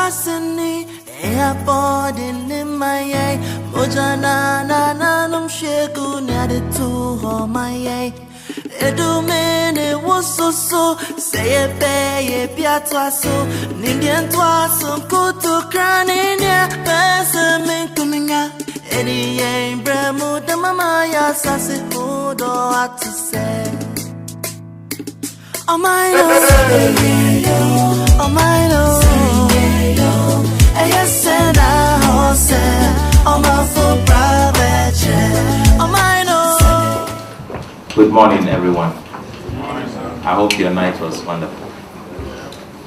Masini, airport in my eye, Mojana, Nanum Shegu, Nadi to my eye. Edumene was so, say a bay, a piatwaso, Nindian twasso, go to Crania, Pessamin coming out. Eddie ain't bremo, the mamaya, sassy food or what to say. Oh my lord, oh my lord. Good morning, everyone. I hope your night was wonderful.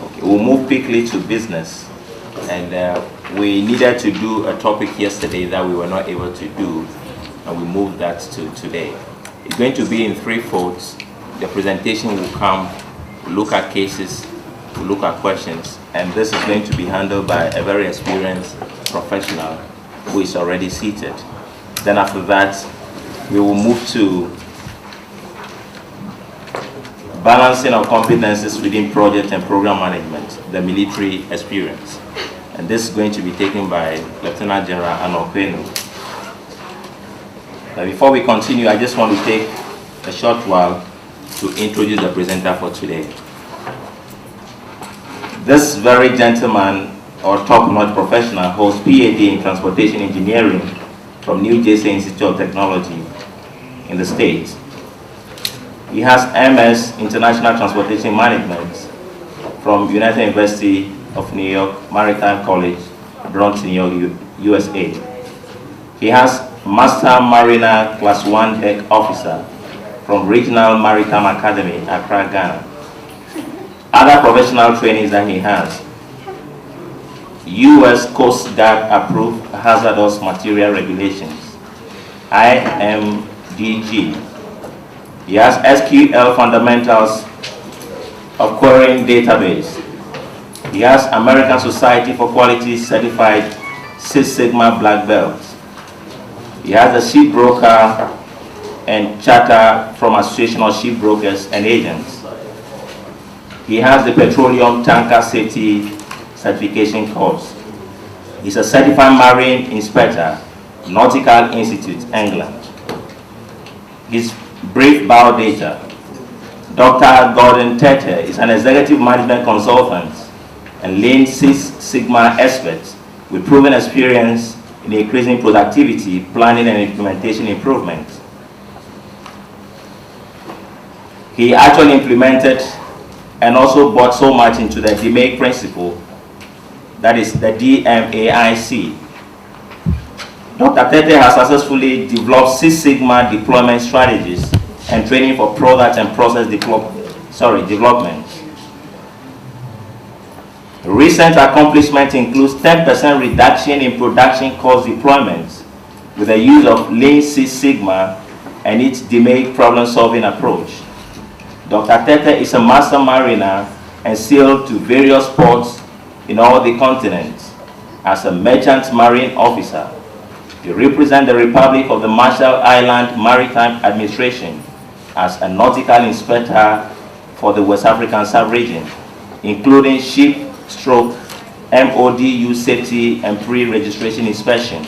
Okay, we'll move quickly to business. And we needed to do a topic yesterday that we were not able to do, and we moved that to today. It's going to be in three folds. The presentation will come, we'll look at cases, we'll look at questions, and this is going to be handled by a very experienced professional who is already seated. Then after that, we will move to balancing of competencies within project and program management, the military experience. And this is going to be taken by Lieutenant General Anopenu. Before we continue, I just want to take a short while to introduce the presenter for today. This very gentleman, or top-notch professional, holds PhD in Transportation Engineering from New Jersey Institute of Technology in the States. He has MS International Transportation Management from United University of New York Maritime College, Bronx, New York, USA. He has Master Mariner Class 1 Deck Officer from Regional Maritime Academy, Accra, Ghana. Other professional trainings that he has: U.S. Coast Guard approved hazardous material regulations, IMDG. He has SQL fundamentals of querying database. He has American Society for Quality certified Six Sigma Black Belt. He has a shipbroker and charter from Association of Shipbrokers and Agents. He has the Petroleum Tanker Safety Certification course. He's a certified marine inspector, Nautical Institute, England. His brief biodata: Dr. Gordon Tete is an executive management consultant and Lean Six Sigma expert with proven experience in increasing productivity, planning, and implementation improvements. He actually implemented and also brought so much into the DMAIC principle, that is the DMAIC. Dr. Tete has successfully developed Six Sigma deployment strategies and training for product and process development. Recent accomplishments include 10% reduction in production cost deployments with the use of Lean Six Sigma and its DMAIC problem-solving approach. Dr. Tete is a master mariner and sailed to various ports in all the continents. As a merchant marine officer, he represents the Republic of the Marshall Island Maritime Administration as a nautical inspector for the West African sub-region, including ship/MODU safety and pre-registration inspection,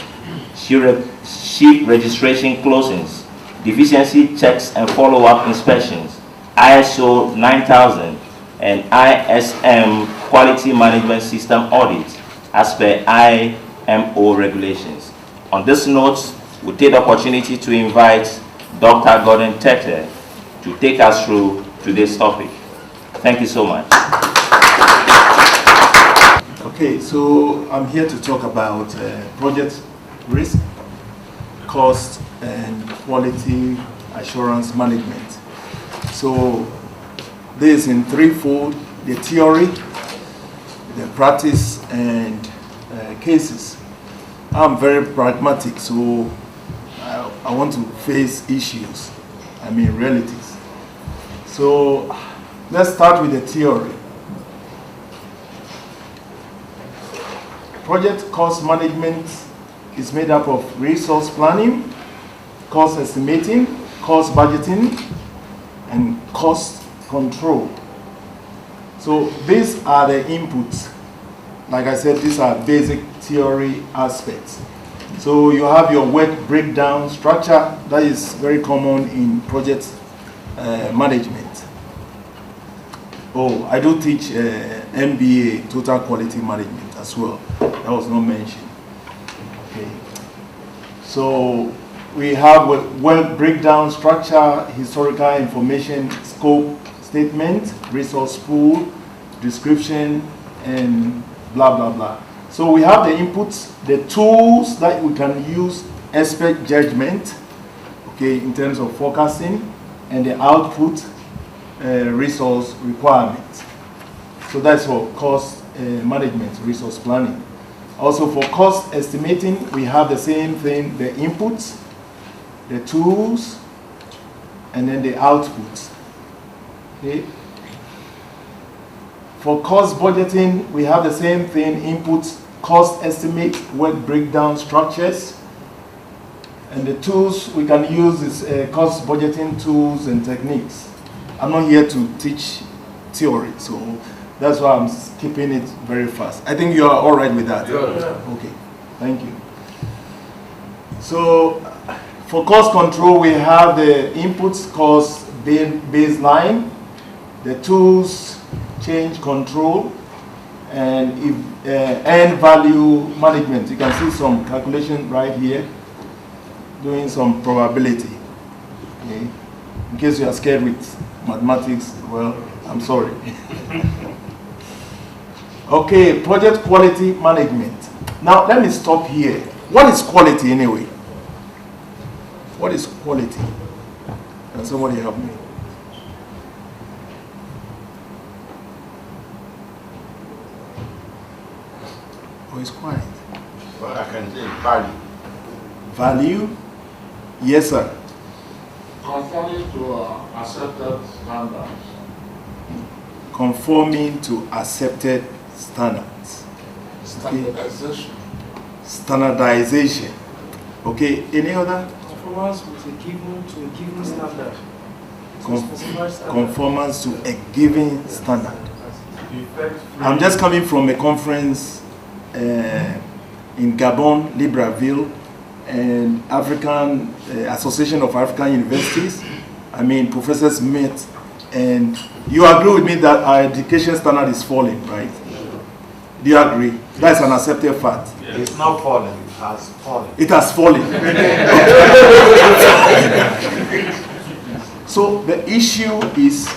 ship registration closings, deficiency checks and follow-up inspections, ISO 9000 and ISM quality management system audits as per IMO regulations. On this note, we take the opportunity to invite Dr. Gordon Tete to take us through today's topic. Thank you so much. Okay, so I'm here to talk about project risk, cost, and quality assurance management. So this is in threefold: the theory, the practice, and cases. I'm very pragmatic, so I want to face issues, realities. So let's start with the theory. Project cost management is made up of resource planning, cost estimating, cost budgeting, and cost control. So these are the inputs like I said, these are basic theory aspects. So you have your work breakdown structure. That is very common in project management. Oh, I do teach MBA, Total Quality Management as well. That was not mentioned. Okay. So we have work breakdown structure, historical information, scope statement, resource pool, description, and blah, blah, blah. So we have the inputs, the tools that we can use, expert judgment, okay, in terms of forecasting, and the output resource requirements. So that's for cost management, resource planning. Also for cost estimating, we have the same thing, the inputs, the tools, and then the outputs. Okay. For cost budgeting, we have the same thing, inputs, cost estimate, work breakdown structures. And the tools we can use is cost budgeting tools and techniques. I'm not here to teach theory, so that's why I'm skipping it very fast. I think you are all right with that? Yeah. Okay, thank you. So for cost control, we have the inputs cost baseline, the tools change control, and end value management. You can see some calculation right here, doing some probability. Okay. In case you are scared with mathematics, well, I'm sorry. Okay, project quality management. Now let me stop here. What is quality anyway? What is quality? Can somebody help me? Oh, it's quiet. Well, I can say value. Value? Yes, sir. Conforming to accepted standards. Conforming to accepted standards. Standardization. Standardization. Okay, any other? Conformance with a given standard. Conformance to a given standard. I'm just coming from a conference in Gabon, Libreville, and African Association of African Universities. I mean, professors met, and you agree with me that our education standard is falling, right? Do you agree? That's an accepted fact. Yes. It's not falling, it has fallen. It has fallen. So the issue is,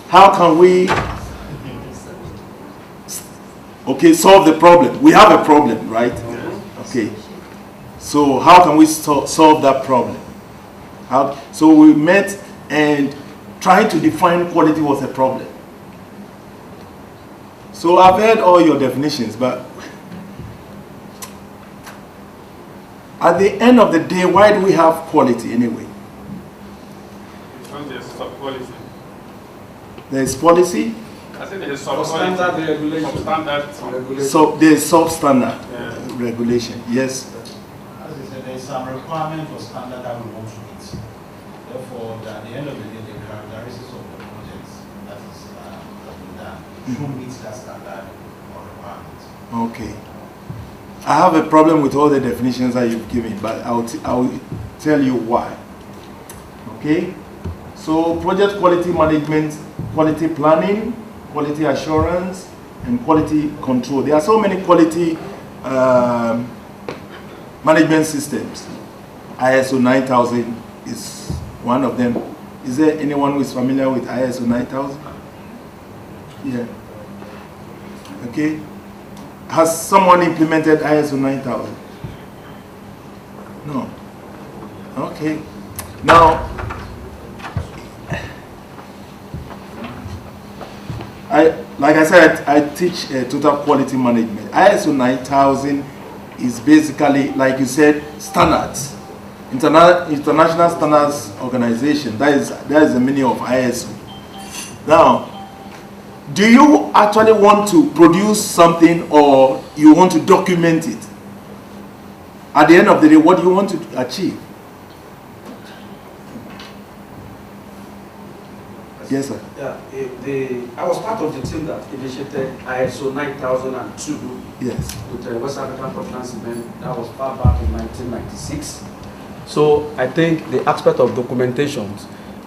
how can we solve the problem? We have a problem, right? Okay. So how can we solve that problem? So we met, and trying to define quality was a problem. So I've heard all your definitions, but at the end of the day, why do we have quality anyway? Because there's sub-quality. There's policy. I said there's sub-quality. Standard regulation. Substandard. So there's substandard regulation. Yes. As I said, there's some requirement or standard that we want to meet. Therefore, at the end of the day, the characteristics of the projects that is been done should meet that standard or requirement. Okay. I have a problem with all the definitions that you've given, but I'll tell you why. Okay. So project quality management, quality planning, quality assurance, and quality control. There are so many quality management systems. ISO 9000 is one of them. Is there anyone who is familiar with ISO 9000? Yeah. Okay. Has someone implemented ISO 9000? No. Okay. Now, like I said, I teach total quality management. ISO 9000 is basically, like you said, standards. International Standards Organization. That is the meaning of ISO. Now, do you actually want to produce something, or you want to document it? At the end of the day, what do you want to achieve? Yes, sir. Yeah, I was part of the team that initiated ISO 9002 Yes. with the West African Portland Cement. That was far back in 1996. So I think the aspect of documentation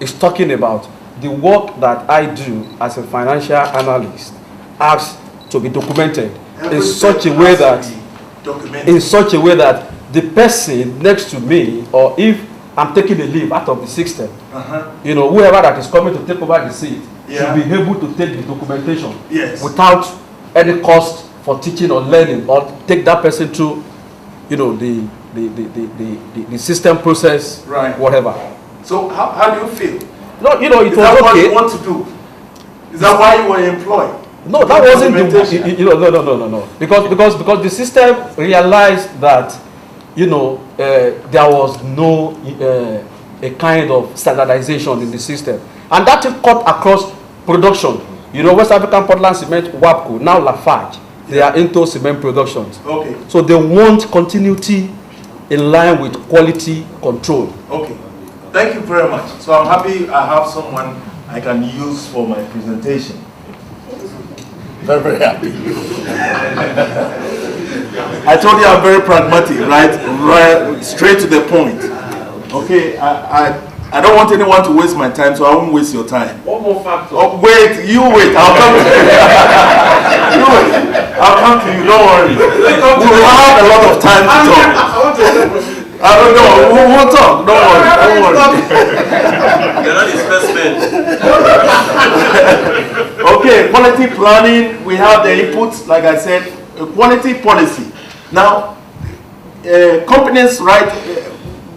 is talking about the work that I do as a financial analyst has to be documented in such a way that the person next to me, or if I'm taking a leave out of the system, you know, whoever that is coming to take over the seat should be able to take the documentation without any cost for teaching or learning, or take that person through, you know, the system process, whatever. So how do you feel? No, you know, it Is was that what okay. you want to do? Is that why you were employed? No, that wasn't the, you know, no. Because the system realized that, you know, there was no a kind of standardization in the system, and that cut across production. You know, West African Portland Cement, WAPCO, now Lafarge, they are into cement productions. Okay. So they want continuity in line with quality control. Okay. Thank you very much. So I'm happy I have someone I can use for my presentation. Very, very happy. I told you I'm very pragmatic, right? Straight to the point. Okay, I don't want anyone to waste my time, so I won't waste your time. One more factor. Oh, wait, you wait. I'll come to you. You wait. I'll come to you. Don't worry. We'll have a lot of time to talk. I don't know. We'll talk. Don't worry. Don't worry. You're not his first man. Okay, quality planning. We have the inputs, like I said, quality policy. Now, companies write,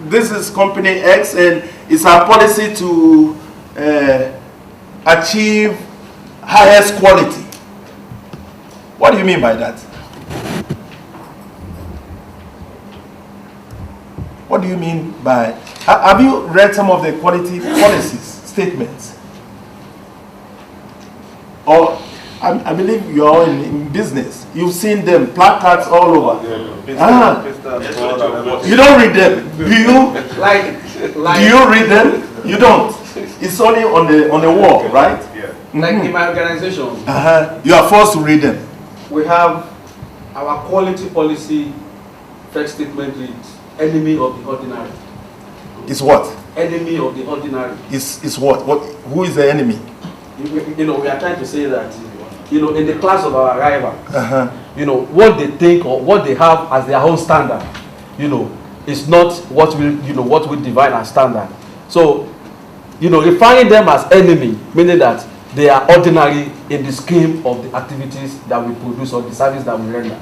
this is company X, and it's our policy to achieve highest quality. What do you mean by that? What do you mean by, have you read some of the quality policies, statements? Or, I believe you are in business. You've seen them, placards all over. You don't read them. Do you? Do you read them? You don't. It's only on the wall, right? Like in my organization, You are forced to read them. we have our quality policy. First statement reads, enemy of the ordinary. It's what? Enemy of the ordinary. It's what? Who is the enemy? You know, we are trying to say that, you know, in the class of our arrival, you know, what they think or what they have as their own standard, you know, is not what we, you know, what we define as standard. So, you know, referring them as enemy, meaning that they are ordinary in the scheme of the activities that we produce or the service that we render.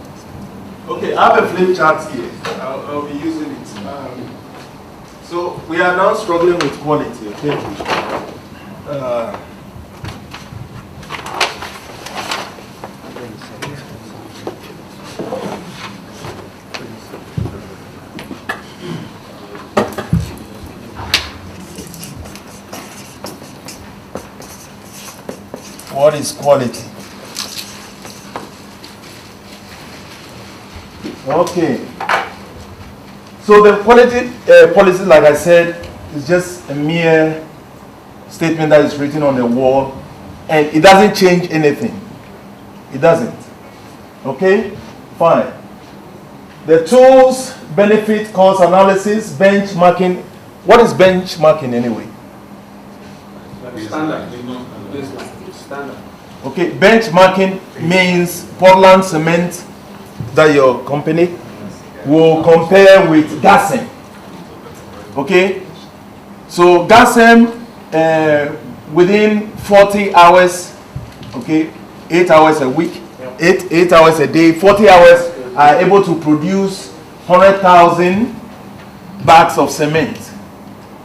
Okay, I have a flip chart here. I'll be using it. So we are now struggling with quality. Okay. What is quality? Okay. So the quality policy, like I said, is just a mere statement that is written on the wall, and it doesn't change anything. It doesn't. Okay? Fine. The tools, benefit, cost analysis, benchmarking. What is benchmarking anyway? Standard. Standard. Okay, benchmarking means Portland Cement that your company will compare with GASM. Okay, so GASM within 40 hours, okay, 8 hours a week, 8 hours a day, 40 hours are able to produce 100,000 bags of cement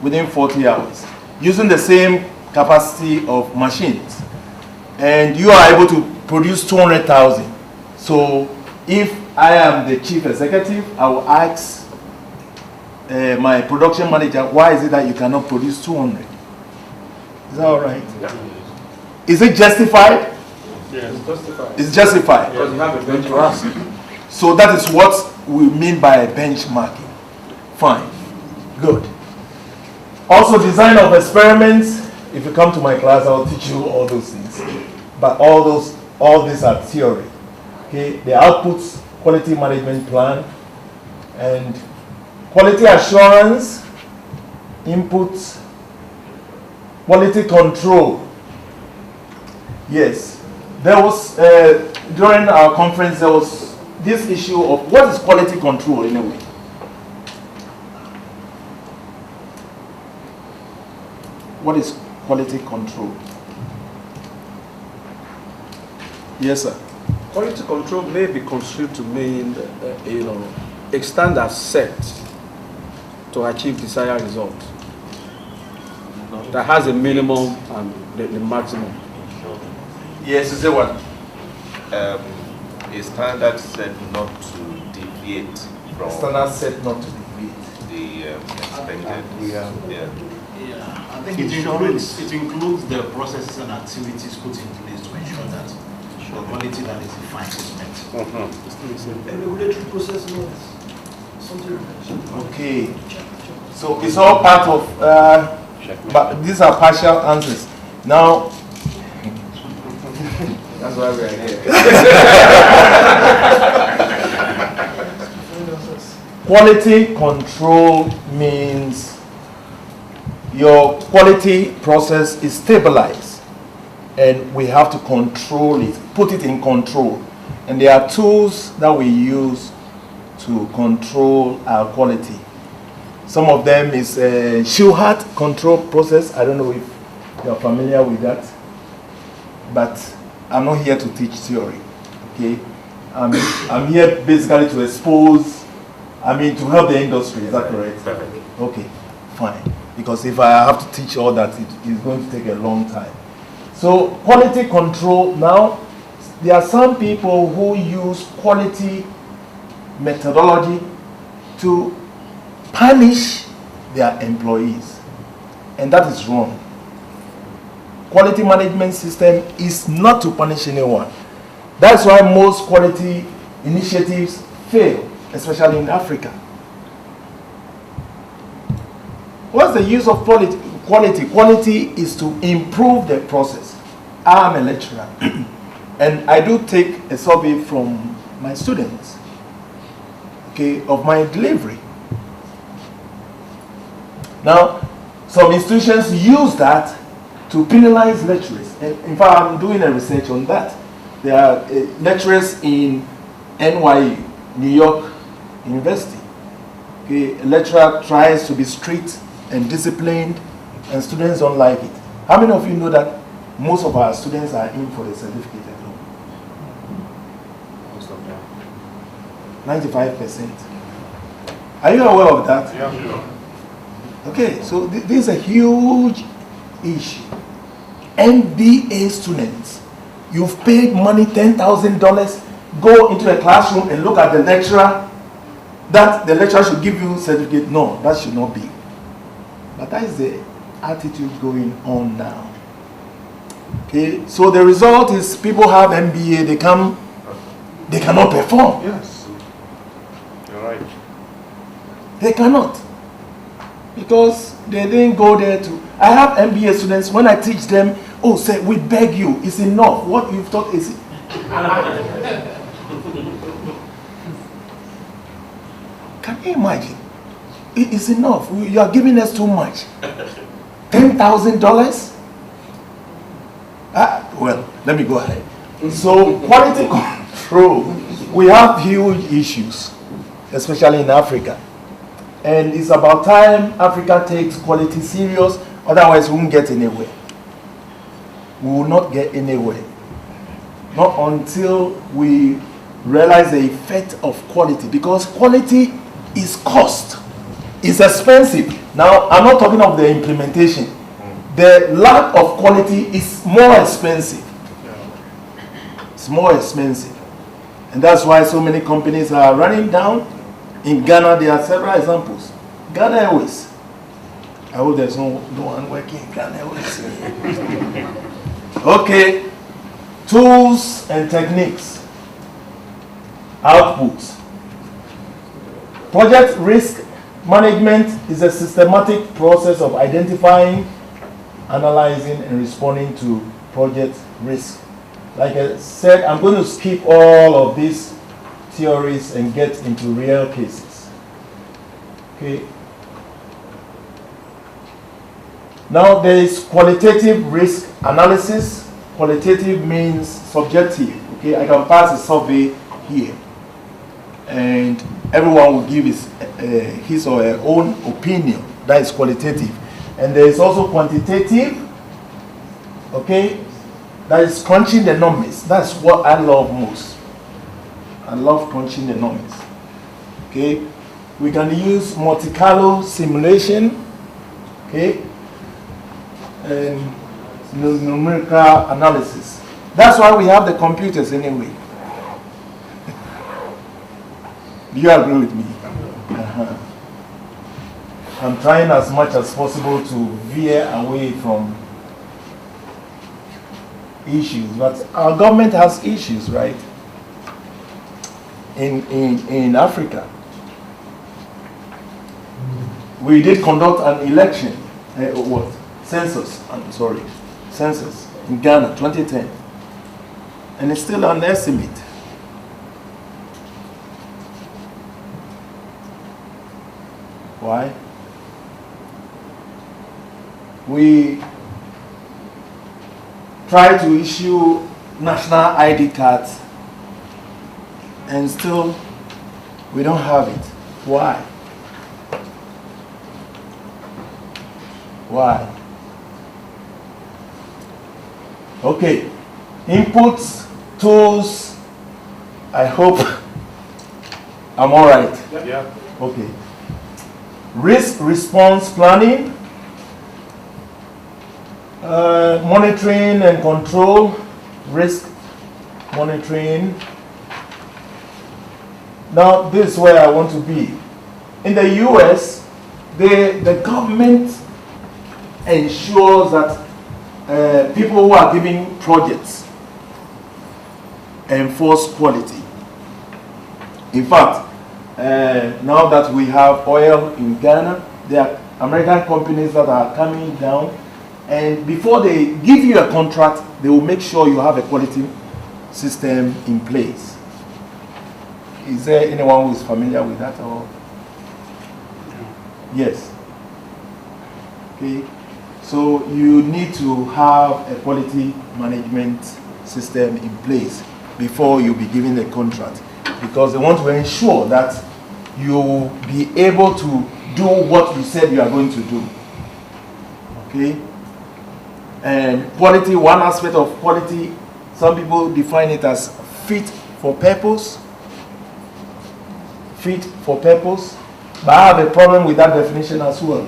within 40 hours using the same capacity of machines, and you are able to produce 200,000. So if I am the chief executive, I will ask my production manager, why is it that you cannot produce 200? Is that all right? Yeah. Is it justified? Yes. It's justified. It's justified. Because you have a benchmark. So that is what we mean by benchmarking. Fine. Good. Also, design of experiments, if you come to my class, I'll teach you all those things. But all these are theory. Okay, the outputs, quality management plan, and quality assurance, inputs, quality control. Yes, there was, during our conference, there was this issue of what is quality control anyway? What is quality control? Yes, sir. Quality control may be construed to mean, a standard set to achieve desired result that has a minimum and the maximum. Yes, is it what? A standard set not to deviate from Standard set not to deviate. the expected. Yeah. Yeah, I think it includes the processes and activities put in place to ensure that the quality that is defined is met. A regulatory process laws, something like that. Okay. So it's all part of, but these are partial answers. Now, that's why we are here. Quality control means your quality process is stabilized and we have to control it, put it in control. And there are tools that we use to control our quality. Some of them is a Schuhart control process. I don't know if you're familiar with that, but I'm not here to teach theory, okay? I'm here basically to expose, to help the industry, is that correct? Perfect. Okay, fine. Because if I have to teach all that, it is going to take a long time. So quality control, now, there are some people who use quality methodology to punish their employees, and that is wrong. Quality management system is not to punish anyone. That's why most quality initiatives fail, especially in Africa. What's the use of quality? Quality is to improve the process. I'm a lecturer, and I do take a survey from my students, okay, of my delivery. Now, some institutions use that to penalize lecturers. And in fact, I'm doing a research on that. There are lecturers in NYU, New York University. Okay, a lecturer tries to be strict and disciplined, and students don't like it. How many of you know that most of our students are in for the certificate alone? Most of them. 95%. Are you aware of that? Yeah, sure. Okay, so this is a huge issue. MBA students, you've paid money, $10,000, go into a classroom and look at the lecturer, that the lecturer should give you a certificate. No, that should not be. But that is the attitude going on now. Okay, so the result is people have MBA, they cannot perform. Yes. You're right. They cannot. Because they didn't go there to. I have MBA students, when I teach them, oh, say, we beg you, it's enough. What you've taught is. Can you imagine? It's enough. You are giving us too much. $10,000? Well, let me go ahead. So, quality control, we have huge issues, especially in Africa. And it's about time Africa takes quality serious, otherwise we won't get anywhere. We will not get anywhere. Not until we realize the effect of quality, because quality is cost. It's expensive. Now, I'm not talking of the implementation. The lack of quality is more expensive. It's more expensive. And that's why so many companies are running down. In Ghana, there are several examples. Ghana Airways. I hope there's no one working in Ghana Airways. Okay. Tools and techniques. Outputs. Project risk management is a systematic process of identifying analyzing and responding to project risk. Like I said, I'm going to skip all of these theories and get into real cases. Okay. Now there is qualitative risk analysis. Qualitative means subjective. Okay, I can pass a survey here, and everyone will give his or her own opinion. That is qualitative. And there is also quantitative. Okay, that is crunching the numbers. That's what I love most. I love crunching the numbers. Okay, we can use Monte Carlo simulation. Okay, and numerical analysis. That's why we have the computers anyway. Do you agree with me? I'm trying as much as possible to veer away from issues, but our government has issues, right? In Africa. We did conduct an election, census in Ghana, 2010. And it's still an estimate. Why? We try to issue national ID cards and still we don't have it. Why? Why? Okay, inputs, tools, I hope I'm all right. Yeah. Okay. Risk response planning, monitoring and control, risk monitoring. Now, this is where I want to be. In the US, the government ensures that people who are giving projects enforce quality. In fact, now that we have oil in Ghana, there are American companies that are coming down, and before they give you a contract, they will make sure you have a quality system in place. Is there anyone who is familiar with that? Or? Yes. Okay. So you need to have a quality management system in place before you be given a contract, because they want to ensure that you will be able to do what you said you are going to do. Okay? And quality, one aspect of quality, some people define it as fit for purpose. Fit for purpose. But I have a problem with that definition as well.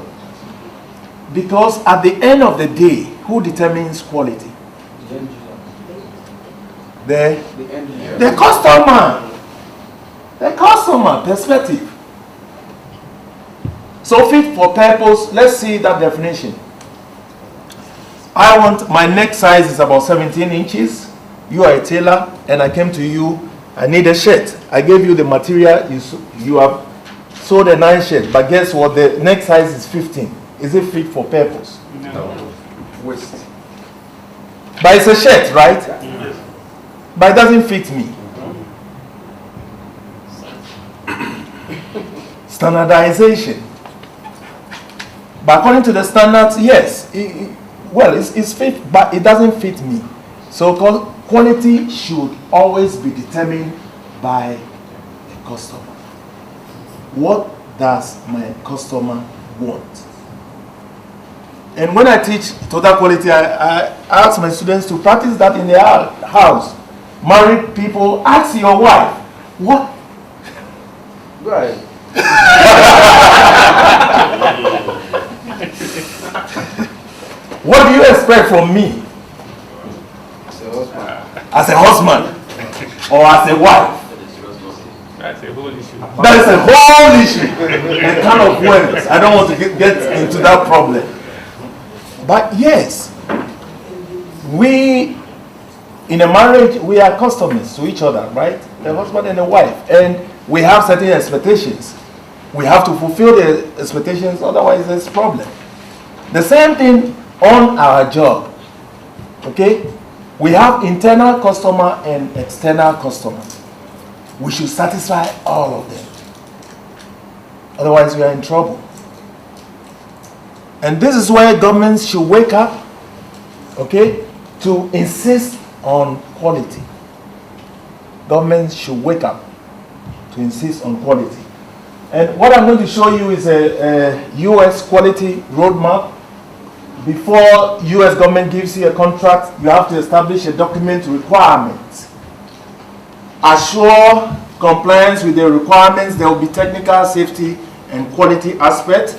Because at the end of the day, who determines quality? The customer. The customer perspective. So fit for purpose, let's see that definition. I want, my neck size is about 17 inches. You are a tailor and I came to you, I need a shirt. I gave you the material, you have sewed a nice shirt, but guess what, the neck size is 15. Is it fit for purpose? No. Waist. But it's a shirt, right? Yes. But it doesn't fit me. Standardization. But according to the standards, yes, it's fit, but it doesn't fit me. So quality should always be determined by the customer. What does my customer want? And when I teach total quality, I ask my students to practice that in their house. Married people, ask your wife, what? Right. What do you expect from me? As a husband or as a wife? That's a whole issue. That is a whole issue. A kind of words. I don't want to get into that problem. But yes, we, in a marriage, we are customers to each other, right? The husband and the wife. And we have certain expectations. We have to fulfill the expectations, otherwise there's a problem. The same thing on our job. Okay? We have internal customer and external customer. We should satisfy all of them. Otherwise, we are in trouble. And this is where governments should wake up, okay, to insist on quality. Governments should wake up to insist on quality. And what I'm going to show you is a US quality roadmap. Before US government gives you a contract, you have to establish a document requirement. Assure compliance with the requirements. There will be technical, safety, and quality aspect.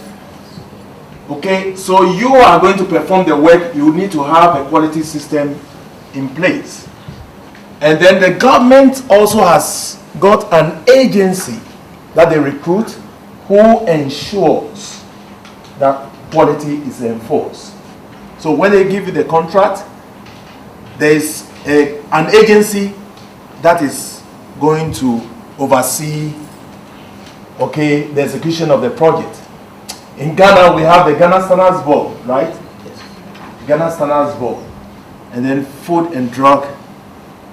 Okay, so you are going to perform the work, you need to have a quality system in place. And then the government also has got an agency that they recruit who ensures that quality is enforced. So when they give you the contract, there is an agency that is going to oversee, okay, the execution of the project. In Ghana, we have the Ghana Standards Board, right? Yes. Ghana Standards Board. And then Food and Drug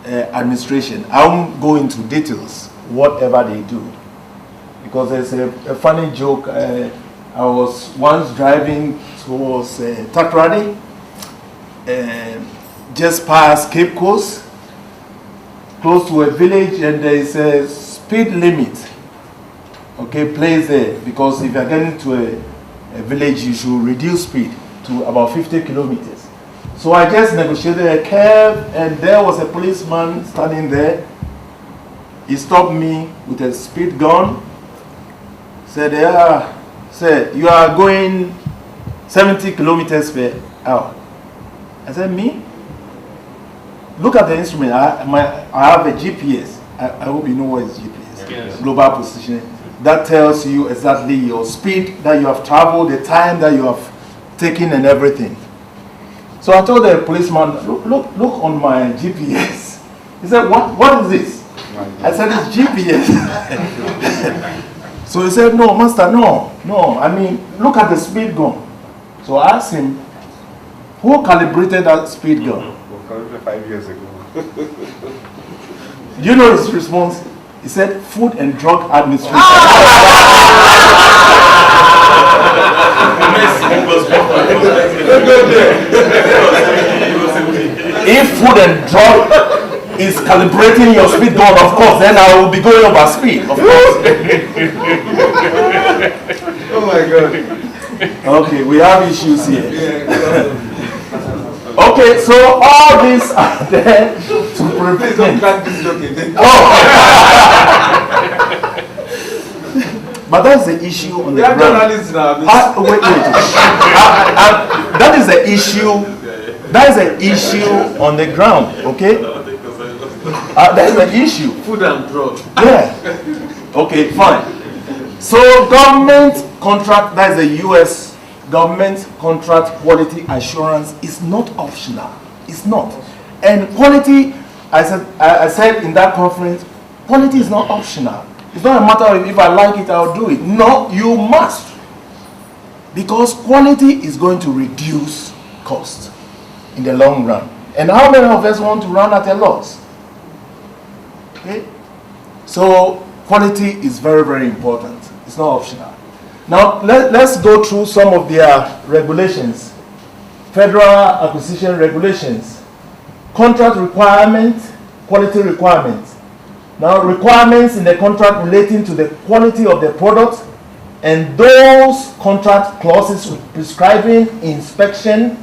Administration. I won't go into details, whatever they do. Because there's a funny joke. I was once driving towards Takrady, just past Cape Coast, close to a village, and there is a speed limit, okay, placed there, because if you're getting to a village, you should reduce speed to about 50 kilometers. So I just negotiated a curve, and there was a policeman standing there. He stopped me with a speed gun, said, you are going 70 kilometers per hour. I said, me? Look at the instrument. I have a GPS. I hope you know what is GPS. Yes. Global positioning. That tells you exactly your speed that you have traveled, the time that you have taken, and everything. So I told the policeman, look on my GPS. He said, what is this? I said, it's GPS. So he said, no, master, no. I mean, look at the speed gun. So I asked him, who calibrated that speed gun? 5 years ago. You know his response? He said, Food and Drug Administration. If Food and Drug is calibrating your speed gun, of course, then I will be going over speed, of course. Oh my God. Okay, we have issues here. Okay, so all these are there to prevent. Don't crack this joke again. But that's the issue on the We have ground. journalists now. Wait. That is the issue. That is the issue on the ground. Okay. That is the issue. Food and drug. Yeah. Okay, fine. So government contract, that is the US government contract quality assurance is not optional. It's not. And quality, I said in that conference, quality is not optional. It's not a matter of if I like it, I'll do it. No, you must. Because quality is going to reduce cost in the long run. And how many of us want to run at a loss? Okay? So quality is very, very important. It's not optional. Now, let's go through some of their regulations. Federal acquisition regulations. Contract requirement, quality requirements. Now, requirements in the contract relating to the quality of the product and those contract clauses prescribing inspection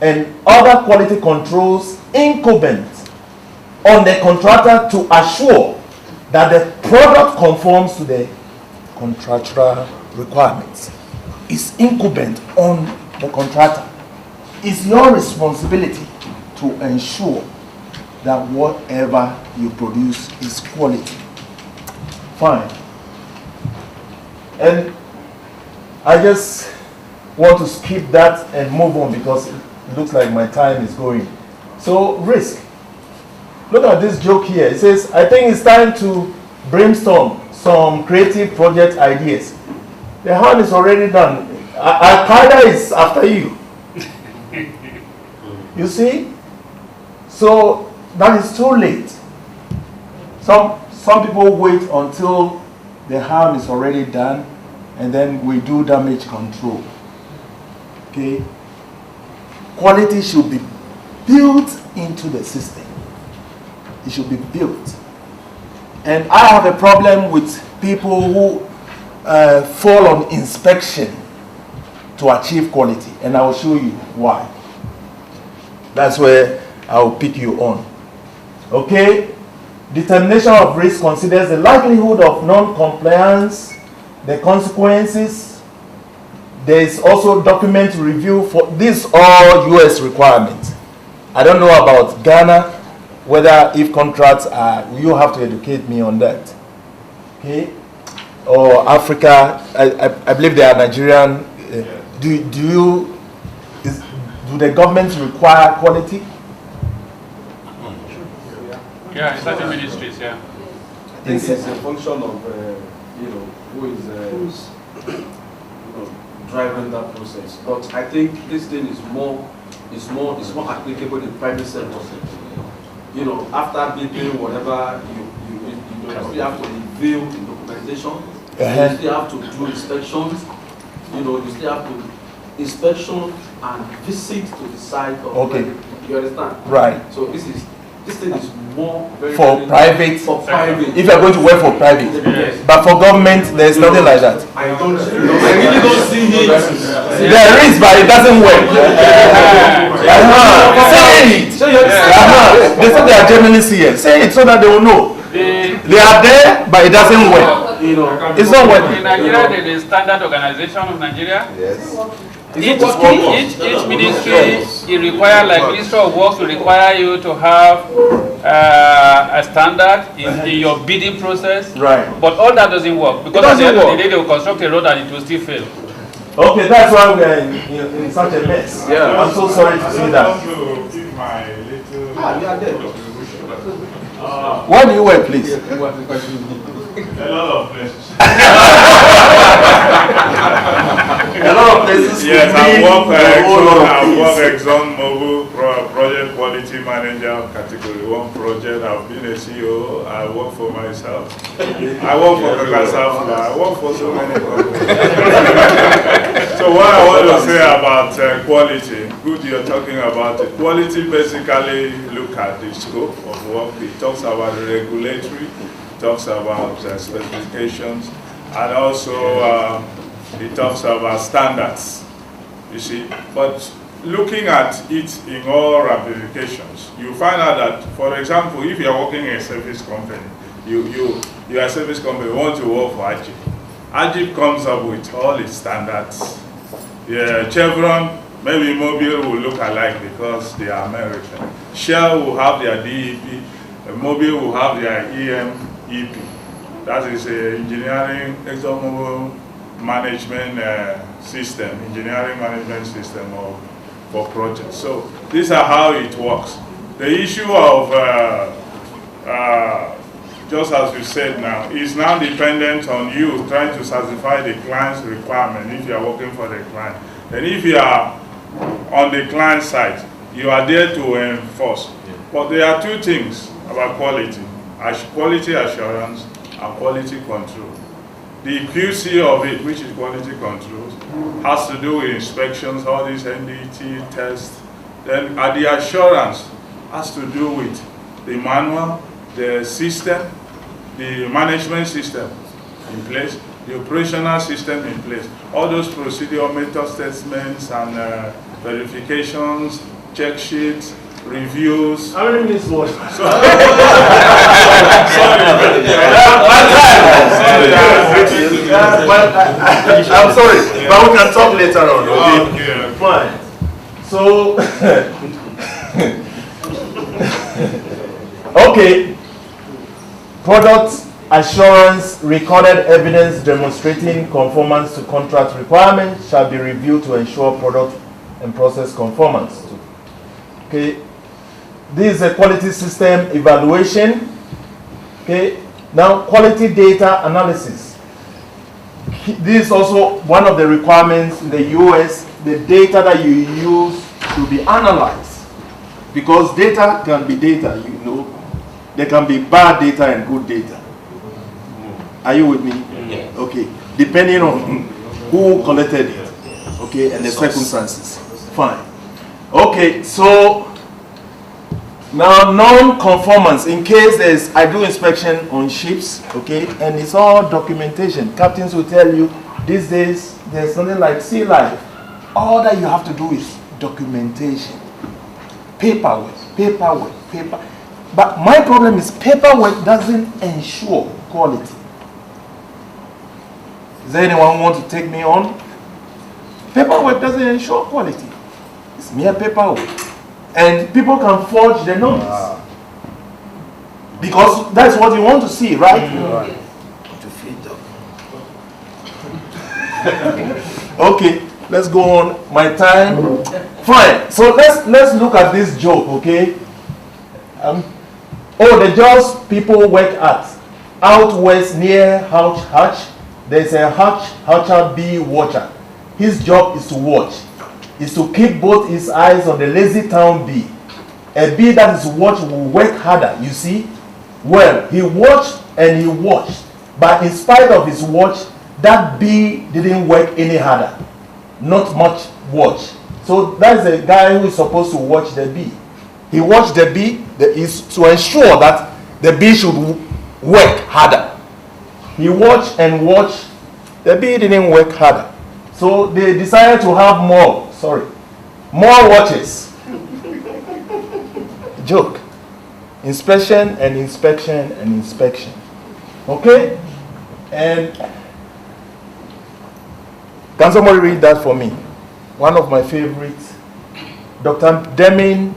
and other quality controls incumbent on the contractor to assure that the product conforms to the contractual requirements. It's incumbent on the contractor. It's your responsibility to ensure that whatever you produce is quality. Fine. And I just want to skip that and move on because it looks like my time is going. So, risk. Look at this joke here. It says, I think it's time to brainstorm some creative project ideas. The hand is already done. Al-Qaeda is after you. You see? So that is too late. Some people wait until the harm is already done, and then we do damage control. Okay? Quality should be built into the system. It should be built. And I have a problem with people who fall on inspection to achieve quality, and I will show you why. That's where I will pick you on. Okay? Determination of risk considers the likelihood of non-compliance, the consequences. There is also document review for these all US requirements. I don't know about Ghana, whether if contracts are, you have to educate me on that. Okay? Or Africa, I believe they are Nigerian. Do the governments require quality? Yeah, in certain ministries, yeah. I think it's a function of, who is driving that process. But I think this thing is more applicable in private sector. After bidding whatever, you still have to review the documentation. You still have to do inspections. You still have to inspection and visit to the site of. Okay. You understand? Right. So this thing is more very private. For private. If you are going to work for private, yes. But for government, there is nothing like that. I really don't see it. There is, but it doesn't work. Say it. They said they are genuinely serious. Say it so that they will know. They are there, but it doesn't work. It's not working. In Nigeria, there is standard organization of Nigeria. Yes. Each ministry, it require, like Ministry of Works, will require you to have a standard in your bidding process. Right. But all that doesn't work because at the end of the day, they will construct a road and it will still fail. Okay, that's why we are in such a mess. Yeah. I'm so sorry to see that. Where do you work, please? A lot of places. A lot of places. Yes, I work ExxonMobil project quality manager category 1 project. I've been a CEO. I work for myself. I work for Kakasafla. I work for so many companies. So what I want to say about quality, good you're talking about it. Quality basically look at the scope of work. It talks about the regulatory, talks about specifications, and also it talks about standards, you see. But looking at it in all ramifications, you find out that, for example, if you're working in a service company, you are a service company, you want to work for Ajib. Ajib comes up with all its standards. Yeah, Chevron, maybe Mobil will look alike because they are American. Shell will have their DEP, Mobil will have their EMEP. That is a engineering ExxonMobil management system, engineering management system for projects. So these are how it works. The issue of, just as you said now, is now dependent on you trying to satisfy the client's requirement if you are working for the client. And if you are on the client side, you are there to enforce. But there are two things about quality: quality assurance and quality control. The QC of it, which is quality control, has to do with inspections, all these NDT tests. Then the assurance has to do with the manual, the system, the management system in place, the operational system in place. All those procedure method statements and verifications, check sheets, reviews. How many minutes was? I'm sorry, but we can talk later on. Okay? Fine. So, okay. Product assurance, recorded evidence demonstrating conformance to contract requirements shall be reviewed to ensure product and process conformance. Okay. This is a quality system evaluation. Okay. Now, quality data analysis. This is also one of the requirements in the US. The data that you use should be analyzed Because data can be data, you know. There can be bad data and good data. Are you with me? Yes. Okay. Depending on who collected it, okay, and the circumstances. Fine. Okay, so now non-conformance, in case I do inspection on ships, okay, and it's all documentation. Captains will tell you these days there's something like sea life. All that you have to do is documentation. Paperwork. But my problem is paperwork doesn't ensure quality. Is there anyone who wants to take me on? Paperwork doesn't ensure quality. It's mere paperwork. And people can forge the numbers. Because that's what you want to see, right? To feed them. Okay, let's go on. My time. Fine. So let's look at this joke, okay? The jobs people work at. Out west near Hatch, there's a Hatcher bee watcher. His job is to watch. Is to keep both his eyes on the lazy town bee. A bee that is watched will work harder, you see? Well, he watched and he watched. But in spite of his watch, that bee didn't work any harder. Not much watch. So that's the guy who is supposed to watch the bee. He watched the bee is to ensure that the bee should work harder. He watched and watched. The bee didn't work harder. So they decided to have more watches. Joke. Inspection and inspection and inspection. Okay? And can somebody read that for me? One of my favorites. Dr. Deming,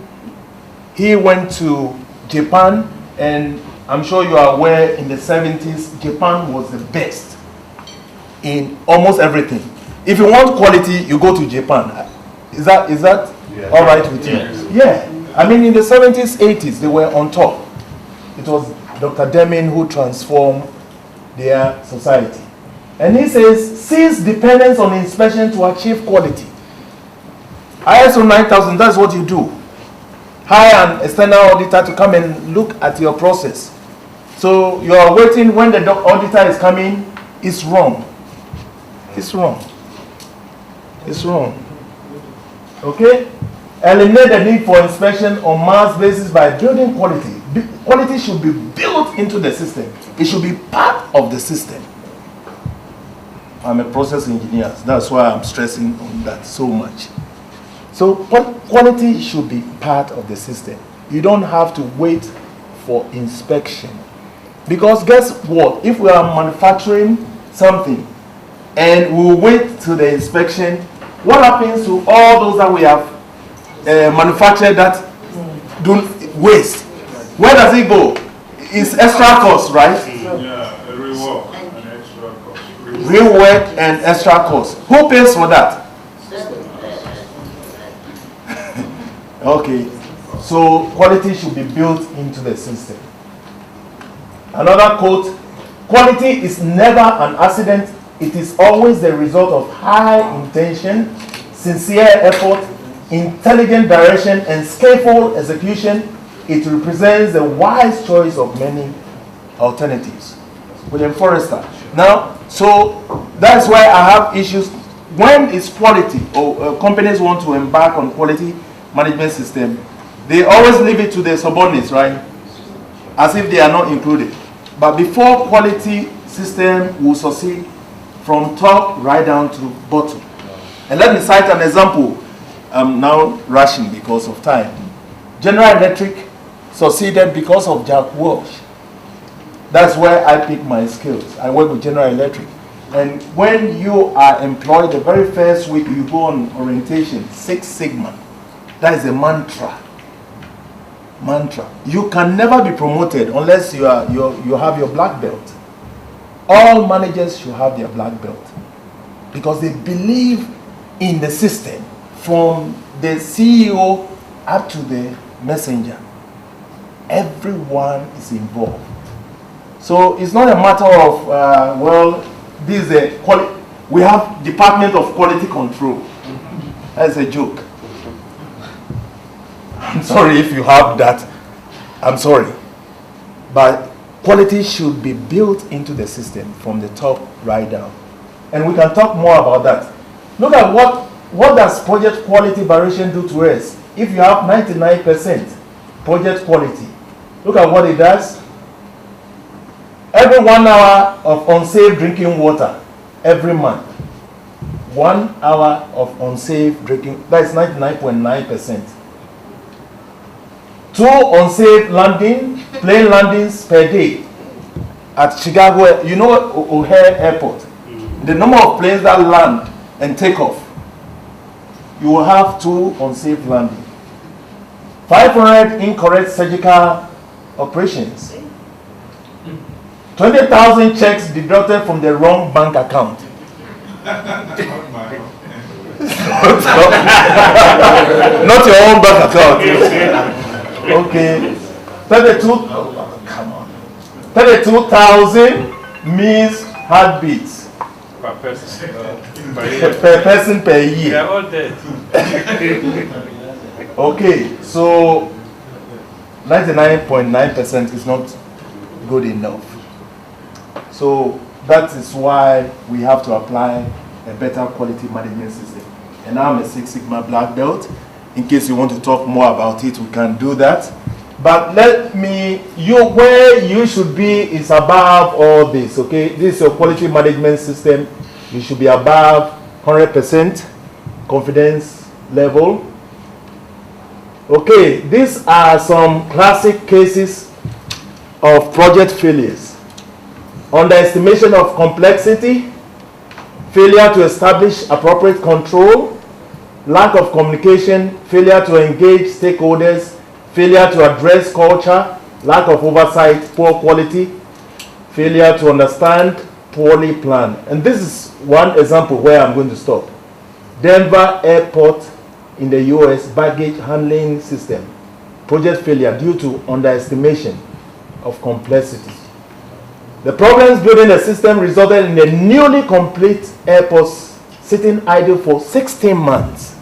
he went to Japan, and I'm sure you are aware in the 70s, Japan was the best in almost everything. If you want quality, you go to Japan. Is that all right with you? Yes. Yeah. I mean, in the 70s, 80s, they were on top. It was Dr. Deming who transformed their society. And he says, cease dependence on inspection to achieve quality. ISO 9000, that's what you do. Hire an external auditor to come and look at your process. So you are waiting when the auditor is coming. It's wrong. It's wrong. It's wrong. Okay? Eliminate the need for inspection on mass basis by building quality. Quality should be built into the system. It should be part of the system. I'm a process engineer. That's why I'm stressing on that so much. So quality should be part of the system. You don't have to wait for inspection. Because guess what? If we are manufacturing something and we wait till the inspection, what happens to all those that we have manufactured that don't waste? Where does it go? It's extra cost, right? Yeah, a rework and extra cost. Rework and extra cost. Who pays for that? Okay, so quality should be built into the system. Another quote, quality is never an accident. It is always the result of high intention, sincere effort, intelligent direction, and skillful execution. It represents the wise choice of many alternatives. William Forrester. Now, so that's why I have issues. When is quality, or companies want to embark on quality management system, they always leave it to the subordinates, right? As if they are not included. But before quality system will succeed, from top right down to bottom. And let me cite an example. I'm now rushing because of time. General Electric succeeded because of Jack Welch. That's where I pick my skills. I work with General Electric. And when you are employed, the very first week you go on orientation, 6 Sigma. That is a mantra. Mantra. You can never be promoted unless you have your black belt. All managers should have their black belt because they believe in the system from the CEO up to the messenger. Everyone is involved. So it's not a matter of this is a quality. We have Department of Quality Control. That's a joke. I'm sorry if you have that. I'm sorry. But quality should be built into the system from the top right down. And we can talk more about that. Look at what does project quality variation do to us? If you have 99% project quality, look at what it does. Every 1 hour of unsafe drinking water every month. 1 hour of unsafe drinking, that's 99.9%. 2 unsafe plane landings per day at Chicago, you know, O'Hare Airport. The number of planes that land and take off, you will have 2 unsafe landings. 500 incorrect surgical operations. 20,000 checks deducted from the wrong bank account. Not your own bank account. Okay. 32,000 missed heartbeats Per person. per person per They year. are all dead. Okay, so 99.9% is not good enough. So that is why we have to apply a better quality management system. And I'm a Six Sigma black belt. In case you want to talk more about it, we can do that. But where you should be is above all this, okay? This is your quality management system. You should be above 100% confidence level. Okay, these are some classic cases of project failures. Underestimation of complexity, failure to establish appropriate control, lack of communication, failure to engage stakeholders, failure to address culture, lack of oversight, poor quality, failure to understand, poorly planned. And this is one example where I'm going to stop. Denver Airport in the US baggage handling system, project failure due to underestimation of complexity. The problems building the system resulted in a newly complete airport sitting idle for 16 months.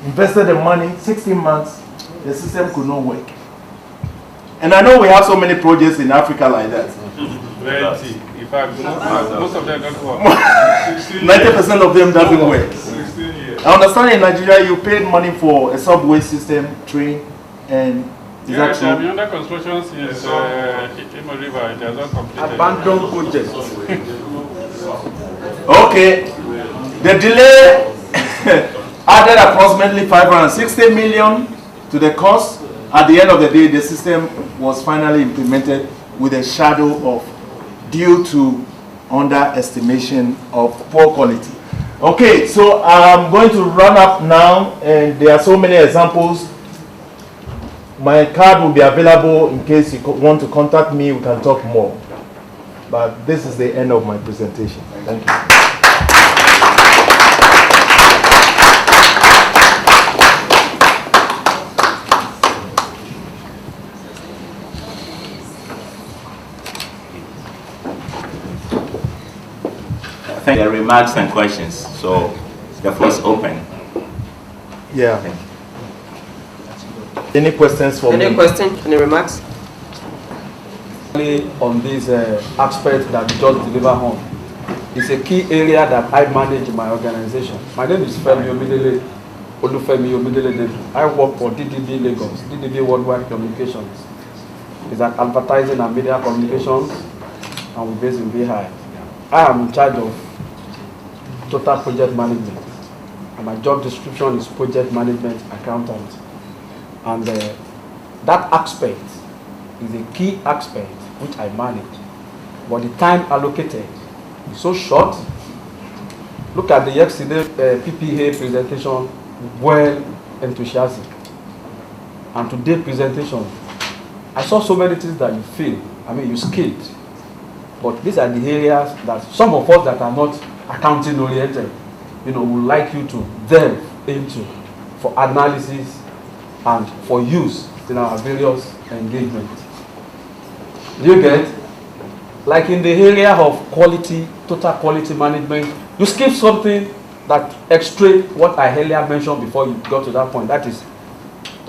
Invested the money, 16 months, the system could not work. And I know we have so many projects in Africa like that. Plenty. In fact, most of them don't work. 90% of them doesn't work. I understand in Nigeria you paid money for a subway system, train, and is Yeah, that they have true? been under construction since Imo River. It has not completed. Abandoned projects. Okay. The delay added approximately 560 million to the cost. At the end of the day, the system was finally implemented with a shadow of due to underestimation of poor quality. Okay, so I'm going to run up now, and there are so many examples. My card will be available in case you want to contact me. We can talk more. But this is the end of my presentation. Thank you. Thank you. Remarks and questions. So the floor is open. Yeah. Any questions for me? Any question? Any remarks? On this aspect that we just deliver on, it's a key area that I manage in my organization. My name is Femi Omidele, Olufemi Omidele Dedu. I work for DDB Lagos, DDB Worldwide Communications. It's an advertising and media communications, and we're based in Bihar. I am in charge of total project management, and my job description is project management accountant. And that aspect is a key aspect which I manage. But the time allocated is so short. Look at the yesterday PPA presentation, well enthusiastic. And today's presentation, I saw so many things that you feel, you skilled. But these are the areas that some of us that are not accounting oriented, would like you to delve into for analysis and for use in our various engagements. You get? Like in the area of quality, total quality management, you skip something that extracts what I earlier mentioned before you got to that point. That is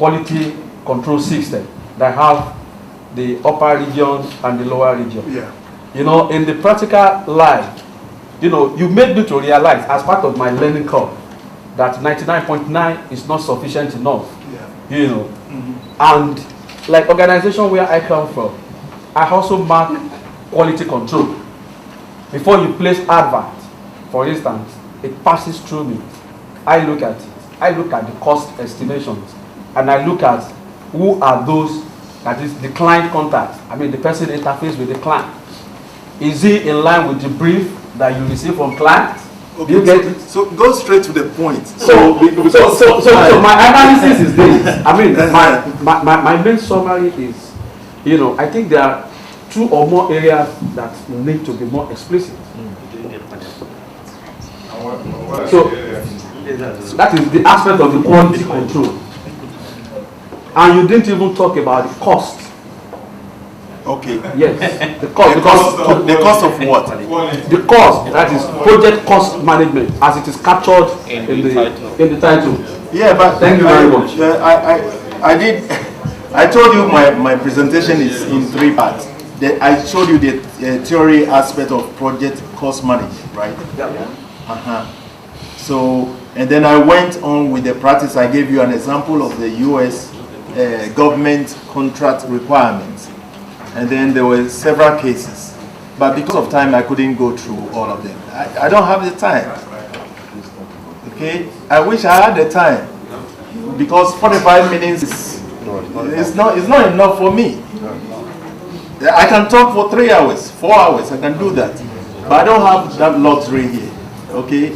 quality control system that have the upper region and the lower region. Yeah. You know, in the practical life, you know, you made me to realize as part of my learning curve that 99.9 is not sufficient enough. Yeah. You know, and like organization where I come from, I also mark quality control. Before you place advert, for instance, it passes through me. I look at it. I look at the cost estimations, and I look at who are those, that is the client contact. I mean, the person interface with the client. Is he in line with the brief that you receive from clients? Okay, You get it? so go straight to the point. So my analysis is this. I mean, my main summary is, you know, I think there are 2 or more areas that need to be more explicit. So that is the aspect of the quality control. And you didn't even talk about the cost. Okay. Yes, the cost. The cost of what? The cost, that is project cost management, as it is captured in the title. Yeah, but thank you very much. I told you my presentation is in 3 parts. I showed you the theory aspect of project cost management, right? Yeah. So, and then I went on with the practice. I gave you an example of the US government contract requirements. And then there were several cases. But because of time, I couldn't go through all of them. I don't have the time. Okay? I wish I had the time. Because 45 minutes is not enough for me. I can talk for 3 hours, 4 hours. I can do that. But I don't have that luxury here. Okay?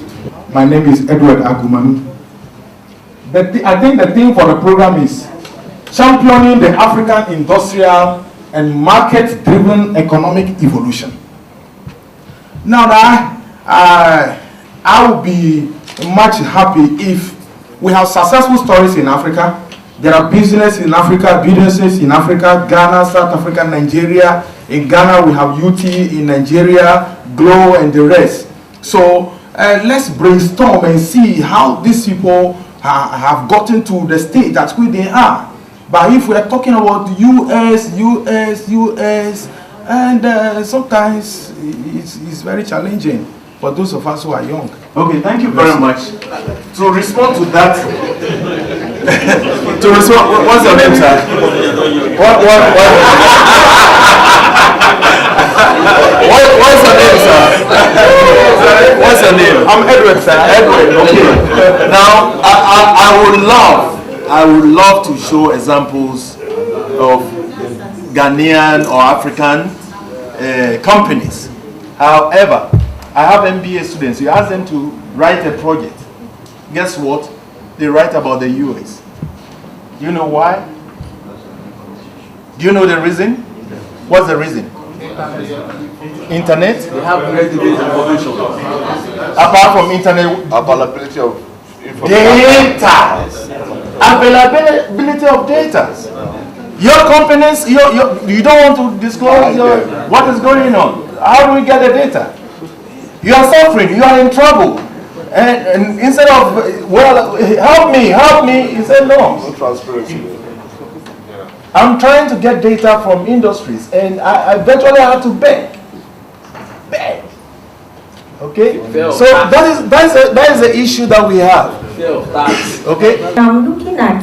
My name is Edward Agumanu. I think the theme for the program is championing the African industrial and market-driven economic evolution. Now, I will be much happy if we have successful stories in Africa. There are businesses in Africa, Ghana, South Africa, Nigeria. In Ghana, we have UT, in Nigeria, Glow, and the rest. So let's brainstorm and see how these people have gotten to the stage at which they are. But if we are talking about US, and sometimes it's very challenging for those of us who are young. Okay, thank you very much. To respond to that, what's your name, sir? What's your name, sir? What's your name? I'm Edward, sir. Edward, okay. Now, I would love to show examples of Ghanaian or African companies. However, I have MBA students. You ask them to write a project. Guess what? They write about the US. Do you know why? Do you know the reason? What's the reason? Internet? They have ready information. Apart from internet, Availability of information. data. Availability of data. Your companies, you don't want to disclose what is going on. How do we get the data? You are suffering. You are in trouble. And instead of, well, help me, he said no. No transparency. I'm trying to get data from industries, and I eventually have to beg. Okay? So that is the issue that we have. Okay? I'm looking at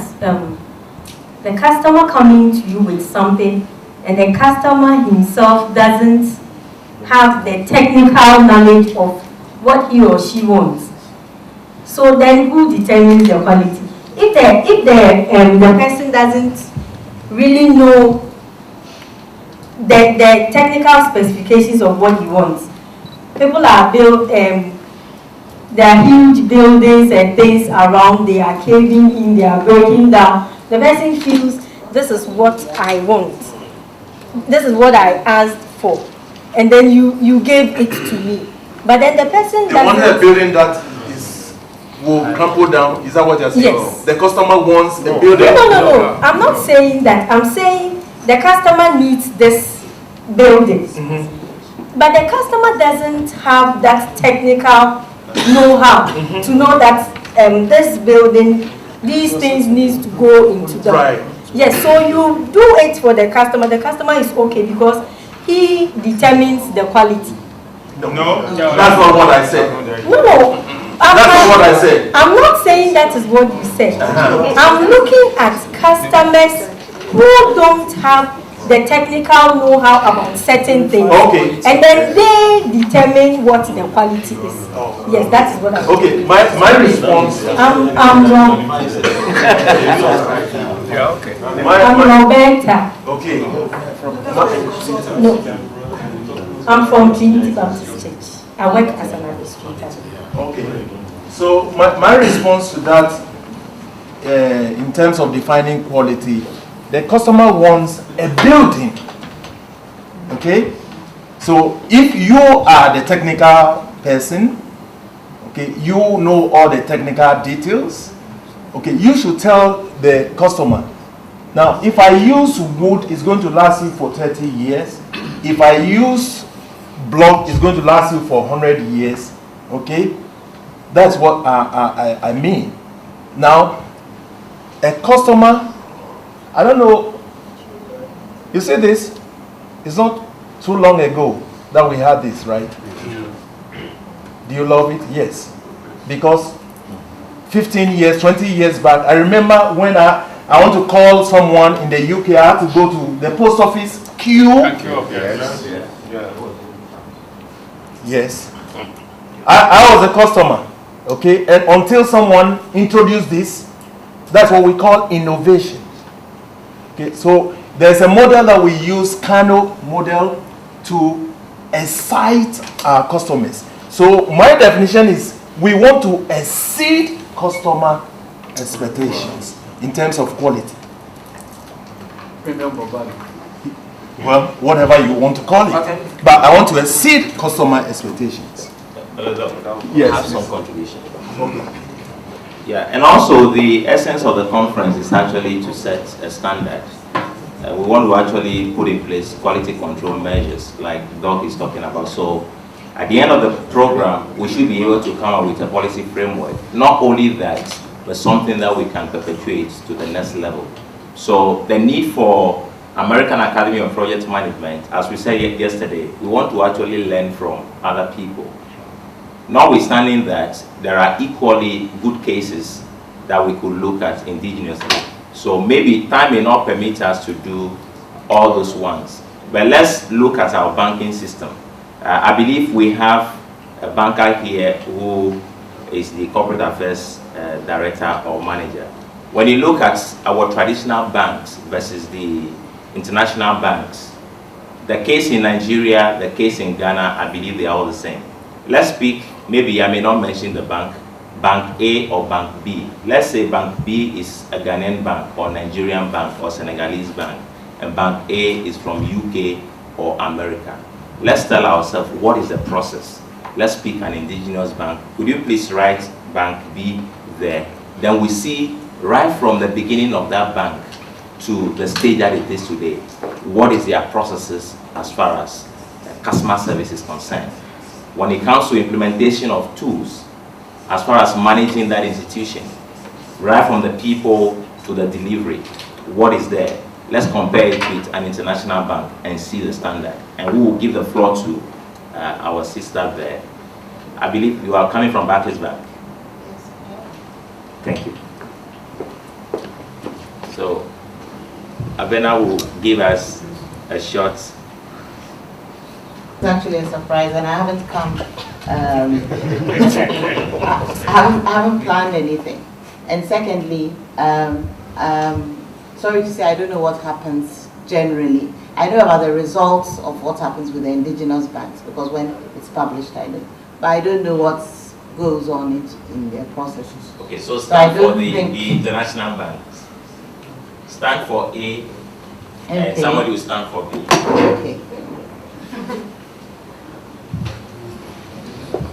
the customer coming to you with something, and the customer himself doesn't have the technical knowledge of what he or she wants. So then who determines the quality? If the person doesn't really know the technical specifications of what he wants, people are there are huge buildings and things around, they are caving in, they are breaking down. The person feels, this is what I want. This is what I asked for. And then you gave it to me. But then the person You want a building that will crumble down? Is that what you're saying? Yes. The customer wants a building? No. I'm not saying that. I'm saying the customer needs this building. But the customer doesn't have that technical know-how to know that this building these things need to go into the yes. So you do it for the customer. The customer is okay because he determines the quality. No, that's not what I said. No, that's not what I said. I'm not saying that is what you said. I'm looking at customers who don't have the technical know-how about certain things. Okay. And then they determine what the quality is. Yes, that is what I'm saying. Okay, my response. I'm wrong. Yeah, okay. I'm Roberta. Okay. No. I'm from Trinity Baptist Church. I work as an administrator. Okay. So my response to that, in terms of defining quality, the customer wants a building. Okay? So if you are the technical person, okay, you know all the technical details, okay, you should tell the customer, now if I use wood, it's going to last you for 30 years. If I use block, it's going to last you for 100 years. Okay? That's what I mean. Now, a customer, I don't know, you see this? It's not too long ago that we had this, right? Do you love it? Yes. Because 15 years, 20 years back, I remember when I want to call someone in the UK, I had to go to the post office, queue. Yes. I was a customer, okay? And until someone introduced this, that's what we call innovation. Okay, so there's a model that we use, Kano model, to excite our customers. So my definition is we want to exceed customer expectations in terms of quality. Well, whatever you want to call it. Okay. But I want to exceed customer expectations. Yes. Have some contribution. Okay. Yeah, and also the essence of the conference is actually to set a standard. We want to actually put in place quality control measures like Doc is talking about. So at the end of the program, we should be able to come up with a policy framework. Not only that, but something that we can perpetuate to the next level. So the need for American Academy of Project Management, as we said yesterday, we want to actually learn from other people. Notwithstanding that, there are equally good cases that we could look at indigenously. So maybe time may not permit us to do all those ones. But let's look at our banking system. I believe we have a banker here who is the corporate affairs director or manager. When you look at our traditional banks versus the international banks, the case in Nigeria, the case in Ghana, I believe they are all the same. Let's speak, maybe I may not mention the bank, Bank A or Bank B. Let's say Bank B is a Ghanaian bank or Nigerian bank or Senegalese bank, and Bank A is from UK or America. Let's tell ourselves what is the process. Let's pick an indigenous bank. Could you please write Bank B there? Then we see right from the beginning of that bank to the stage that it is today, what is their processes as far as customer service is concerned. When it comes to implementation of tools, as far as managing that institution, right from the people to the delivery, what is there? Let's compare it with an international bank and see the standard. And we will give the floor to our sister there. I believe you are coming from Barclays Bank. Thank you. So, Abena will give us a short. It's actually a surprise, and I haven't come. I haven't planned anything. And secondly, sorry to say, I don't know what happens generally. I know about the results of what happens with the indigenous banks because when it's published, I know. But I don't know what goes on in their processes. Okay, so stand for the international banks. Stand for A, and somebody will stand for B. Okay.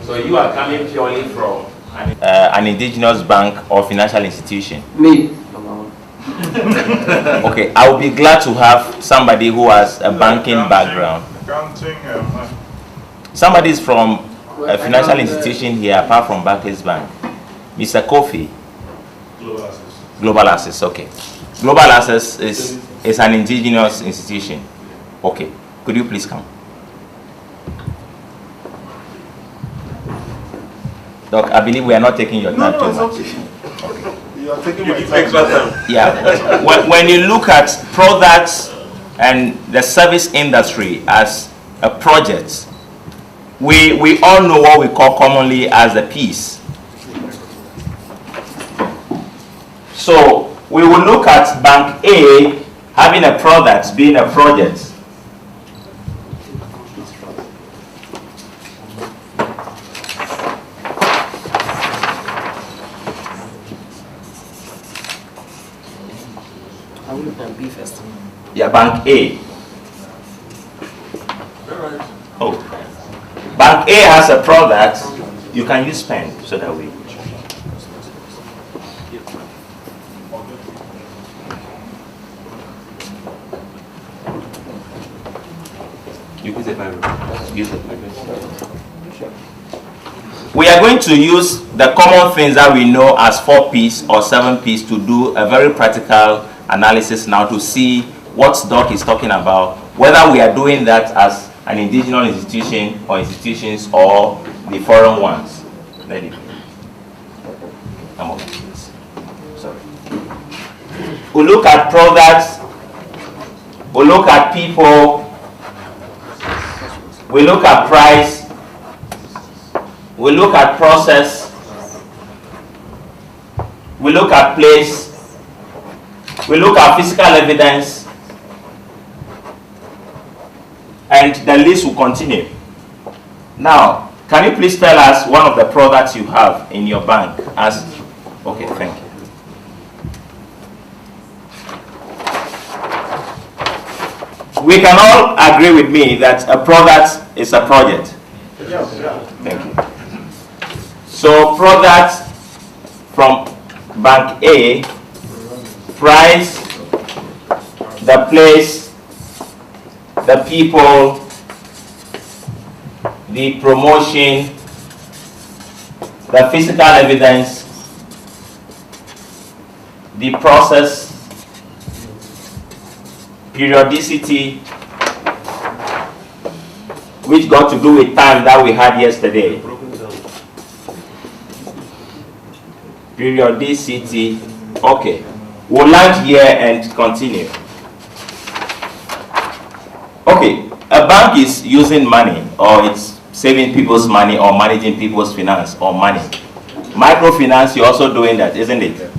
So you are coming purely from an indigenous bank or financial institution? Me. Okay, I will be glad to have somebody who has a banking background. Somebody is from a financial institution here apart from Barclays Bank. Mr. Kofi. Global Access, okay. Global Access is an indigenous institution. Okay, could you please come? Doc, I believe we are not taking your time too much. Okay. You are taking my time. Yeah. When you look at products and the service industry as a project, we all know what we call commonly as the piece. So we will look at Bank A having a product being a project. I will Bank B first. Yeah, Bank A. Oh, Bank A has a product. You can use pen so that we. You use it, use it. We are going to use the common things that we know as 4Ps or 7Ps to do a very practical analysis now to see what Doc is talking about, whether we are doing that as an indigenous institution or institutions or the foreign ones. Let it. Come on, please. Sorry. We look at products, we look at people, we look at price, we look at process, we look at place, we look at physical evidence, and the list will continue. Now, can you please tell us one of the products you have in your bank? As okay, thank you. We can all agree with me that a product is a project. Thank you. So products from Bank A, price, the place, the people, the promotion, the physical evidence, the process, periodicity, which got to do with time that we had yesterday. Periodicity. Okay, we'll land here and continue. Okay, a bank is using money, or it's saving people's money, or managing people's finance or money. Microfinance, you're also doing that, isn't it?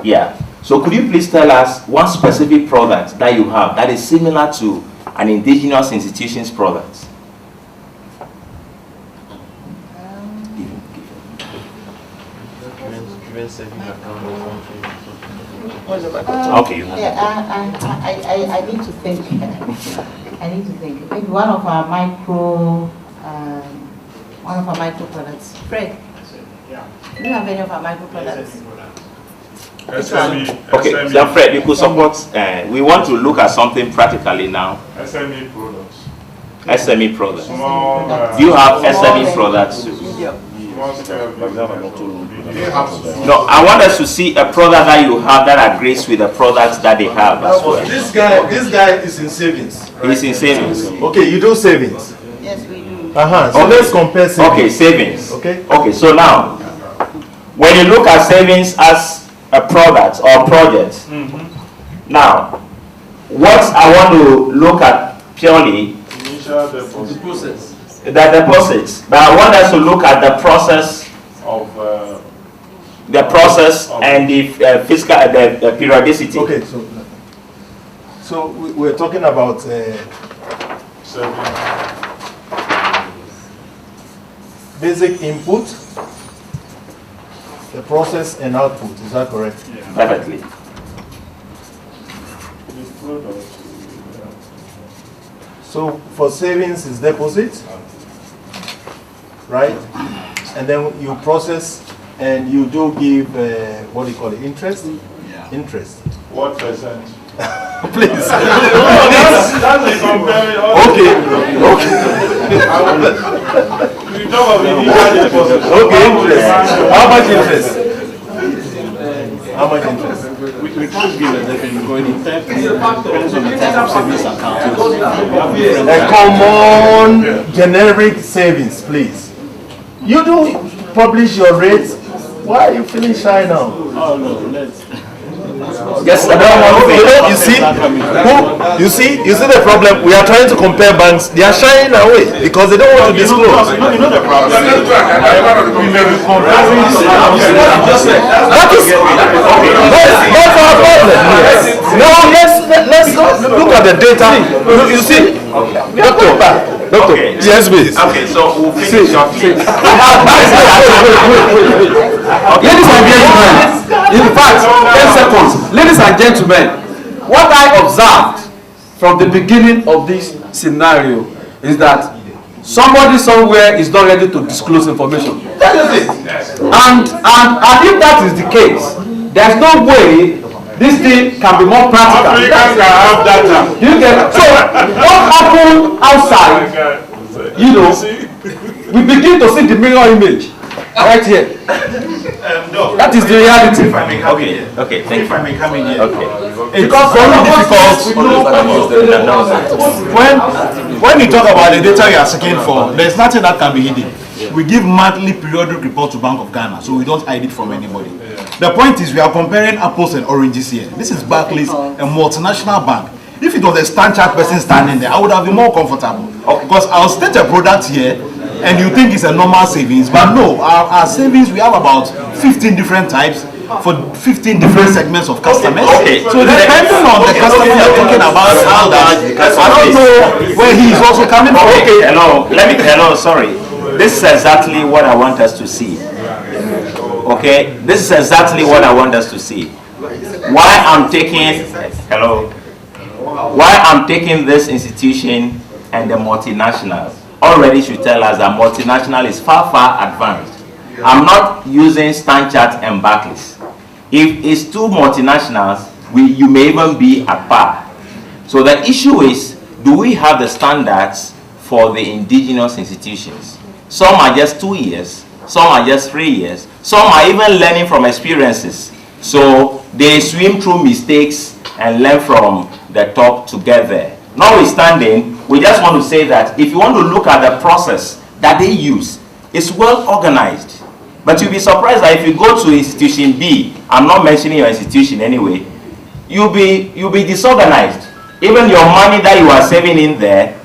Yeah. So could you please tell us one specific product that you have that is similar to an indigenous institution's product? Okay, you have I need to think. I need to think. Maybe one of our micro products. Fred, do you have any of our micro products? SME. Okay, so Fred, you could support. We want to look at something practically now. SME products. SME products. Small, do you have SME products too? No, I want us to see a product that you have that agrees with the products that they have as well. This guy is in savings. Right? He's in savings. Okay, you do savings. Yes, we do. So let's compare savings. Okay, savings. Okay. Okay, so now, when you look at savings as a product or project, now, what I want to look at purely the process. The deposits, but I want us to look at the process of and the fiscal the periodicity. Okay, so we're talking about basic input, the process and output. Is that correct? Yeah. Perfectly. So for savings is deposit, right? And then you process and you do give what do you call it? Interest? Yeah. Interest. What percent? Please. That's a comparing. Okay. We talk of initial deposit. Okay, interest. How much interest? How much interest? we can't give a definition because it depends on the type of savings account. A common generic savings, please. You do publish your rates. Why are you feeling shy now? Oh no, let's. Yes, you see the problem. We are trying to compare banks. They are shying away because they don't want to disclose. You know the problem. That is that's our problem. Now let's look at the data. You see, Doctor, yes, please. Okay, so we'll finish shortly. Ladies and gentlemen, in fact, 10 seconds. Ladies and gentlemen, what I observed from the beginning of this scenario is that somebody somewhere is not ready to disclose information. That is it. And if that is the case, there's no way this thing can be more practical. Africans can have data. You get so what happened outside, you know, we begin to see the mirror image right here. That is the reality. If I may come in. Okay, thank you. If I may come in here. Okay. Because very difficult. When you talk about the data you are seeking for, there is nothing that can be hidden. We give monthly periodic report to Bank of Ghana, so we don't hide it from anybody. The point is we are comparing apples and oranges here. This is Barclays, a multinational bank. If it was a Stanchart person standing there, I would have been more comfortable. Because I'll state a product here, and you think it's a normal savings, but no, our savings, we have about 15 different types for 15 different segments of customers. Okay. So depending on the customer you're talking about, how that, I don't know where he is also coming from. Okay, hello, sorry. This is exactly what I want us to see. Okay, this is exactly what I want us to see. Why I'm taking this institution and the multinationals already should tell us that multinational is far advanced. I'm not using Stanchart and Barclays. If it's two multinationals, you may even be at par. So the issue is, do we have the standards for the indigenous institutions? Some are just 2 years, some are just 3 years, some are even learning from experiences. So they swim through mistakes and learn from the top together. Notwithstanding, we just want to say that if you want to look at the process that they use, it's well organized. But you'll be surprised that if you go to institution B, I'm not mentioning your institution anyway, you'll be disorganized. Even your money that you are saving in there,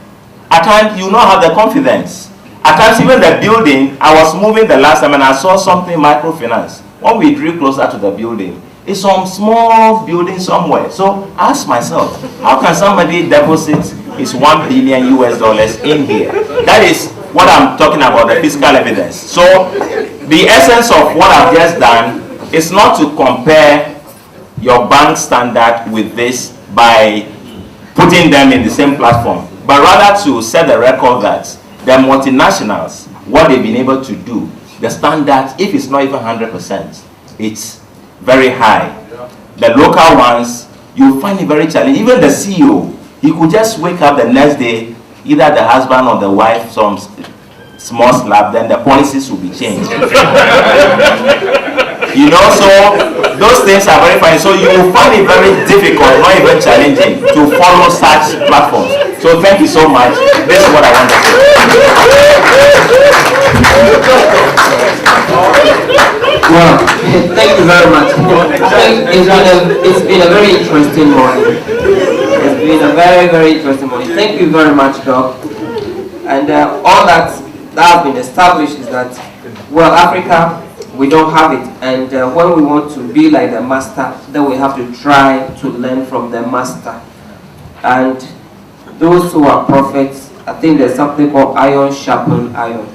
at times you not have the confidence. At times even the building, I was moving the last time and I saw something microfinance. When we drew closer to the building, it's some small building somewhere. So I asked myself, how can somebody deposit his $1 billion US in here? That is what I'm talking about, the physical evidence. So the essence of what I've just done is not to compare your bank standard with this by putting them in the same platform, but rather to set the record that the multinationals, what they've been able to do, the standard, if it's not even 100%, it's very high. The local ones, you find it very challenging. Even the CEO, he could just wake up the next day, either the husband or the wife, some small slap, then the policies will be changed. You know, so those things are very fine. So you will find it very difficult, not even challenging, to follow such platforms. So thank you so much. This is what I want to say. Well, thank you very much. I think it's been a very interesting morning. It's been a very interesting morning. Thank you very much, Doc. And all that has been established is that, well, Africa, we don't have it. And when we want to be like the master, then we have to try to learn from the master. And those who are prophets, I think there's something called iron sharpen iron.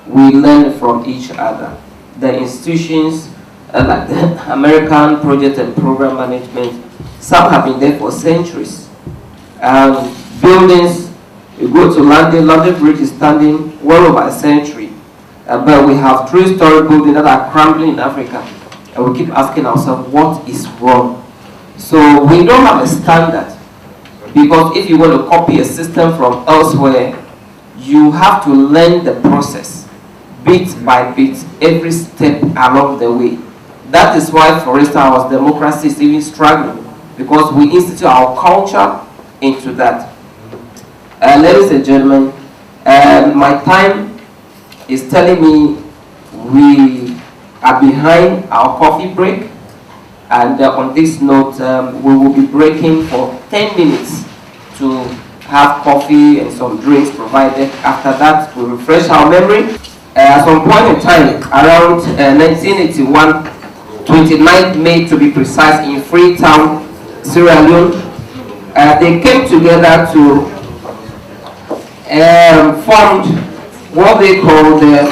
We learn from each other. The institutions, like the American Project and Program Management, some have been there for centuries. Buildings, you go to London Bridge is standing well over a century. But we have 3-story buildings that are crumbling in Africa. And we keep asking ourselves, what is wrong? So we don't have a standard. Because if you want to copy a system from elsewhere, you have to learn the process, bit by bit, every step along the way. That is why, for instance, our democracy is even struggling, because we institute our culture into that. Ladies and gentlemen, my time is telling me we are behind our coffee break, and on this note, we will be breaking for 10 minutes to have coffee and some drinks provided. After that, we refresh our memory. At some point in time, around 1981, 29th May to be precise, in Freetown, Sierra Leone, they came together to form what they call the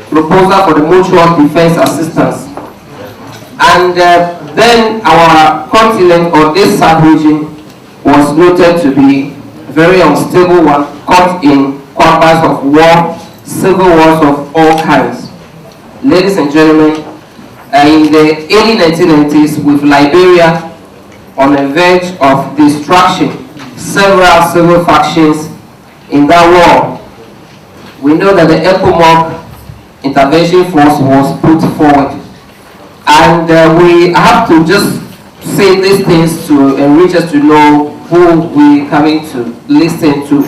proposal for the mutual defense assistance. And then our continent, or this sub-region, was noted to be a very unstable one, caught in quagmires of war, civil wars of all kinds. Ladies and gentlemen, in the early 1990s, with Liberia on the verge of destruction, several civil factions in that war, we know that the Appmc intervention force was put forward. And we have to just say these things to enrich us to know who we're coming to listen to.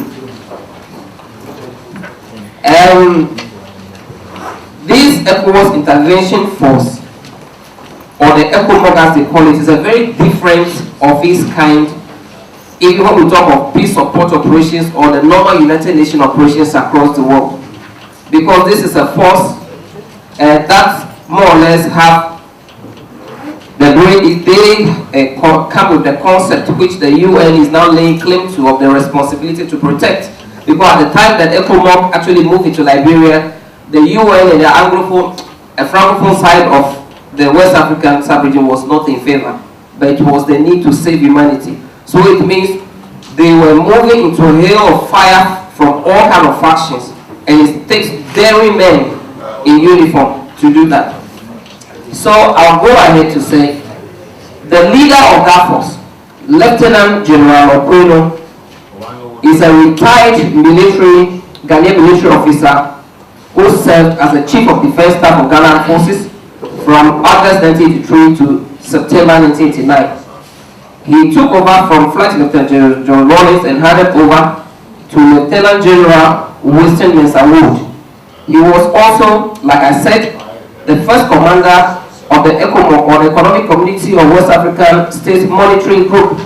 This Appmc intervention force, or the Appmc as they call it, is a very different of its kind. Even when we talk of peace support operations or the normal United Nations operations across the world, because this is a force that more or less have the great, they come with the concept which the UN is now laying claim to, of the responsibility to protect. Because at the time that Appmc actually moved into Liberia, the UN and the Francophone side of the West African sub-region was not in favor, but it was the need to save humanity. So it means they were moving into a hail of fire from all kinds of factions, and it takes daring men in uniform to do that. So I'll go ahead to say the leader of that force, Lieutenant General Okweno, is a retired Ghanaian military officer who served as the Chief of Defense Staff of Ghana Forces from August 1983 to September 1989. He took over from Flight Lieutenant General John Rawlings and handed over to Lieutenant General Winston Mensah Wood. He was also, like I said, the first commander of the ECOMOG, or the Economic Community of West African States Monitoring Group,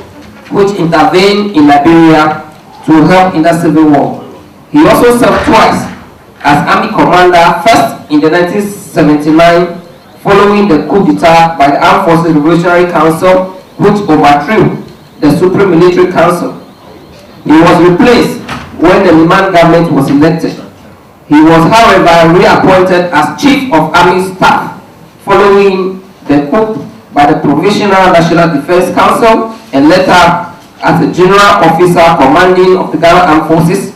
which intervened in Liberia to help in the civil war. He also served twice as Army Commander, first in the 1979 following the coup d'etat by the Armed Forces Revolutionary Council, which overthrew the Supreme Military Council. He was replaced when the Liman government was elected. He was, however, reappointed as Chief of Army Staff following the coup by the Provisional National Defense Council, and later as a General Officer commanding of the Ghana Armed Forces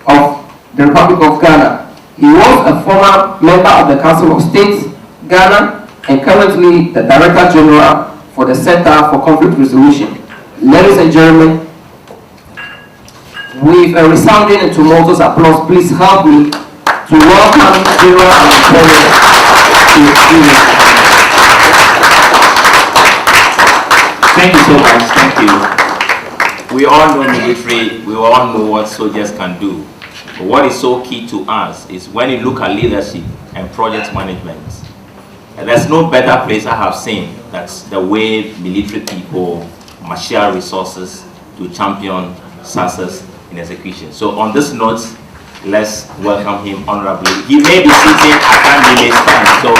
of the Republic of Ghana. He was a former member of the Council of State, Ghana, and currently the Director General for the Center for Conflict Resolution. Ladies and gentlemen, with a resounding and tumultuous applause, please help me to welcome General Lieutenant to the studio. Thank you so much. Thank you. We all know military, we all know what soldiers can do. But what is so key to us is when you look at leadership and project management, and there's no better place I have seen that's the way military people marshal resources to champion success in execution. So on this note, let's welcome him honorably. He may be sitting, I can't really stand. So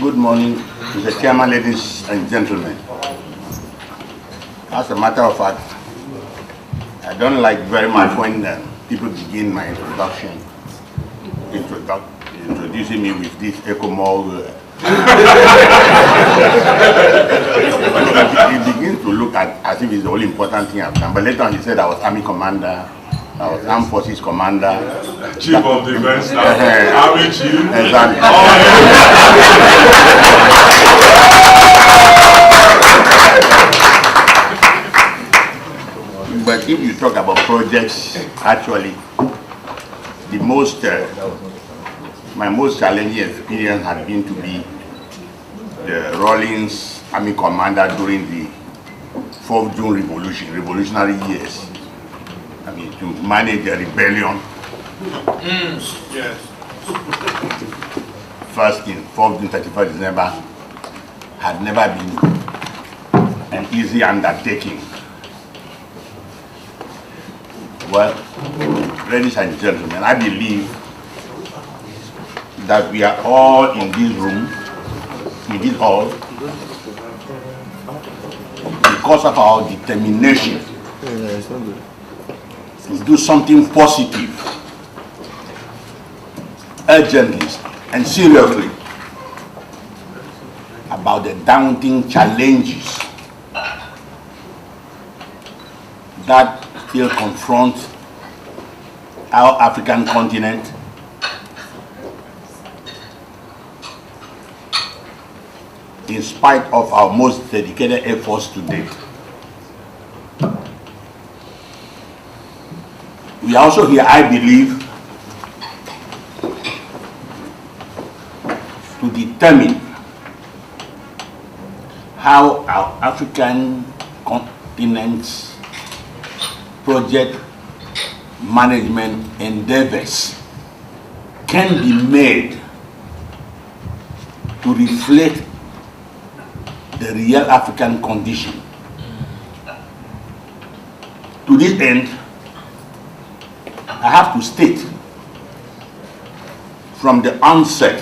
good morning, Mr. Chairman, ladies and gentlemen. As a matter of fact, I don't like very much when people begin my introducing me with this ECOMOG. It begins to look as if it's the only important thing I've done. But later on, he said I was Army Commander, I was Armed Forces Commander, Chief of Defense Staff, Army Chief. Exactly. if you talk about projects, actually, the most, my most challenging experience had been to be the Rawlins Army commander during the 4th June revolutionary years. I mean, to manage a rebellion. Yes. First in 4th June, 31st December, had never been an easy undertaking. Well, ladies and gentlemen, I believe that we are all in this room, in this hall, because of our determination to do something positive, urgently and seriously about the daunting challenges that still confront our African continent, in spite of our most dedicated efforts to date. We are also here, I believe, to determine how our African continent's project management endeavors can be made to reflect the real African condition. To this end, I have to state from the onset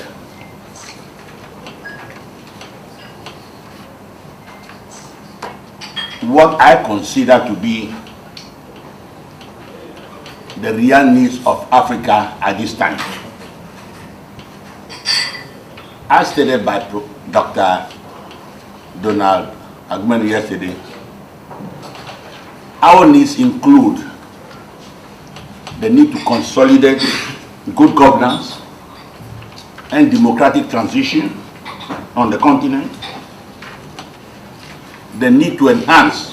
what I consider to be the real needs of Africa at this time. As stated by Dr. Donald Agmenu yesterday, our needs include the need to consolidate good governance and democratic transition on the continent, the need to enhance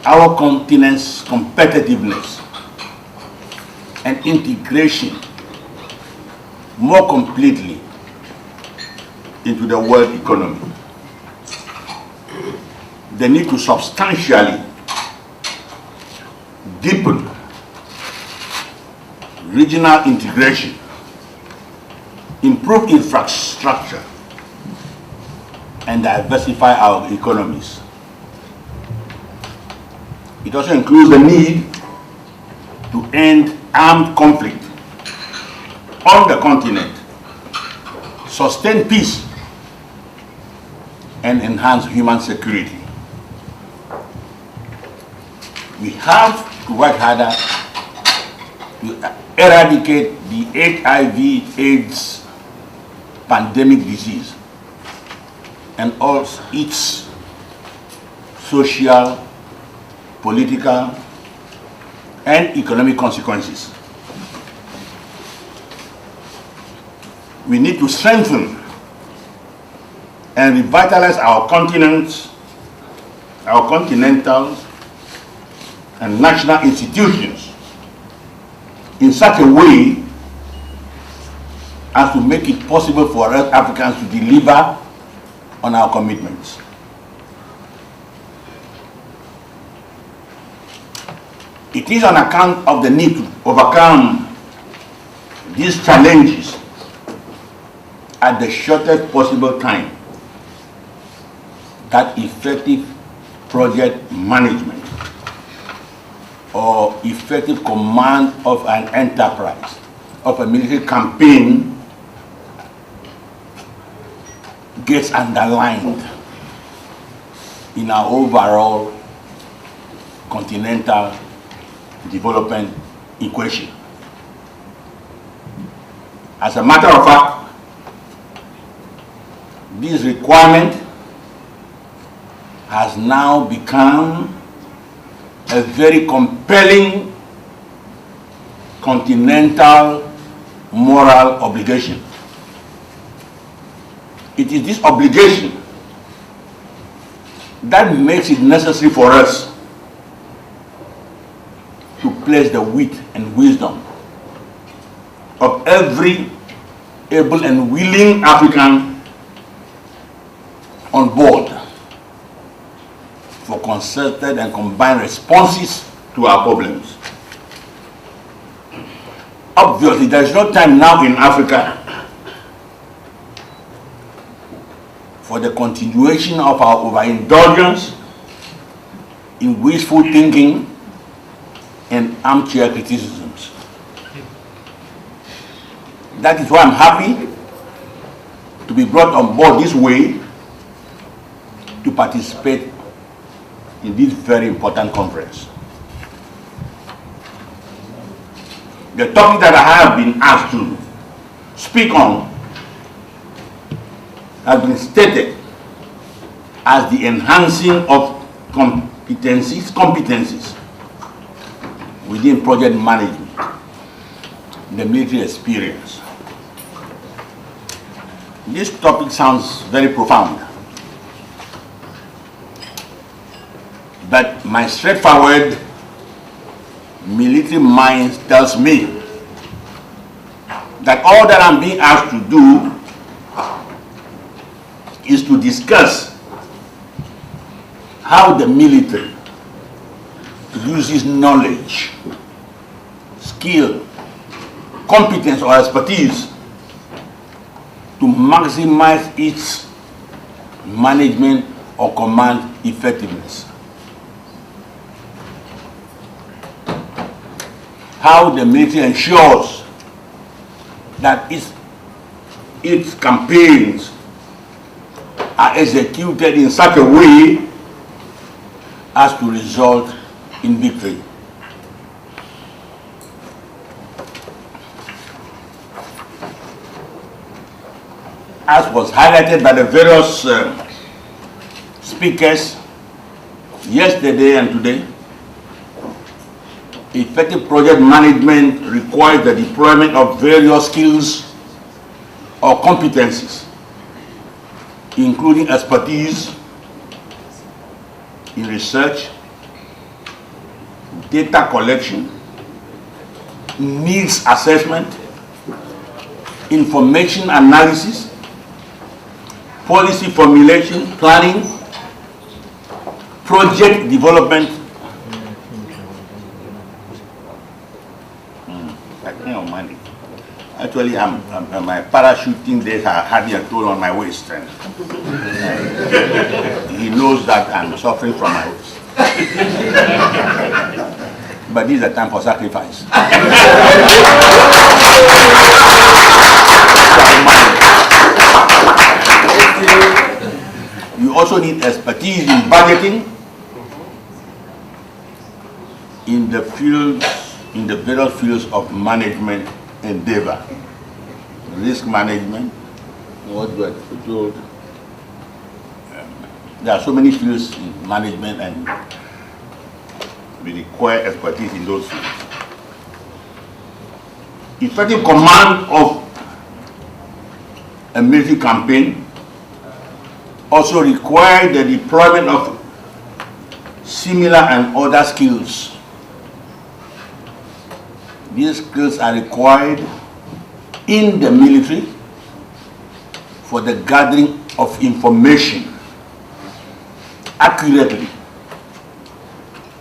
our continent's competitiveness and integration more completely into the world economy, the need to substantially deepen regional integration, improve infrastructure, and diversify our economies. It also includes the need to end armed conflict on the continent, sustain peace, and enhance human security. We have to work harder to eradicate the HIV/AIDS pandemic disease and all its social, political, and economic consequences. We need to strengthen and revitalize our continents, our continental and national institutions in such a way as to make it possible for us Africans to deliver on our commitments. It is on account of the need to overcome these challenges at the shortest possible time that effective project management or effective command of an enterprise, of a military campaign, gets underlined in our overall continental development equation. As a matter of fact, this requirement has now become a very compelling continental moral obligation. It is this obligation that makes it necessary for us to place the wit and wisdom of every able and willing African on board for concerted and combined responses to our problems. Obviously, there is no time now in Africa for the continuation of our overindulgence in wishful thinking and armchair criticisms. That is why I'm happy to be brought on board this way to participate in this very important conference. The topic that I have been asked to speak on has been stated as the enhancing of competencies within project management, the military experience. This topic sounds very profound, but my straightforward military mind tells me that all that I'm being asked to do is to discuss how the military uses knowledge, skill, competence or expertise to maximize its management or command effectiveness. How the military ensures that its campaigns are executed in such a way as to result in victory. As was highlighted by the various speakers yesterday and today, effective project management requires the deployment of various skills or competencies, including expertise in research, data collection, needs assessment, information analysis, policy formulation, planning, project development. Actually, my parachuting days are having a toll on my waist, and he knows that I'm suffering from my waist. But this is a time for sacrifice. You also need expertise in budgeting, in the various fields of management endeavor, risk management. What do I told? There are so many fields in management, and we require expertise in those fields. Effective command of a military campaign also requires the deployment of similar and other skills. These skills are required in the military for the gathering of information accurately,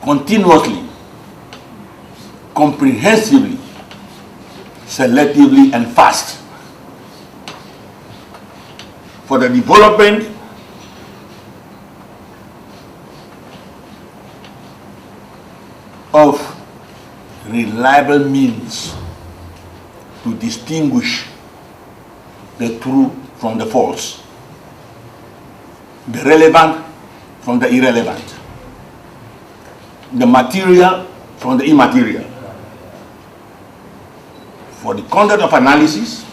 continuously, comprehensively, selectively, and fast. For the development of reliable means to distinguish the true from the false, the relevant from the irrelevant, the material from the immaterial. For the conduct of analysis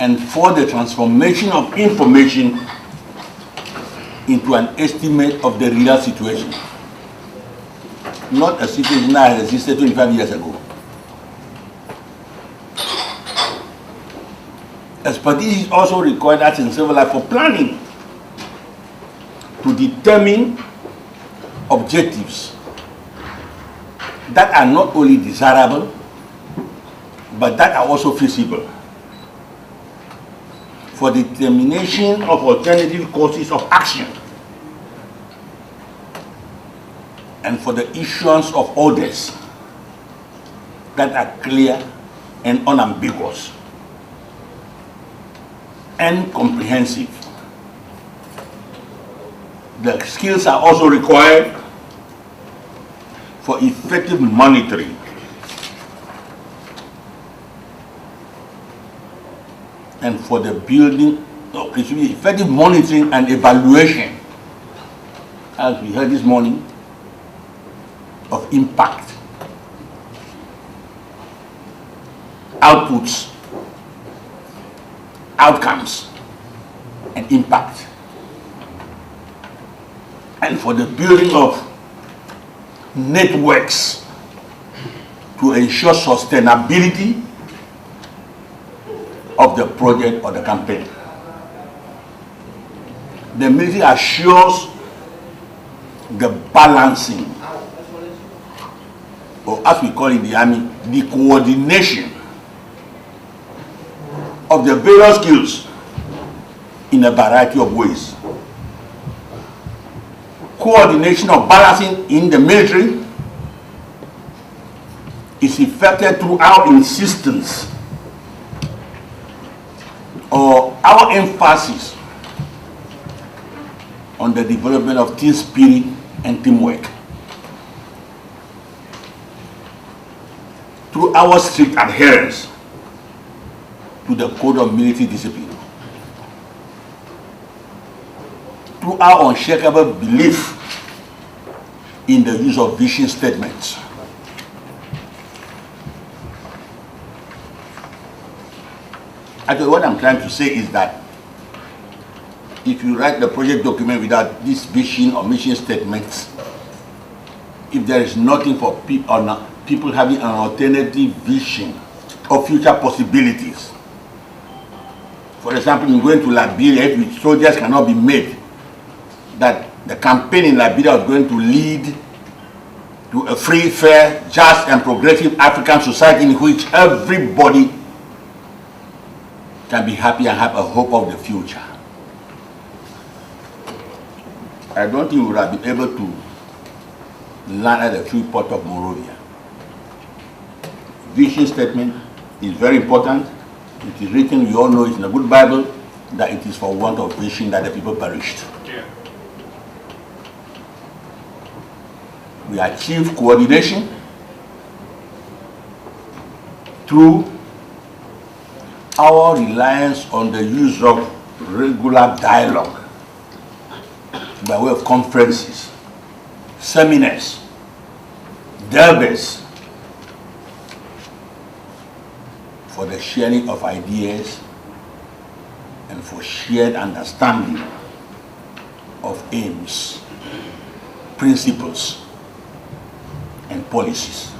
and for the transformation of information into an estimate of the real situation. Not a situation that existed 25 years ago. Expertise is also required as in civil life for planning to determine objectives that are not only desirable, but that are also feasible for determination of alternative courses of action and for the issuance of orders that are clear and unambiguous and comprehensive. The skills are also required for effective monitoring and for the building, it should be effective monitoring and evaluation, as we heard this morning, of impact, outputs, outcomes, and impact, and for the building of networks to ensure sustainability of the project or the campaign. The military assures the balancing, or as we call in the army, the coordination of the various skills in a variety of ways. Coordination of balancing in the military is effected through our insistence or our emphasis on the development of team spirit and teamwork, through our strict adherence to the code of military discipline, through our unshakable belief in the use of vision statements. Actually, what I'm trying to say is that if you write the project document without this vision or mission statements, if there is nothing for people having an alternative vision of future possibilities. For example, in going to Liberia, if soldiers cannot be made, that the campaign in Liberia is going to lead to a free, fair, just, and progressive African society in which everybody can be happy and have a hope of the future. I don't think we would have been able to land at the free port of Monrovia. Vision statement is very important. It is written, we all know it's in the good Bible, that it is for want of vision that the people perished. Yeah. We achieve coordination through our reliance on the use of regular dialogue by way of conferences, seminars, debates, for the sharing of ideas and for shared understanding of aims, principles, and policies.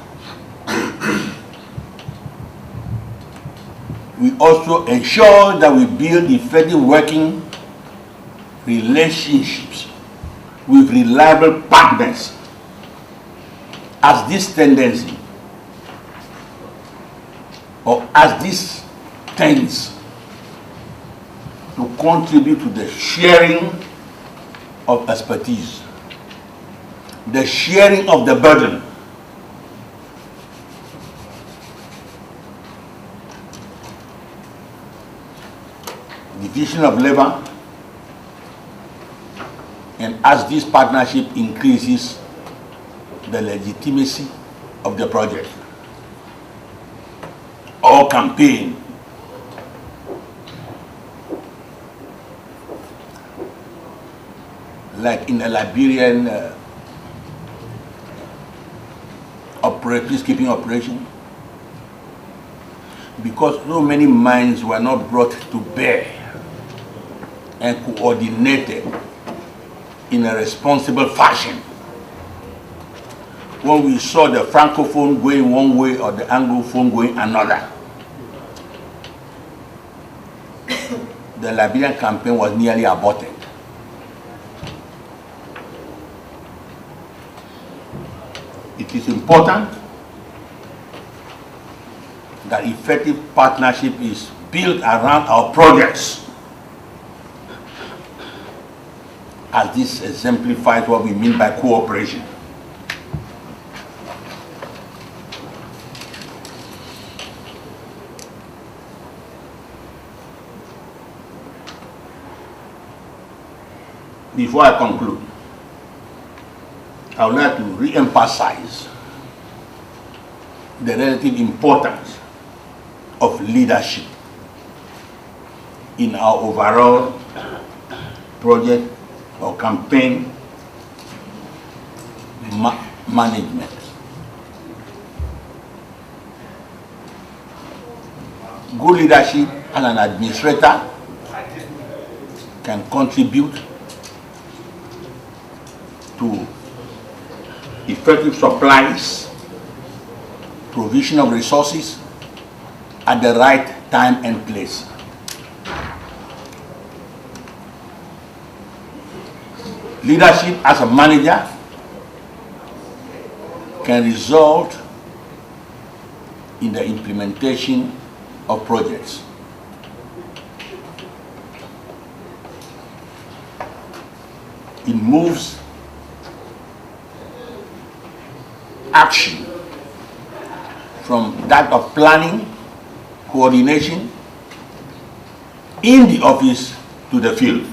We also ensure that we build effective working relationships with reliable partners, as this tendency, or as this tends to contribute to the sharing of expertise, the sharing of the burden, division of labor, and as this partnership increases the legitimacy of the project or campaign. Like in the Liberian peacekeeping operation, because so many minds were not brought to bear and coordinated in a responsible fashion. When we saw the Francophone going one way or the Anglophone going another, the Liberian campaign was nearly aborted. it is important that effective partnership is built around our projects, as this exemplifies what we mean by cooperation. Before I conclude, I would like to re-emphasize the relative importance of leadership in our overall project or campaign management. Good leadership as an administrator can contribute to effective supplies, provision of resources at the right time and place. Leadership as a manager can result in the implementation of projects. It moves action from that of planning, coordination in the office to the field.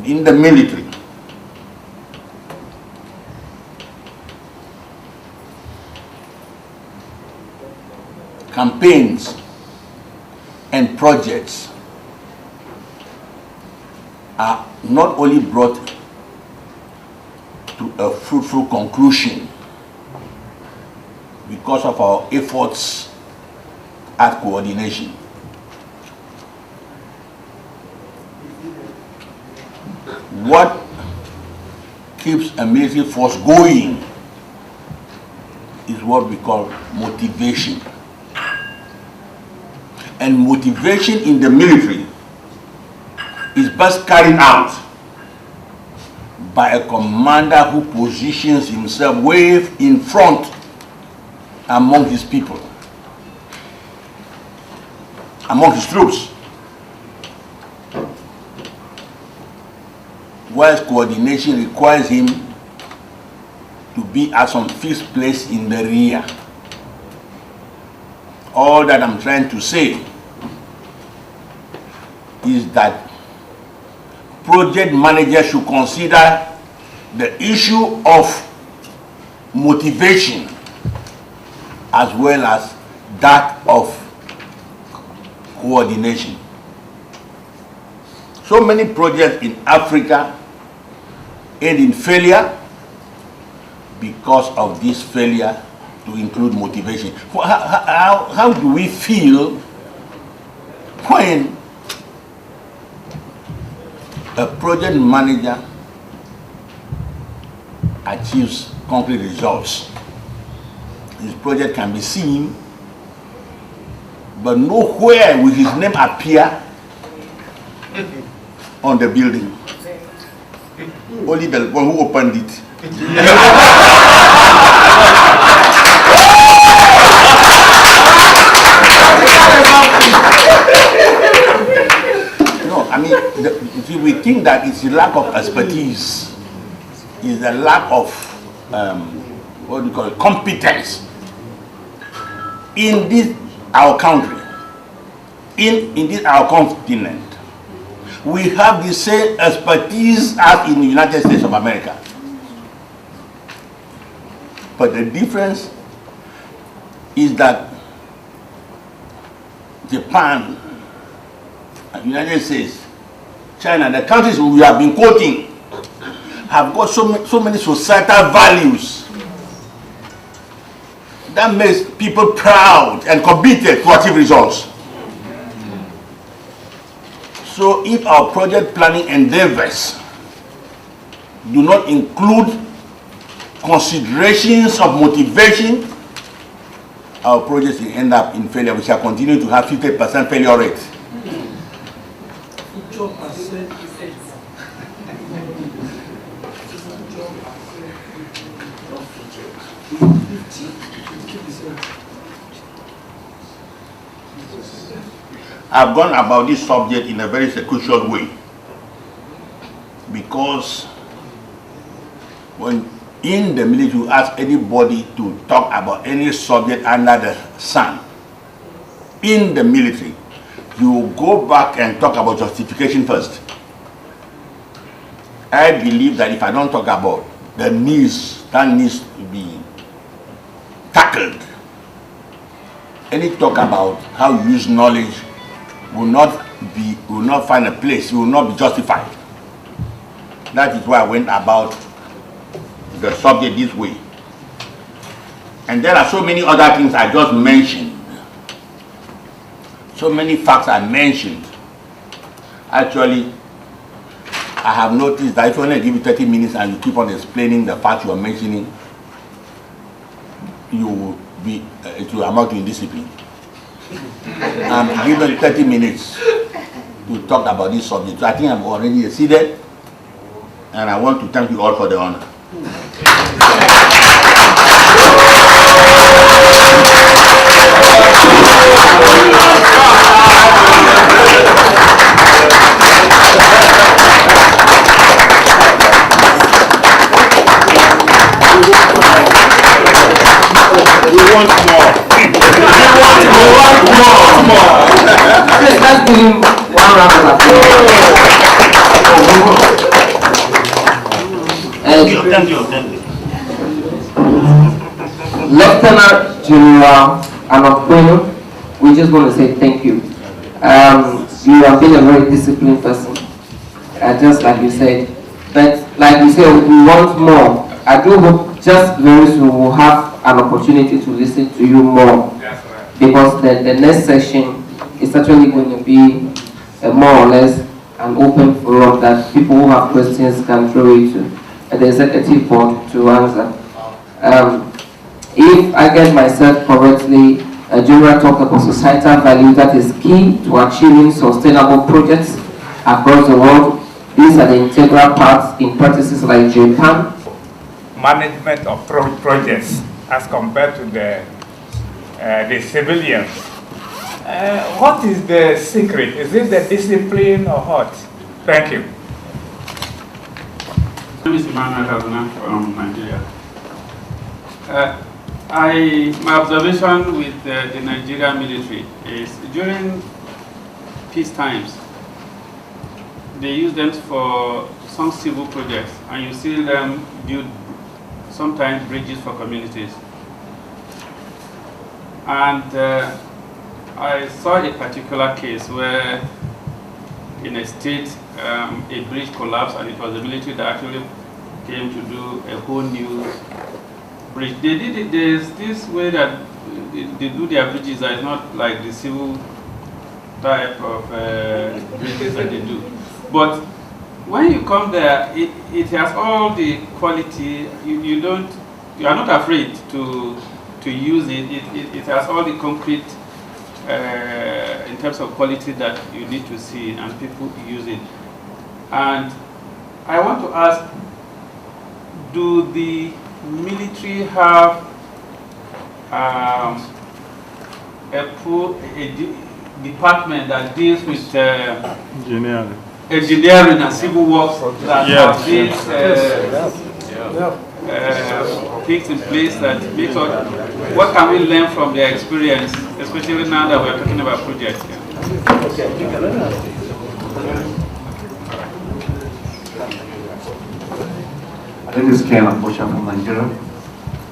In the military, campaigns and projects are not only brought to a fruitful conclusion because of our efforts at coordination. What keeps a military force going is what we call motivation. And motivation in the military is best carried out by a commander who positions himself way in front among his people, among his troops, whilst coordination requires him to be at some fixed place in the rear. All that I'm trying to say is that project managers should consider the issue of motivation as well as that of coordination. So many projects in Africa end in failure because of this failure to include motivation. How do we feel when a project manager achieves concrete results? His project can be seen, but nowhere will his name appear on the building. Only the one who opened it. No, I mean, we think that it's a lack of expertise, it's a lack of what do you call it, competence in this our country, in this our continent. We have the same expertise as in the United States of America. But the difference is that Japan, United States, China, the countries we have been quoting, have got so many societal values that makes people proud and committed to achieve results. So if our project planning endeavors do not include considerations of motivation, our projects will end up in failure. We shall continue to have 50% failure rate. Job has said if I've gone about this subject in a very sequential way, because when in the military you ask anybody to talk about any subject under the sun, in the military, you go back and talk about justification first. I believe that if I don't talk about the needs that needs to be tackled, any talk about how you use knowledge will not find a place, will not be justified. That is why I went about the subject this way. And there are so many other things I just mentioned. So many facts I mentioned. Actually, I have noticed that if you only give you 30 minutes and you keep on explaining the facts you are mentioning, you will be, it will amount to indiscipline. I'm given 30 minutes to talk about this subject. So I think I'm already exceeded, and I want to thank you all for the honor. We want more. Let's give him one round of applause. Thank you. Lieutenant General Anokwenu, we just want to say thank you. You have been a very disciplined person, just like you said. But like you said, we want more. I do hope just very soon we'll have an opportunity to listen to you more. Because the next session is actually going to be more or less an open forum that people who have questions can throw into the executive board to answer. If I get myself correctly, General talked about societal value that is key to achieving sustainable projects across the world. These are the integral parts in practices like Japan. Management of projects as compared to the civilians. What is the secret? Is it the discipline or what? Thank you. My name is Emmanuel Kazuna from Nigeria. My observation with the Nigerian military is during peace times, they use them for some civil projects, and you see them build sometimes bridges for communities. And I saw a particular case where in a state a bridge collapsed, and it was the military that actually came to do a whole new bridge. They did it, there's this way that they do their bridges that is not like the civil type of bridges that they do. But when you come there, it has all the quality. You are not afraid to use it. It has all the concrete in terms of quality that you need to see, and people use it. And I want to ask, do the military have a department that deals with engineering and civil works that have these things in place that make us, what can we learn from their experience, especially now that we're talking about projects? My name is Ken Ambosha from Nigeria.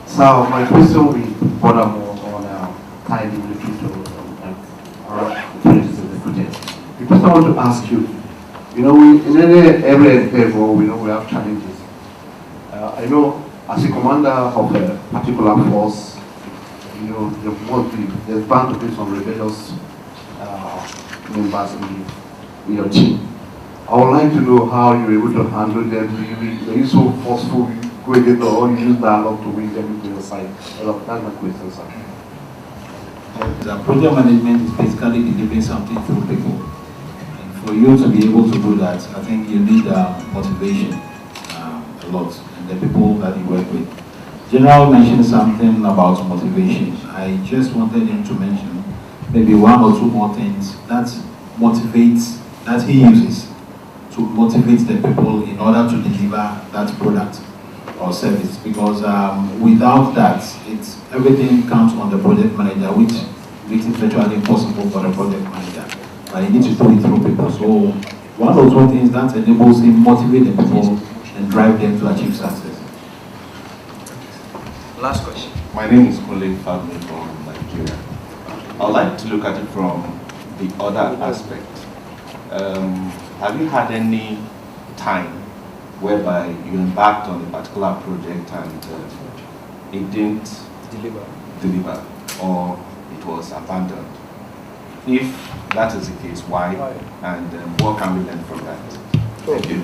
So my question will be more on tying the military to the project. The question I want to ask you, in every endeavor, we know we have challenges. I know as a commander of a particular force, there's bound to be some rebellious members in your team. I would like to know how you're able to handle them. Are you so forceful, you go against or you use dialogue to bring them into your side? That's my question, sir. The project management is basically delivering something for people. And for you to be able to do that, I think you need motivation a lot, and the people that you work with. General mentioned something about motivation. I just wanted him to mention maybe one or two more things that motivates, that he uses to motivate the people in order to deliver that product or service. Because without that, everything comes on the project manager, which makes it virtually impossible for the project manager. But you need to do it through people. So one or two things that enables him motivate the people and drive them to achieve success. Last question. My name is Kole Fabmi from Nigeria. I'd like to look at it from the other aspect. Have you had any time whereby you embarked on a particular project and it didn't deliver or it was abandoned? If that is the case, why? And what can we learn from that? Thank you.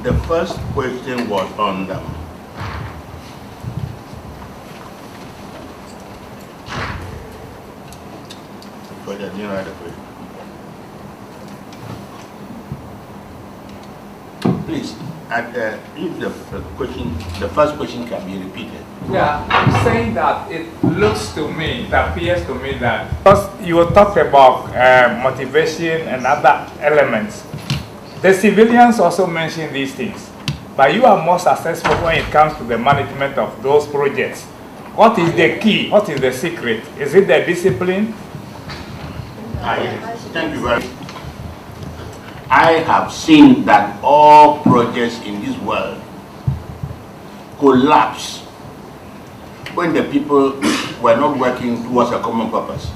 The first question was on them. Please, if the first question can be repeated. Yeah, I'm saying that it looks to me, it appears to me that because you talked about motivation and other elements, the civilians also mention these things, but you are more successful when it comes to the management of those projects. What is the key? What is the secret? Is it the discipline? Thank you very much. I have seen that all projects in this world collapse when the people were not working towards a common purpose.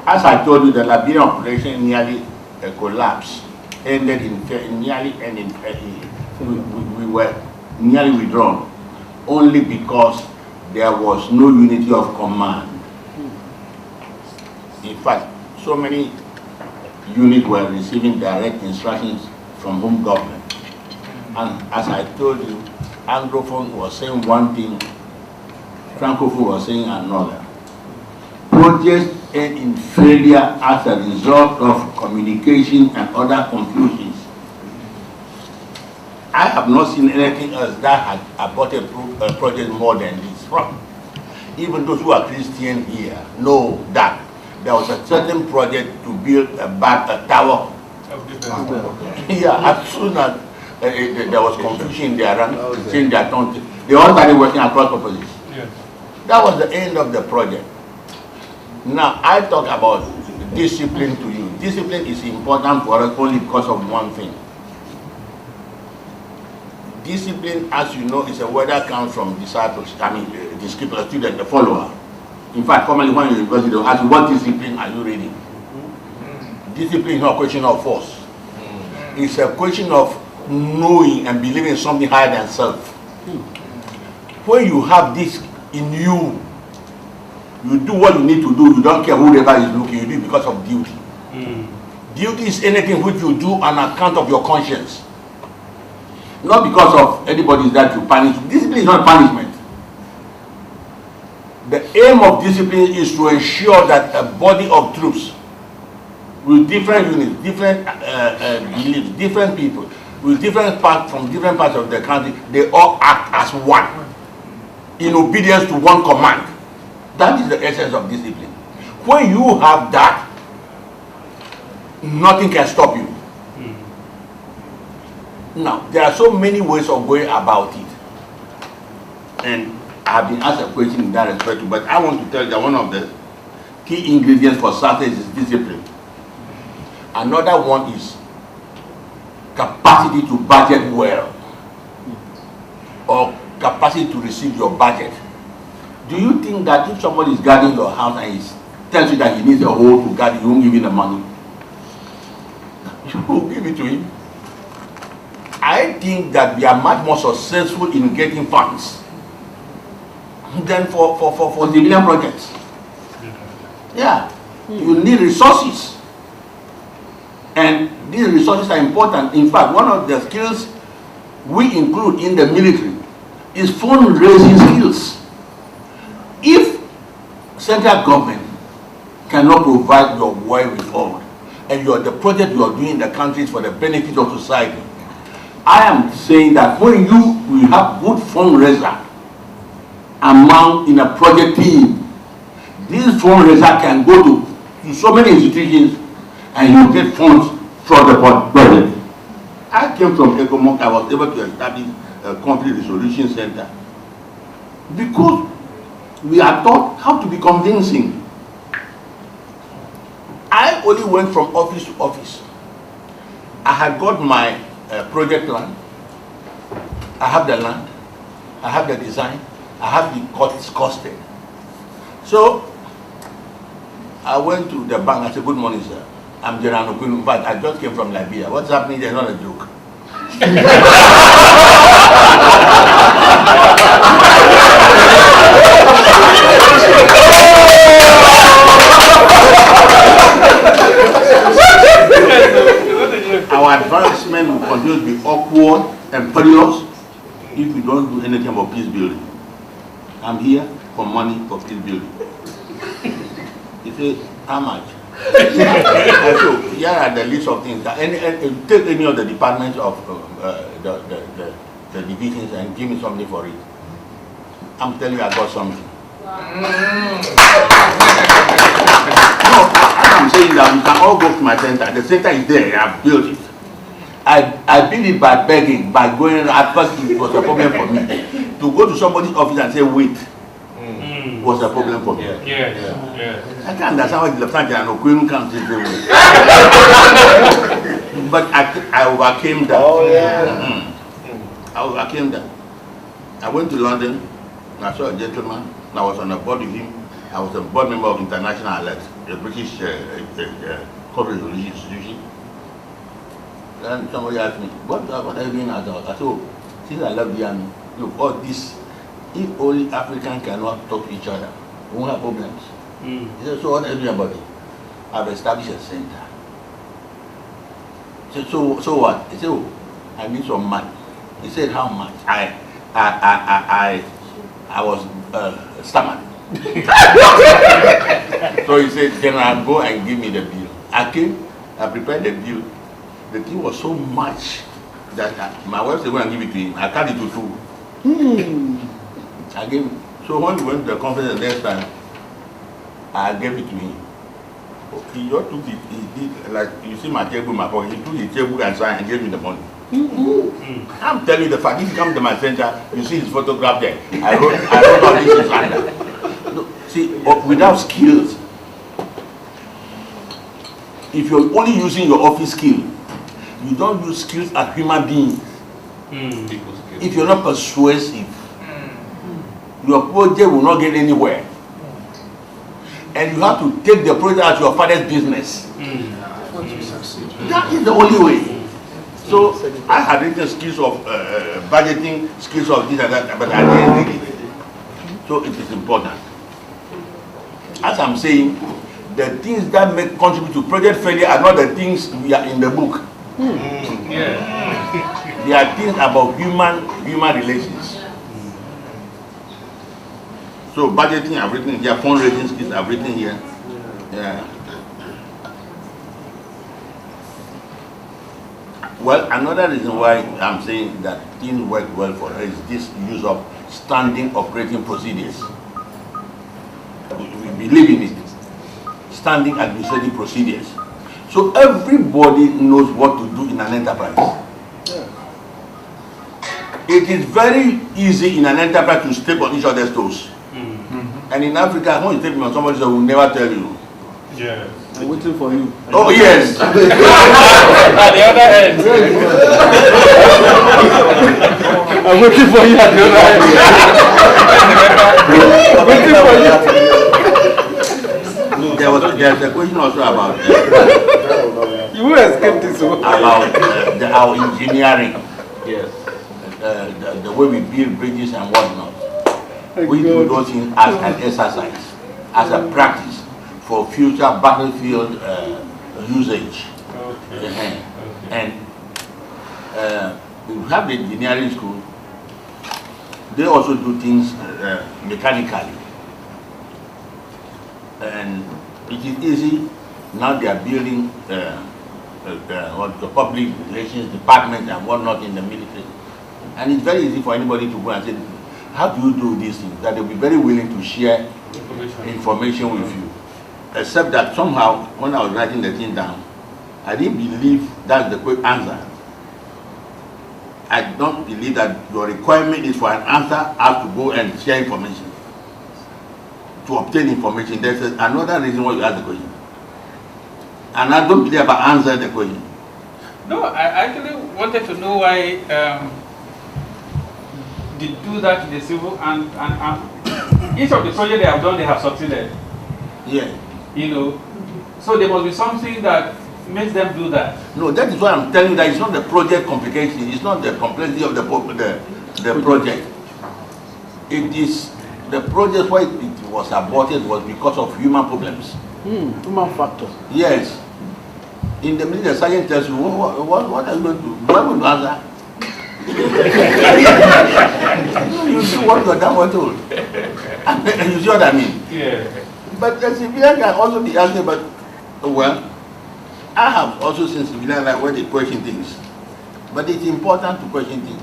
As I told you, the Liberian operation nearly collapsed, ended in nearly ending. We were nearly withdrawn only because there was no unity of command. In fact, so many units were receiving direct instructions from home government. And as I told you, Anglophone was saying one thing, Francophone was saying another. Projects end in failure as a result of communication and other confusions. I have not seen anything else that had aborted a project more than this. Even those who are Christian here know that there was a certain project to build a tower. Yeah, as soon as there was confusion in their ranks, saying their tongue, they all started working across purposes. Yes. That was the end of the project. Now, I talk about discipline to you. Discipline is important for us only because of one thing. Discipline, as you know, is a word that comes from disciples, the student, the follower. In fact, commonly when you're in university, they'll ask you, what discipline are you reading? Discipline is not a question of force. It's a question of knowing and believing in something higher than self. When you have this in you, you do what you need to do. You don't care whoever is looking. You do it because of duty. Duty is anything which you do on account of your conscience. Not because of anybody that you punish. Discipline is not punishment. The aim of discipline is to ensure that a body of troops with different units, different beliefs, different people, with different parts from different parts of the country, they all act as one in obedience to one command. That is the essence of discipline. When you have that, nothing can stop you. Now, there are so many ways of going about it. And I have been asked a question in that respect, but I want to tell you that one of the key ingredients for success is discipline. Another one is capacity to budget well, or capacity to receive your budget. Do you think that if somebody is guarding your house and he tells you that he needs a hole to guard, you won't give him the money? You will give it to him. I think that we are much more successful in getting funds than for civilian projects. Yeah, you need resources. And these resources are important. In fact, one of the skills we include in the military is fundraising skills. If central government cannot provide your wherewithal, and the project you are doing in the country is for the benefit of society. I am saying that when you have good fundraiser amount in a project team, this fundraiser can go to so many institutions and you get funds from the project. I came from Appmc. I was able to establish a conflict resolution center because we are taught how to be convincing. I only went from office to office. I had got my project plan. I have the land. I have the design. I have the costed. So I went to the bank. I said, "Good morning, sir. I'm Gerano Queen, but I just came from Liberia. What's happening there? Not a joke." Our advancement will continue to be awkward and perilous if we don't do anything about peace building. I'm here for money for peace building. He said, "How much?" So here are the list of things. Take any of the departments of the divisions and give me something for it. I'm telling you, I got something. No, I'm saying that we can all go to my center. The center is there. I've built it. I built it by begging, by going. At first, it was a problem for me to go to somebody's office and say, "Wait." Was a problem for me. I can't understand why the Lieutenant General Queen can't say wait. But I overcame that. Oh, yeah. I overcame that. I went to London. I saw a gentleman. I was on a board with him. I was a board member of International Alert, a British corporate religious institution. And somebody asked me, what are you doing at all? I said, "Oh, since I love the army, look, all this, if only Africans cannot talk to each other, we won't have problems." He said, "So what are you doing about it?" "I've established a center." I said, so what? He said, "Oh, I need some money." He said, "How much?" I was stammered. So he said, "General, go and give me the bill." I came, I prepared the bill. The thing was so much that my wife said, "Go and give it to him." I cut it to two. I gave it. So when we went to the conference the next time, I gave it to him. He just took it, he did, like you see my checkbook in my pocket, he took his checkbook and signed and gave me the money. I'm telling you the fact, if you come to my center, you see his photograph there. I wrote all this is under. No, see, without skills, if you're only using your office skill, you don't use skills as human beings. If you're not persuasive, your project will not get anywhere. And you have to take the project as your father's business. That is the only way. So I had written skills of budgeting, skills of this and that, but I didn't read it. So it is important. As I'm saying, the things that may contribute to project failure are not the things we are in the book. They are things about human relations. So budgeting, I've written here. Fundraising skills, I've written here. Yeah. Well, another reason why I'm saying that things work well for us is this use of standing operating procedures. We believe in it. Standing administrative procedures. So everybody knows what to do in an enterprise. It is very easy in an enterprise to step on each other's toes. And in Africa, when you step on somebody, they will never tell you. Yeah. I'm waiting for you. Oh, yes. At the other end. I'm waiting for you at the other end. I'm waiting for you. There's a question also about you will escape this one. About our engineering. Yes. The way we build bridges and whatnot. We do those things as an exercise, as a practice for future battlefield usage. Okay. And we have the engineering school. They also do things mechanically. And it is easy Now they are building what the public relations department and whatnot in the military. And it's very easy for anybody to go and say, how do you do these things? That they'll be very willing to share information with you. Except that somehow, when I was writing the thing down, I didn't believe that's the quick answer. I don't believe that your requirement is for an answer, have to go and share information. To obtain information, there's another reason why you ask the question. And I don't believe about answering the question. No, I actually wanted to know why they do that to the civil and each of the projects they have done, they have succeeded. Yeah. You know, so there must be something that makes them do that. No, that is why I'm telling you that it's not the project complication, it's not the complexity of the project. It is the project why it was aborted was because of human problems. Human factor. Yes. In the minute the sergeant tells you, what are you going to do? What are you going to answer? You do what you're done told. You see what I mean? Yeah. But the civilian can also be asking, but, well, I have also seen civilian like where they question things. But it's important to question things.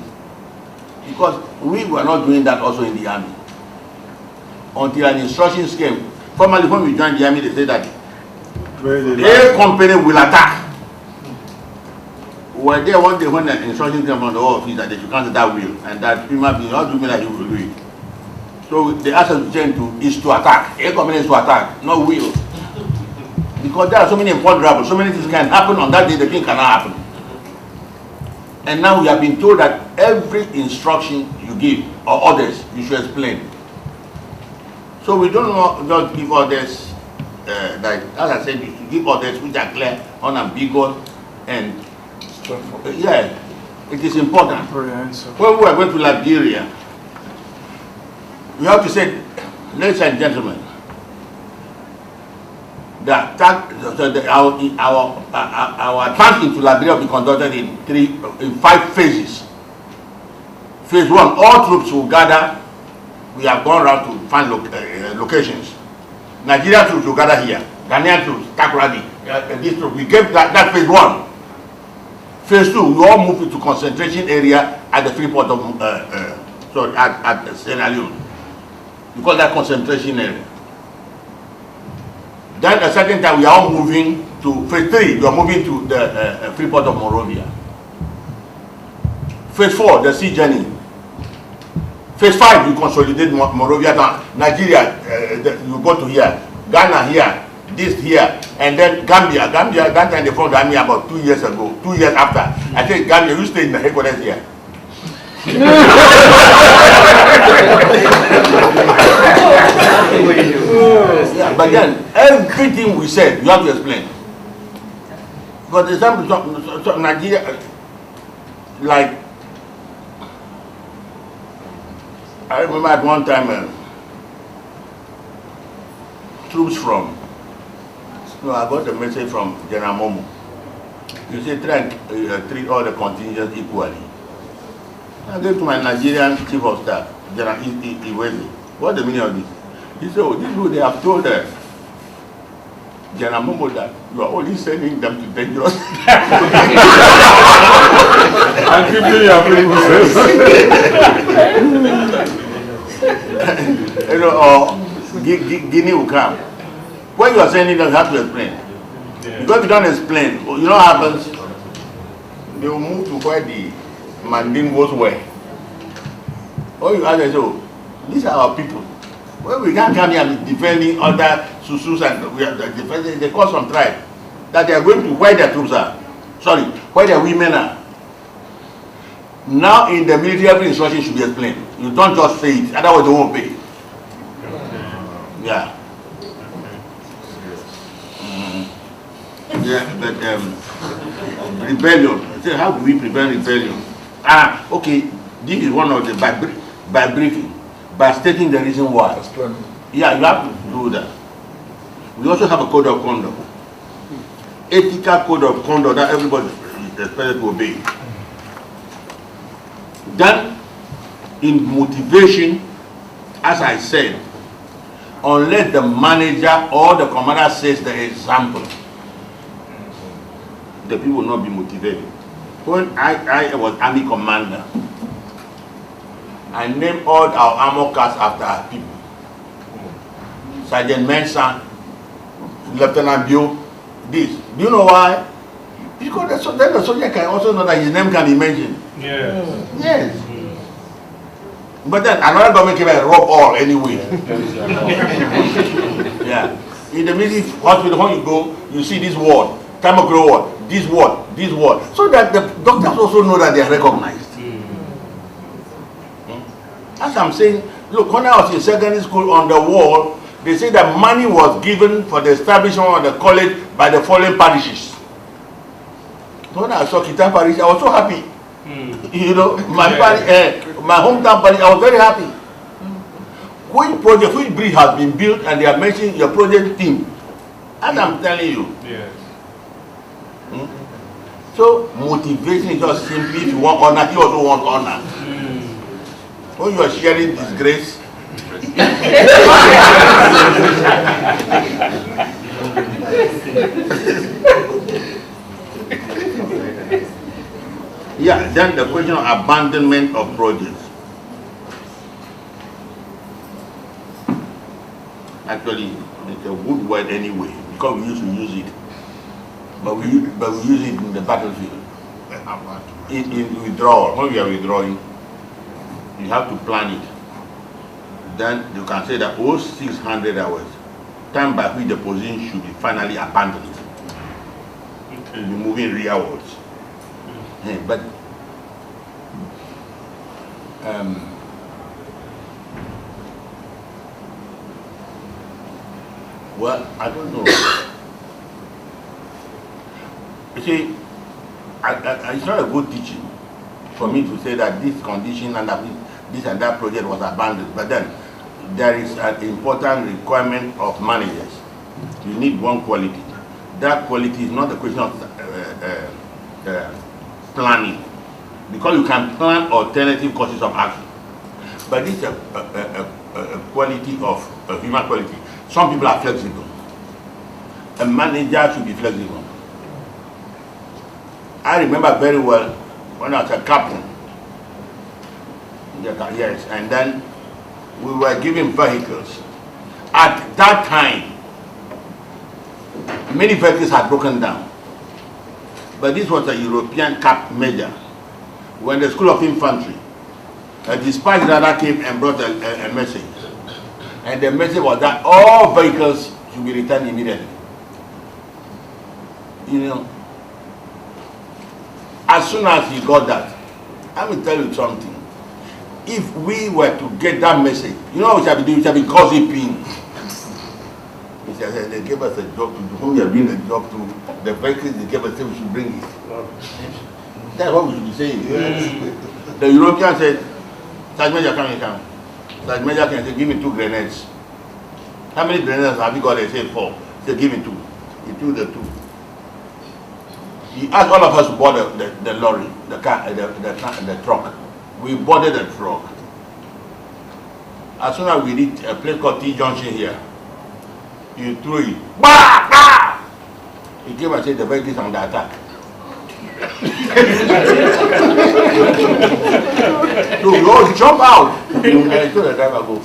Because we were not doing that also in the army. Until an instruction came. Formally, when we joined the army, they said that a company will attack. Well, there one day when the instruction came from the office that they should cancel that will, and that human being not doing that he will do it. So they asked us to change to is to attack. A company is to attack, not will. Because there are so many imponderables, so many things can happen on that day, the thing cannot happen. And now we have been told that every instruction you give or orders, you should explain. So we don't just give orders, like as I said, you should give orders which are clear, unambiguous, and yeah, it is important. When we are going to Liberia, we have to say, ladies and gentlemen, the attack, our attack into Liberia will be conducted in 5 phases. Phase 1, all troops will gather. We have gone around to find locations. Nigerian troops will gather here. Ghanaian troops, Takoradi, this troop. We gave that phase 1. Phase 2, we all move into concentration area at the Freeport of at Sierra Leone. We call that concentration area. Then at a certain time, we are all moving to phase 3. We are moving to the Freeport of Monrovia. Phase 4, the sea journey. Phase 5, we consolidate Monrovia down. Nigeria, you go to here. Ghana here. This here. And then Gambia. Gambia, that time they formed the army about 2 years ago. 2 years after. I think Gambia, you stay in the headquarters here. Yeah, but then everything we said, you have to explain. For example, Nigeria, like, I remember at one time, troops from, I got a message from General Momo. You say try and treat all the contingents equally. I gave to my Nigerian chief of staff, General Iwezi. What's the meaning of this? He said, oh, this is what they have told General Momo that you are only sending them to dangerous. And keeping your people safe. You know, or Guinea will come. When you are sending them, you have to explain. Yeah. Because if you don't explain, you know what happens? They will move to where the Mandingos were. Or you ask them, so, these are our people. Well, we can't come here and be defending other Susus and we are defending. They call some tribe that they are going to where their troops are. Sorry, where their women are. Now in the military, every instruction should be explained. You don't just say it, otherwise they won't pay. Yeah. Yeah, but rebellion. How do we prevent rebellion? Okay, this is one of the by briefing, by stating the reason why. Yeah, you have to do that. We also have a code of conduct, ethical code of conduct that everybody is expected to obey. Then, in motivation, as I said, unless the manager or the commander sets the example, the people will not be motivated. When I was army commander, I named all our armor cars after our people. Sergeant Mensah, Lieutenant Bio, this. Do you know why? Because then the soldier can also know that his name can be mentioned. Yes. Yes. But then another government came and robbed all anyway. Yeah. In the military hospital, when you go, you see this ward, Tamakro ward, this ward, this ward. So that the doctors also know that they are recognized. As I'm saying, look, when I was in secondary school, on the wall, they say that money was given for the establishment of the college by the following parishes. So when I saw Kitan Parish, I was so happy. You know, my hometown parish, I was very happy. Which project, which bridge has been built, and they are mentioning your project team. And I'm telling you. Yes. So motivation is just simply, if you want honor, you also want honor. When you are sharing disgrace, yeah, then the question of abandonment of projects. Actually, it's a good word anyway, because we used to use it. But we use it in the battlefield. In withdrawal, when we are withdrawing, you have to plan it. Then you can say that 0600 hours, time by which the position should be finally abandoned. Okay. You'll be moving rearwards. Yeah, but well, I don't know. You see, it's not a good teaching for me to say that this condition and that this and that project was abandoned. But then there is an important requirement of managers. You need one quality. That quality is not a question of planning, because you can plan alternative courses of action. But this is a quality of human quality. Some people are flexible. A manager should be flexible. I remember very well when I was a captain. Yes, and then we were given vehicles. At that time, many vehicles had broken down. But this was a European cap major. When the School of Infantry, a dispatch radar came and brought a message. And the message was that all vehicles should be returned immediately. You know, as soon as he got that, I will tell you something. If we were to get that message, you know what we shall be doing? We shall be gossiping. They gave us a job to do. Whom we are doing a job to, the vehicles they gave us, we should bring it. That's what we should be saying. Yes. The European said, Sergeant Major, come. Sergeant Major can say, give me 2 grenades. How many grenades have you got? They say 4. They give me 2. He took the 2. He asked all of us to board the lorry, the car, the truck. We boarded the truck. As soon as we reached a place called T Junction here, he threw it. Bah! Bah! He came and said the vehicle is under attack. So we all jump out. And I told the driver, go.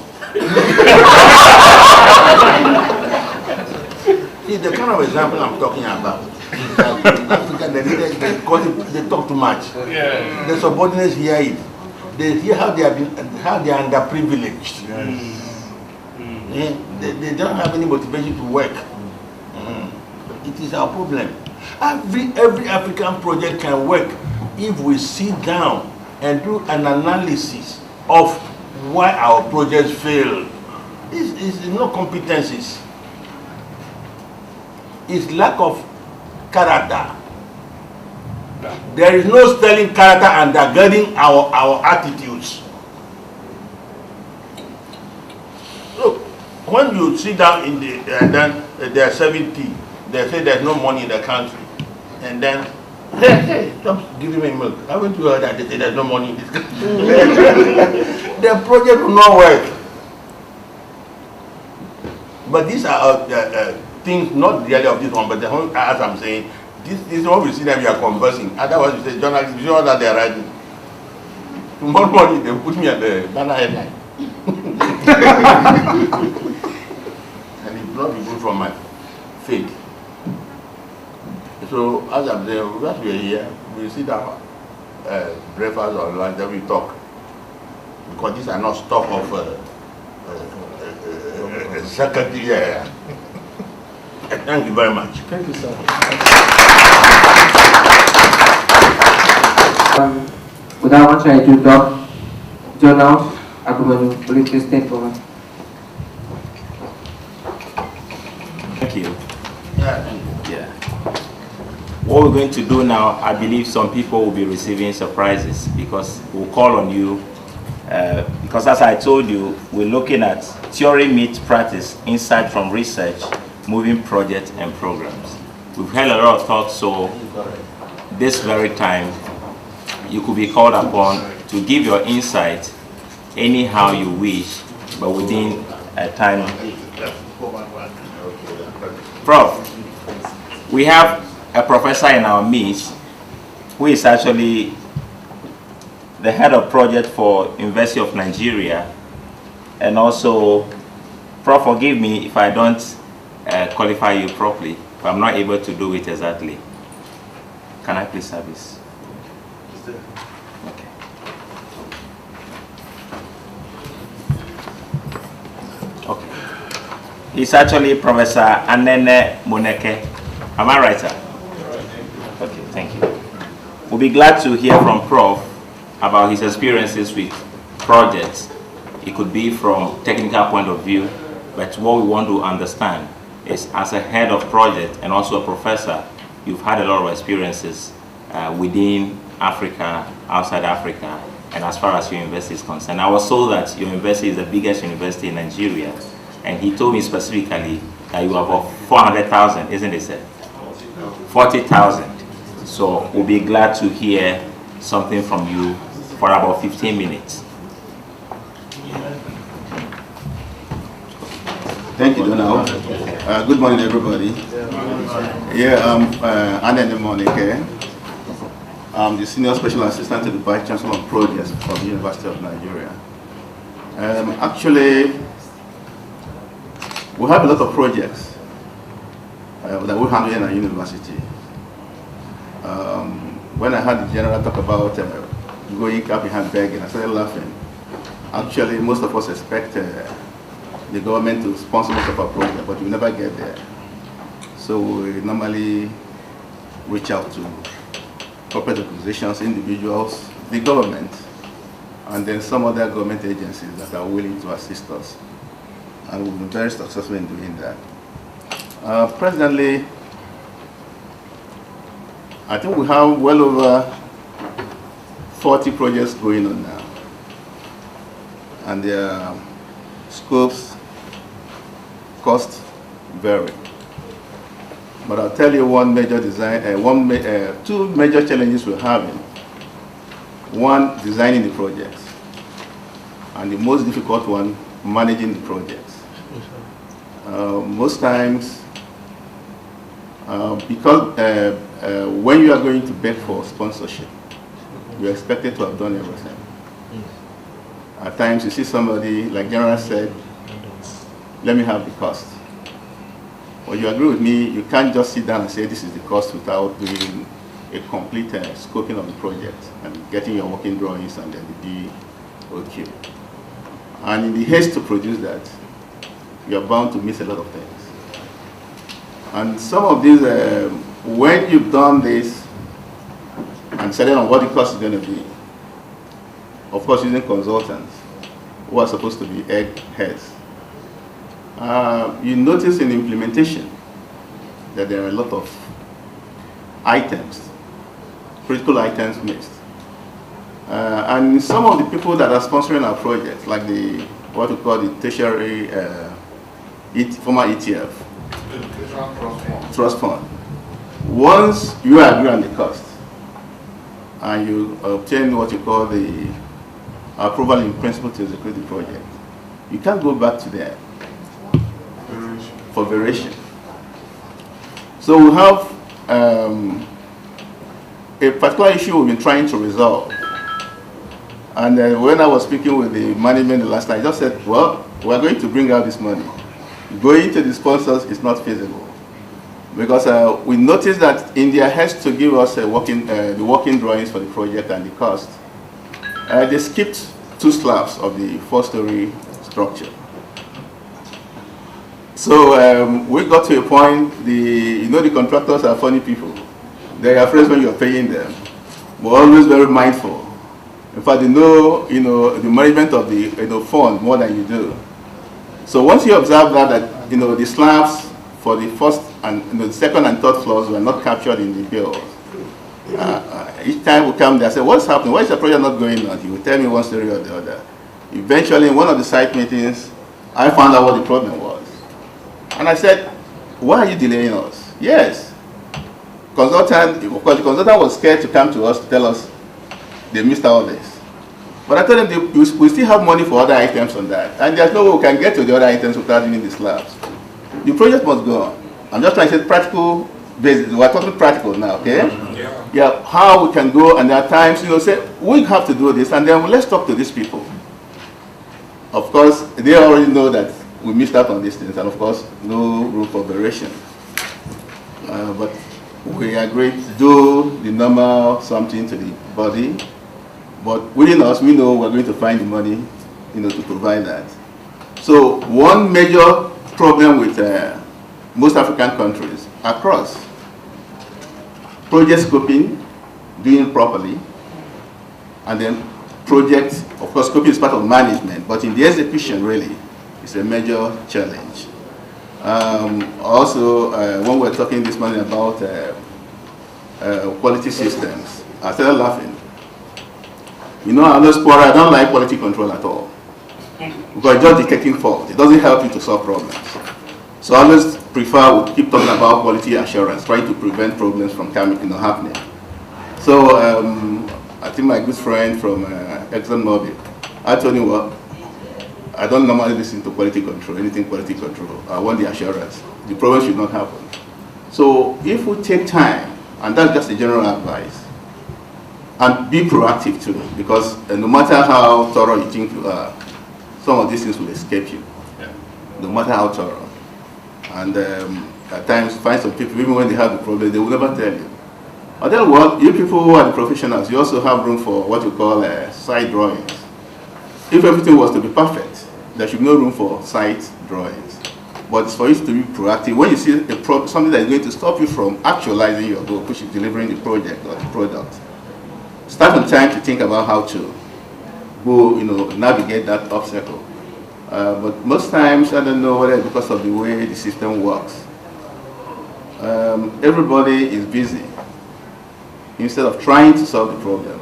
See, the kind of example I'm talking about. In Africa, the leaders, they talk too much. Yeah. The subordinates hear it. They hear how they are underprivileged. Yes. Yeah? They don't have any motivation to work. It is our problem. Every African project can work if we sit down and do an analysis of why our projects fail. It's not competencies. It's lack of character. There is no sterling character undergirding our attitudes. Look, when you sit down in the and then they are serving tea, they say there's no money in the country, and then hey, stop giving me milk. Haven't you heard that they say there's no money in this country? The project will not work. But these are things not really of this one, but as I'm saying, This is what we see that we are conversing. Otherwise, you say journalists, you know that they are writing. Tomorrow morning, they put me at the banner headline. And it will not be good for my faith. So, as I'm saying, as we are here, we sit down, breakfast or lunch, then we talk. Because these are not stuff of secretary. Thank you very much. Thank you, sir. Without much ado, Doc, Donald, Agumanu, will you please take over? Thank you. Yeah. What we're going to do now, I believe some people will be receiving surprises because we'll call on you. Because as I told you, we're looking at theory meets practice, insight from research, moving projects and programs. We've had a lot of talks, so this very time, you could be called upon to give your insight anyhow you wish, but within a time. Prof, we have a professor in our midst who is actually the head of project for University of Nigeria, and also, Prof, forgive me if I don't qualify you properly, if I'm not able to do it exactly. Can I please have this? Okay. Okay. He's actually Professor Anene Moneke. Am I right, sir? Okay, thank you. We'll be glad to hear from Prof about his experiences with projects. It could be from technical point of view, but what we want to understand is, as a head of project and also a professor, you've had a lot of experiences within Africa, outside Africa, and as far as your university is concerned. I was told that your university is the biggest university in Nigeria, and he told me specifically that you have about 400,000, isn't it, sir? 40,000. So we'll be glad to hear something from you for about 15 minutes. Thank you, Donald. Good morning, everybody. Yeah, I'm Anene Moneke. I'm the Senior Special Assistant to the Vice Chancellor of Projects from the University of Nigeria. Actually, we have a lot of projects that we handle in our university. When I heard the general talk about going cap behind begging, I started laughing. Actually, most of us expect the government to sponsor most of our projects, but we never get there. So we normally reach out to corporate organizations, individuals, the government, and then some other government agencies that are willing to assist us. And we've been very successful in doing that. Presently, I think we have well over 40 projects going on now. And their scopes, costs vary. But I'll tell you one major two major challenges we're having. One, designing the projects. And the most difficult one, managing the projects. Most times, because when you are going to beg for sponsorship, you're expected to have done everything. At times you see somebody, like General said, let me have the cost. Well, you agree with me, you can't just sit down and say this is the cost without doing a complete scoping of the project and getting your working drawings and then the DOQ. And in the haste to produce that, you're bound to miss a lot of things. And some of these, when you've done this and decided on what the cost is going to be, of course using consultants who are supposed to be heads, you notice in implementation that there are a lot of items, critical items missed. And some of the people that are sponsoring our projects, like the, what we call the tertiary, former ETF, trust fund. Once you agree on the cost and you obtain what you call the approval in principle to execute the project, you can't go back to them for variation. So we have a particular issue we've been trying to resolve. And when I was speaking with the management the last night, I just said, well, we're going to bring out this money. Going to the sponsors is not feasible. Because we noticed that India has to give us the working drawings for the project and the cost. They skipped 2 slabs of the 4-story structure. So we got to a point, the contractors are funny people. They are afraid when you're paying them. We're always very mindful. In fact, they know, the management of the fund more than you do. So once you observe that the slabs for the first and the second and third floors were not captured in the bill, each time we come there, I say, what's happening? Why is the project not going on? He will tell me one story or the other. Eventually, in one of the site meetings, I found out what the problem was. And I said, why are you delaying us? Yes. Because the consultant was scared to come to us to tell us they missed all this. But I told them we still have money for other items on that. And there's no way we can get to the other items without doing the slabs. The project must go on. I'm just trying to say practical basis. We're talking practical now, okay? Yeah, how we can go, and there are times, say, we have to do this, and then let's talk to these people. Of course, they already know that we missed out on these things, and of course, no room for variation. But we agreed to do the normal something to the body, but within us, we know we're going to find the money, to provide that. So one major problem with most African countries across, project scoping, doing properly, and then project, of course, scoping is part of management, but in the execution, really, it's a major challenge. Also, when we're talking this morning about quality systems, I started laughing. I don't like quality control at all. Because it's just detecting fault. It doesn't help you to solve problems. So I always prefer we keep talking about quality assurance, trying to prevent problems from happening. So I think my good friend from ExxonMobil, I told him, well, I don't normally listen to quality control, anything quality control. I want the assurance. The problem should not happen. So if we take time, and that's just a general advice, and be proactive too, because no matter how thorough you think you are, some of these things will escape you, no matter how thorough. And at times, find some people, even when they have the problem, they will never tell you. But then what, you people who are the professionals, you also have room for what you call site drawings. If everything was to be perfect, there should be no room for site drawings. But it's for you to be proactive. When you see something that is going to stop you from actualizing your goal, which is delivering the project or the product, start on time to think about how to go, navigate that obstacle. But most times, I don't know whether it's because of the way the system works. Everybody is busy. Instead of trying to solve the problem,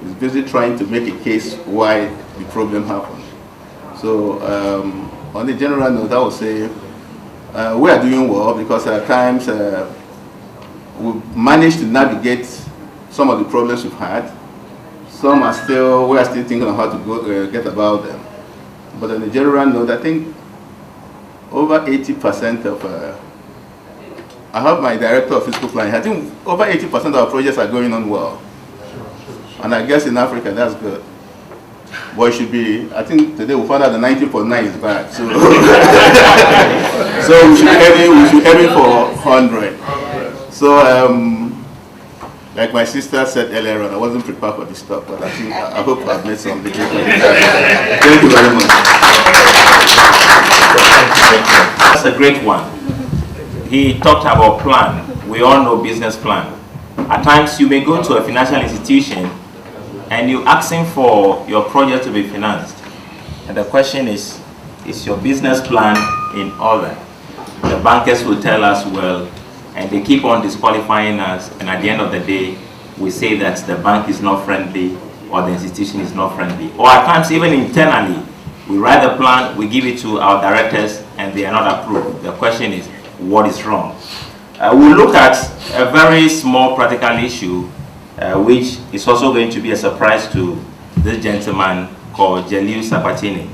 is busy trying to make a case why the problem happened. So, on the general note, I would say we are doing well because at times we managed to navigate some of the problems we've had. Some we are still thinking of how to get about them. But on the general note, I think over 80% of, I have my director of fiscal planning, I think over 80% of our projects are going on well. And I guess in Africa, that's good. But it should be, I think today we found out the 90.9 is bad. So, so we should aim for 100. So, like my sister said earlier on, I wasn't prepared for this talk, but I hope I've made some big difference. Thank you very much. That's a great one. He talked about plan. We all know business plan. At times you may go to a financial institution and you're asking for your project to be financed. And the question is your business plan in order? The bankers will tell us, well, and they keep on disqualifying us, and at the end of the day, we say that the bank is not friendly or the institution is not friendly. Or at times, even internally, we write the plan, we give it to our directors, and they are not approved. The question is, what is wrong? We'll look at a very small practical issue, which is also going to be a surprise to this gentleman called Jeliu Sabatini.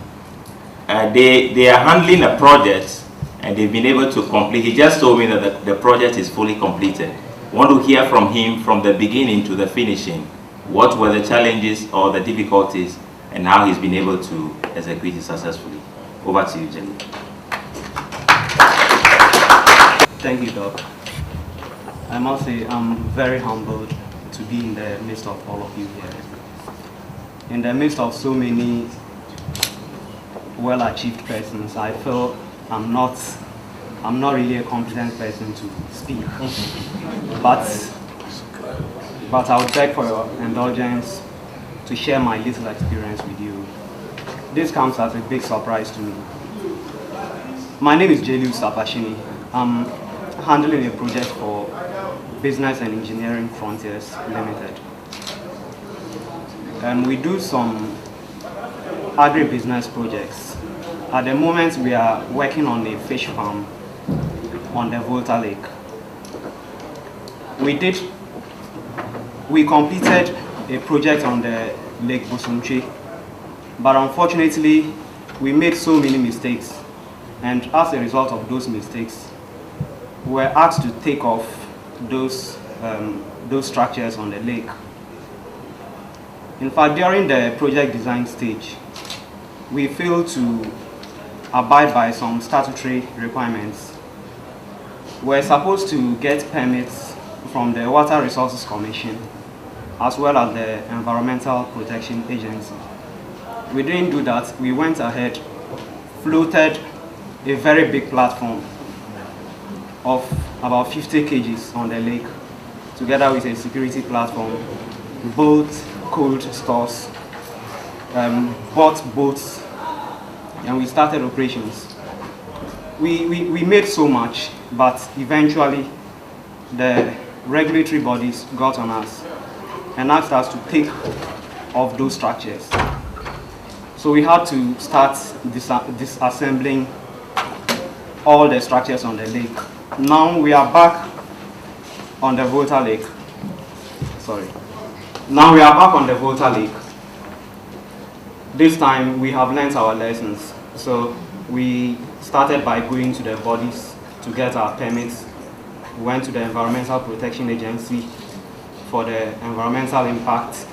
They are handling a project and they've been able to complete. He just told me that the project is fully completed. want to hear from him from the beginning to the finishing. What were the challenges or the difficulties and how he's been able to execute it successfully. Over to you, Jenny. Thank you, Doc. I must say I'm very humbled to be in the midst of all of you here. In the midst of so many well-achieved persons, I feel I'm not really a competent person to speak. But I would beg for your indulgence to share my little experience with you. This comes as a big surprise to me. My name is Julius Sapashini. I'm handling a project for Business and Engineering Frontiers Limited. We do some agribusiness projects. At the moment, we are working on a fish farm on the Volta Lake. We completed a project on the Lake Bosumtwi, but unfortunately, we made so many mistakes, and as a result of those mistakes, we were asked to take off those structures on the lake. In fact, during the project design stage, we failed to abide by some statutory requirements. We're supposed to get permits from the Water Resources Commission as well as the Environmental Protection Agency. We didn't do that. We went ahead, floated a very big platform of about 50 kgs on the lake, together with a security platform, built cold stores, bought boats, and we started operations. We made so much, but eventually the regulatory bodies got on us and asked us to take off those structures. So we had to start disassembling all the structures on the lake. Now we are back on the Volta Lake. Now we are back on the Volta Lake. This time we have learnt our lessons. So we started by going to the bodies to get our permits. We went to the Environmental Protection Agency for the environmental impact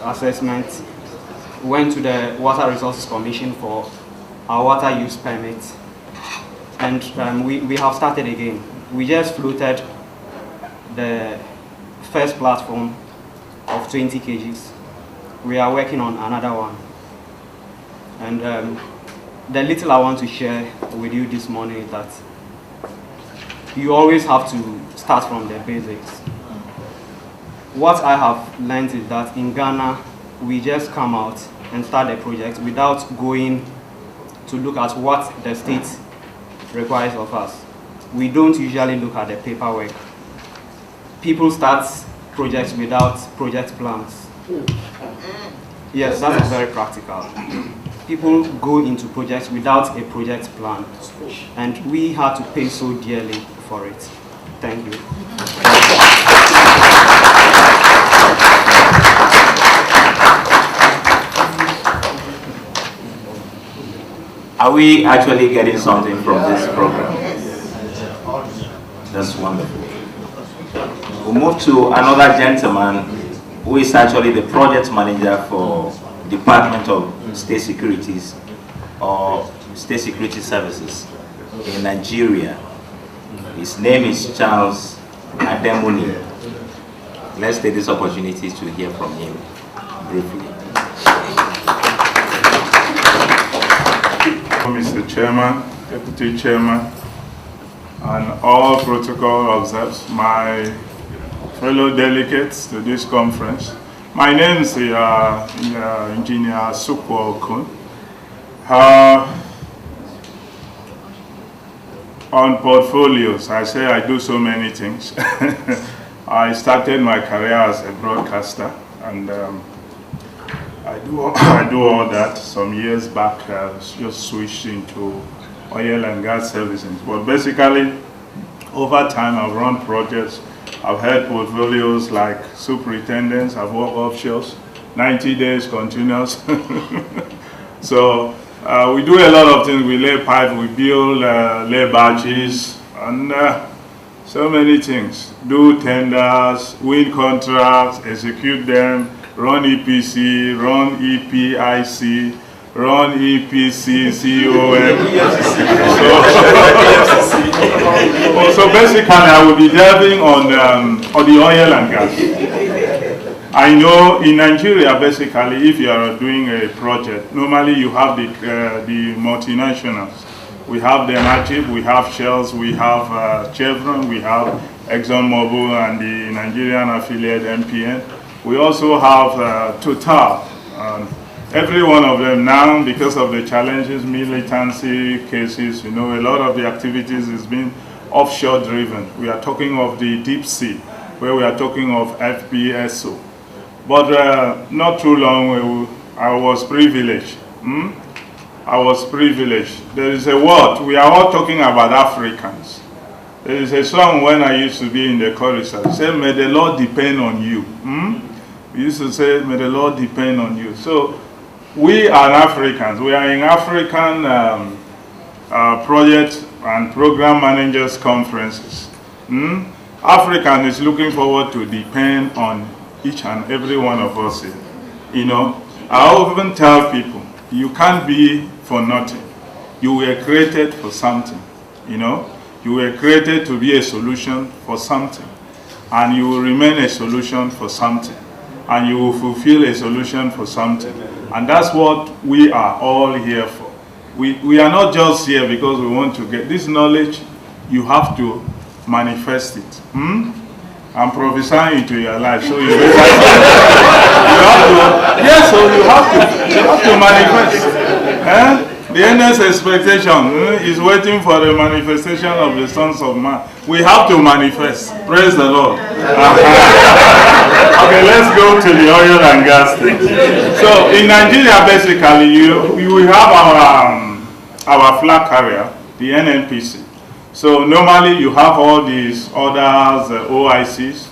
assessment. We went to the Water Resources Commission for our water use permit. And we have started again. We just floated the first platform of 20 kgs. We are working on another one. And the little I want to share with you this morning is that you always have to start from the basics. What I have learned is that in Ghana, we just come out and start a project without going to look at what the state requires of us. We don't usually look at the paperwork. People start projects without project plans. Yes, that is very practical. People go into projects without a project plan, and we had to pay so dearly for it. Thank you. Are we actually getting something from this program? That's wonderful. We'll move to another gentleman who is actually the project manager for Department of State Securities or State Security Services in Nigeria. His name is Charles Ademuni. Let's take this opportunity to hear from him briefly. Mr. Chairman, Deputy Chairman, and all protocol observers, my fellow delegates to this conference. My name is Engineer Sukwo Okun. On portfolios, I say I do so many things. I started my career as a broadcaster, and I do all that. Some years back, I just switched into oil and gas services. But basically, over time, I've run projects. I've had portfolios like superintendents. I've worked offshores, 90 days continuous. So we do a lot of things. We lay pipe, we build, lay barges, and So many things. Do tenders, win contracts, execute them, run EPC, run EPIC, run EPC, so basically I will be delving on the oil and gas. I know in Nigeria, basically, if you are doing a project, normally you have the multinationals. We have the Energy, we have Shells, we have Chevron, we have ExxonMobil and the Nigerian affiliate MPN. We also have Total. Every one of them now, because of the challenges, militancy cases, you know, a lot of the activities is being offshore driven. We are talking of the deep sea, where we are talking of FPSO. But not too long, I was privileged. I was privileged. There is a word, we are all talking about Africans. There is a song when I used to be in the chorus, I said, may the Lord depend on you. We used to say, may the Lord depend on you. So we are Africans. We are in African project and program managers conferences. African is looking forward to depend on each and every one of us here. You know, I often tell people, you can't be for nothing. You were created for something, you know. You were created to be a solution for something. And you will remain a solution for something. And you will fulfill a solution for something. And that's what we are all here for. We are not just here because we want to get this knowledge. You have to manifest it. I'm prophesying into your life, so you have to manifest. The endless expectation is waiting for the manifestation of the sons of man. We have to manifest. Praise the Lord. Okay, let's go to the oil and gas thing. So in Nigeria, basically, we have our flag carrier, the NNPC. So normally you have all these others, OICs,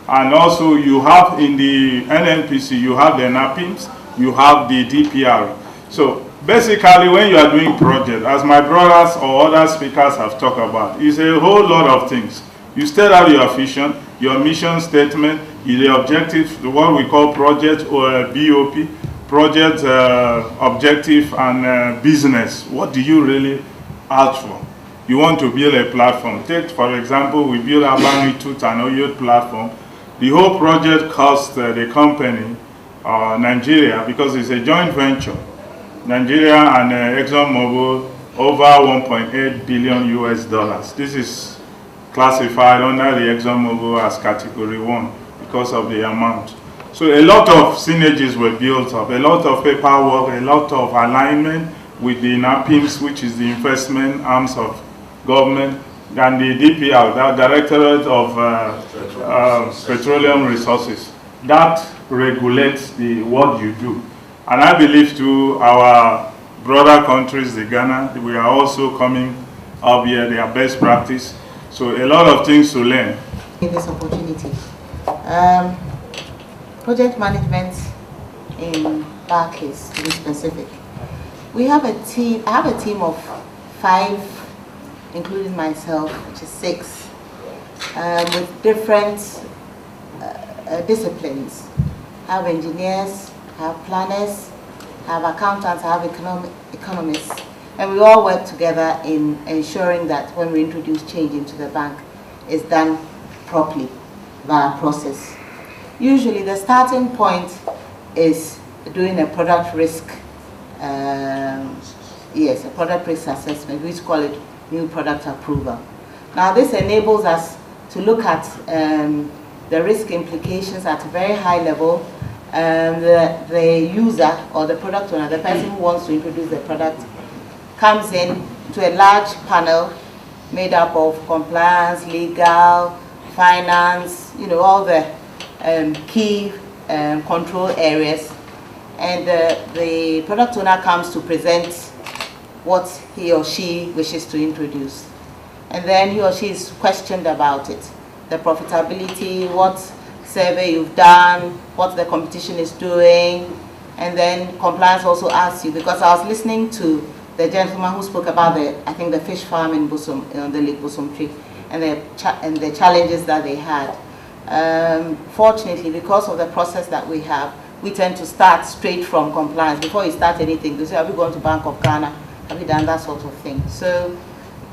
and also you have in the NNPC, you have the NAPIMs, you have the DPR. So basically when you are doing projects, as my brothers or other speakers have talked about, it's a whole lot of things. You state out your vision, your mission statement, the objective, what we call project or BOP, project objective and business. What do you really ask for? You want to build a platform. Take, for example, we build Appmc Tooth and Oil platform. The whole project cost the company, Nigeria, because it's a joint venture, Nigeria and ExxonMobil, over 1.8 billion US dollars. This is classified under the ExxonMobil as category 1 because of the amount. So a lot of synergies were built up, a lot of paperwork, a lot of alignment with the NAPIMS, which is the investment arms of government, and the DPR, the Directorate of Petroleum Resources. That regulates what you do. And I believe to our brother countries, the Ghana, we are also coming up here, their best practice. So a lot of things to learn. This opportunity. Project management in Barclays, to be specific. We have a team, I have a team of 5, including myself, which is 6, with different disciplines. I have engineers, I have planners, I have accountants, I have economists, and we all work together in ensuring that when we introduce change into the bank, it's done properly via process. Usually the starting point is doing a product risk a product risk assessment. We call it new product approval. Now this enables us to look at the risk implications at a very high level. The user or the product owner, the person who wants to introduce the product, comes in to a large panel made up of compliance, legal, finance, you know, all the key control areas. And the product owner comes to present what he or she wishes to introduce. And then he or she is questioned about it. The profitability, what survey you've done, what the competition is doing. And then compliance also asks you, because I was listening to the gentleman who spoke about I think the fish farm in Busum, on the Lake Busum Tree. and the challenges that they had. Fortunately, because of the process that we have, we tend to start straight from compliance. Before you start anything, they say, have you gone to Bank of Ghana? Have you done that sort of thing? So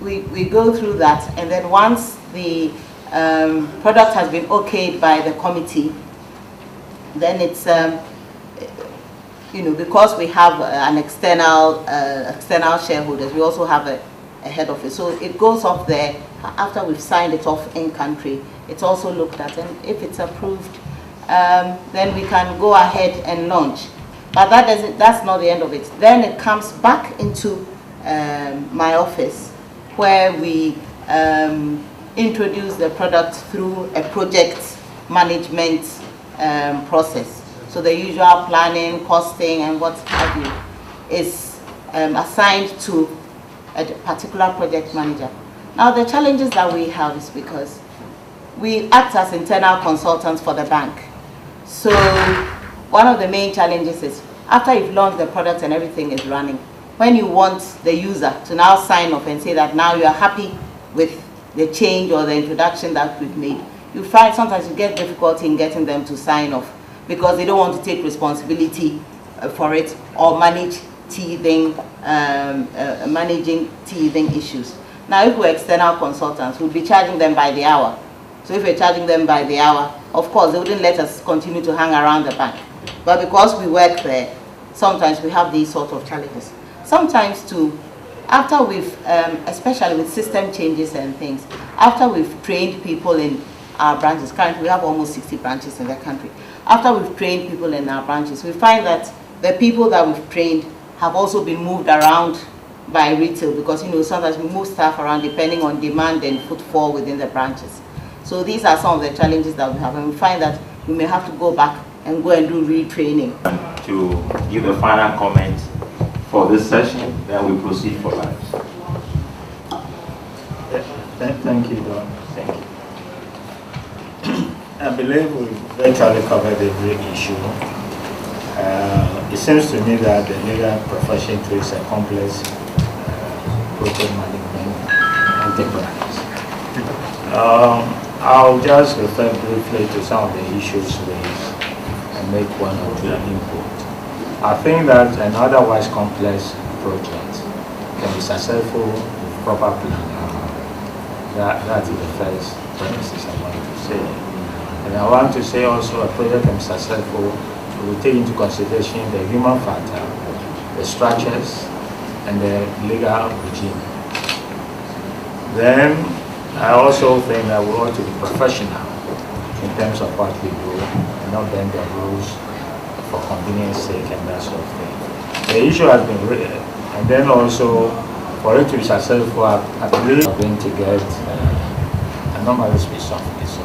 we go through that, and then once the product has been okayed by the committee, then it's, because we have an external shareholders, we also have a head office. So it goes off there. After we've signed it off in country, it's also looked at, and if it's approved, then we can go ahead and launch. But that's not the end of it. Then it comes back into my office, where we introduce the product through a project management process. So the usual planning, costing, and what have you is assigned to a particular project manager. Now the challenges that we have is because we act as internal consultants for the bank. So one of the main challenges is after you've launched the product and everything is running, when you want the user to now sign off and say that now you are happy with the change or the introduction that we've made, you find sometimes you get difficulty in getting them to sign off because they don't want to take responsibility for it or manage managing teething issues. Now, if we're external consultants, we'll be charging them by the hour. So if we're charging them by the hour, of course, they wouldn't let us continue to hang around the bank. But because we work there, sometimes we have these sort of challenges. Sometimes too, after we've, especially with system changes and things, after we've trained people in our branches, currently we have almost 60 branches in the country. After we've trained people in our branches, we find that the people that we've trained have also been moved around by retail, because sometimes we move staff around depending on demand and footfall within the branches. So these are some of the challenges that we have, and we find that we may have to go back and go and do retraining. To give a final comment for this session, then we proceed for lunch. Thank you, Don. Thank you. I believe we've virtually covered every issue. It seems to me that the legal profession is a complex project management enterprise. I'll just refer briefly to some of the issues raised and make one or two input. I think that an otherwise complex project can be successful with proper planning. That is the first premises I want to say. And I want to say also a project can be successful if we take into consideration the human factor, the structures, and the legal regime. Then I also think that we ought to be professional in terms of what we do and not bend the rules for convenience sake and that sort of thing. The issue has been raised, and then also for it to be successful, I believe we're going to get a normal space of this.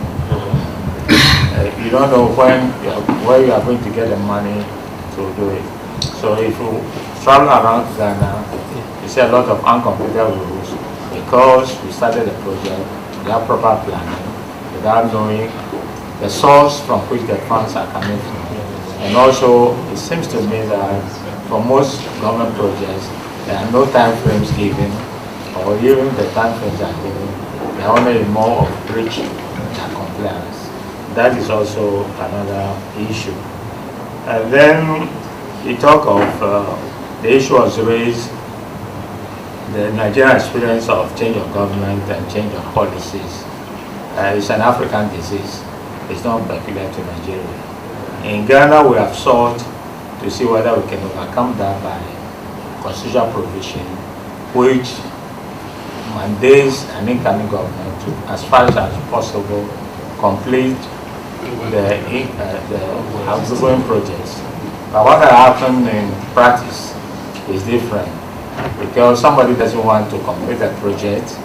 You don't know where you are going to get the money to do it. So if you travel around Ghana, you see a lot of uncompleted rules because we started the project without proper planning, without knowing the source from which the funds are coming from. And also, it seems to me that for most government projects, there are no time frames given, or even the time frames are given, they are only more of breach than compliance. That is also another issue. And then you talk of the issue was raised, the Nigerian experience of change of government and change of policies. It's an African disease. It's not peculiar to Nigeria. In Ghana, we have sought to see whether we can overcome that by constitutional provision, which mandates an incoming government to, as far as possible, complete the outgoing projects. But what has happened in practice is different, because somebody doesn't want to complete a project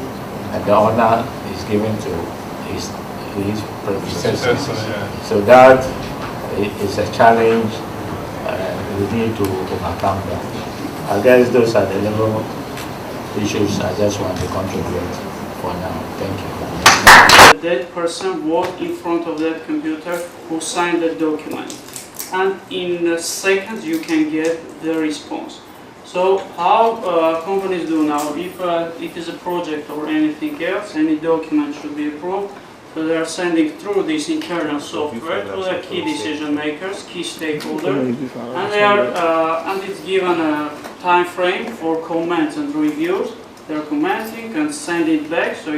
and the owner is given to his predecessors. So that is a challenge. We need to overcome that. I guess those are the level issues I just want to contribute for now. Thank you. That person was in front of that computer who signed the document, and in seconds you can get the response. So how companies do now, if it is a project or anything else, any document should be approved, so they are sending through this internal software to the key decision makers, key stakeholders, and they are and it's given a time frame for comments and reviews. They are commenting and send it back, so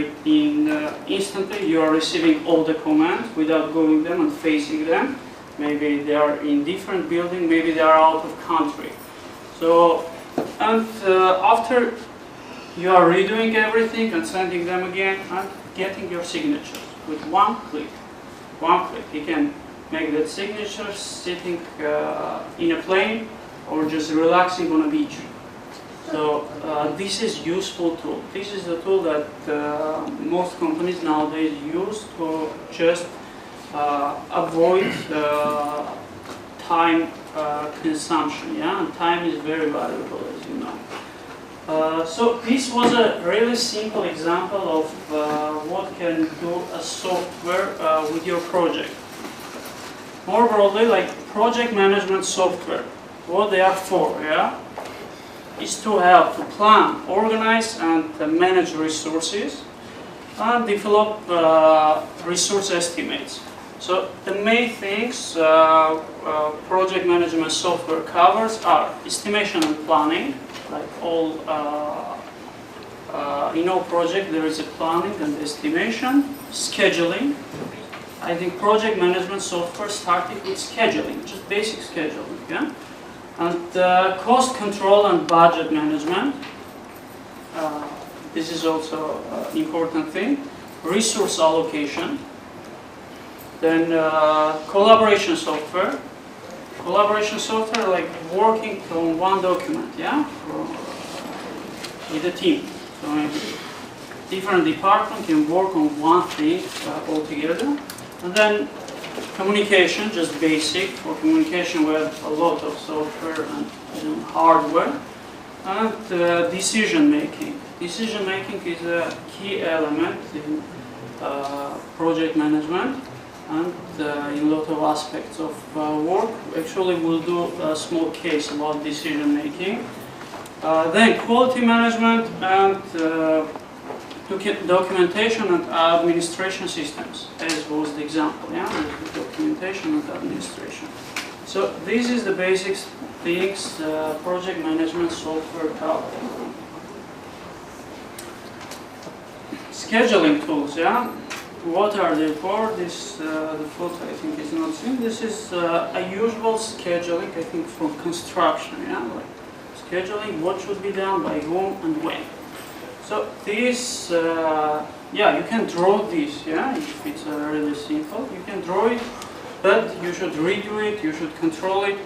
instantly you are receiving all the comments without going them and facing them. Maybe they are in different building, maybe they are out of country. So, and after you are redoing everything and sending them again and getting your signatures with one click. One click. You can make that signature sitting in a plane or just relaxing on a beach. So this is useful tool. This is the tool that most companies nowadays use to just avoid time consumption. Yeah, and time is very valuable, as you know. So this was a really simple example of what can do a software with your project. More broadly, like project management software, what they are for, yeah, is to help to plan, organize, and manage resources, and develop resource estimates. So the main things project management software covers are estimation and planning. Like all, in all project there is a planning and estimation, scheduling. I think project management software started with scheduling, just basic scheduling, yeah? And cost control and budget management. This is also an important thing. Resource allocation. Then collaboration software. Collaboration software, like working on one document, yeah, with a team. So maybe different departments can work on one thing altogether. And then communication, just basic. For communication, we have a lot of software and hardware. And decision making. Decision making is a key element in project management. And in a lot of aspects of work. Actually, we'll do a small case about decision making. Then quality management and documentation and administration systems, as was the example, yeah, the documentation and administration. So this is the basic things project management software covers. Scheduling tools, yeah. What are they for? This, the photo I think is not seen. This is a usual scheduling, I think, for construction, yeah? Like scheduling what should be done by whom and when. So this, yeah, you can draw this, yeah, if it's really simple. You can draw it, but you should redo it, you should control it,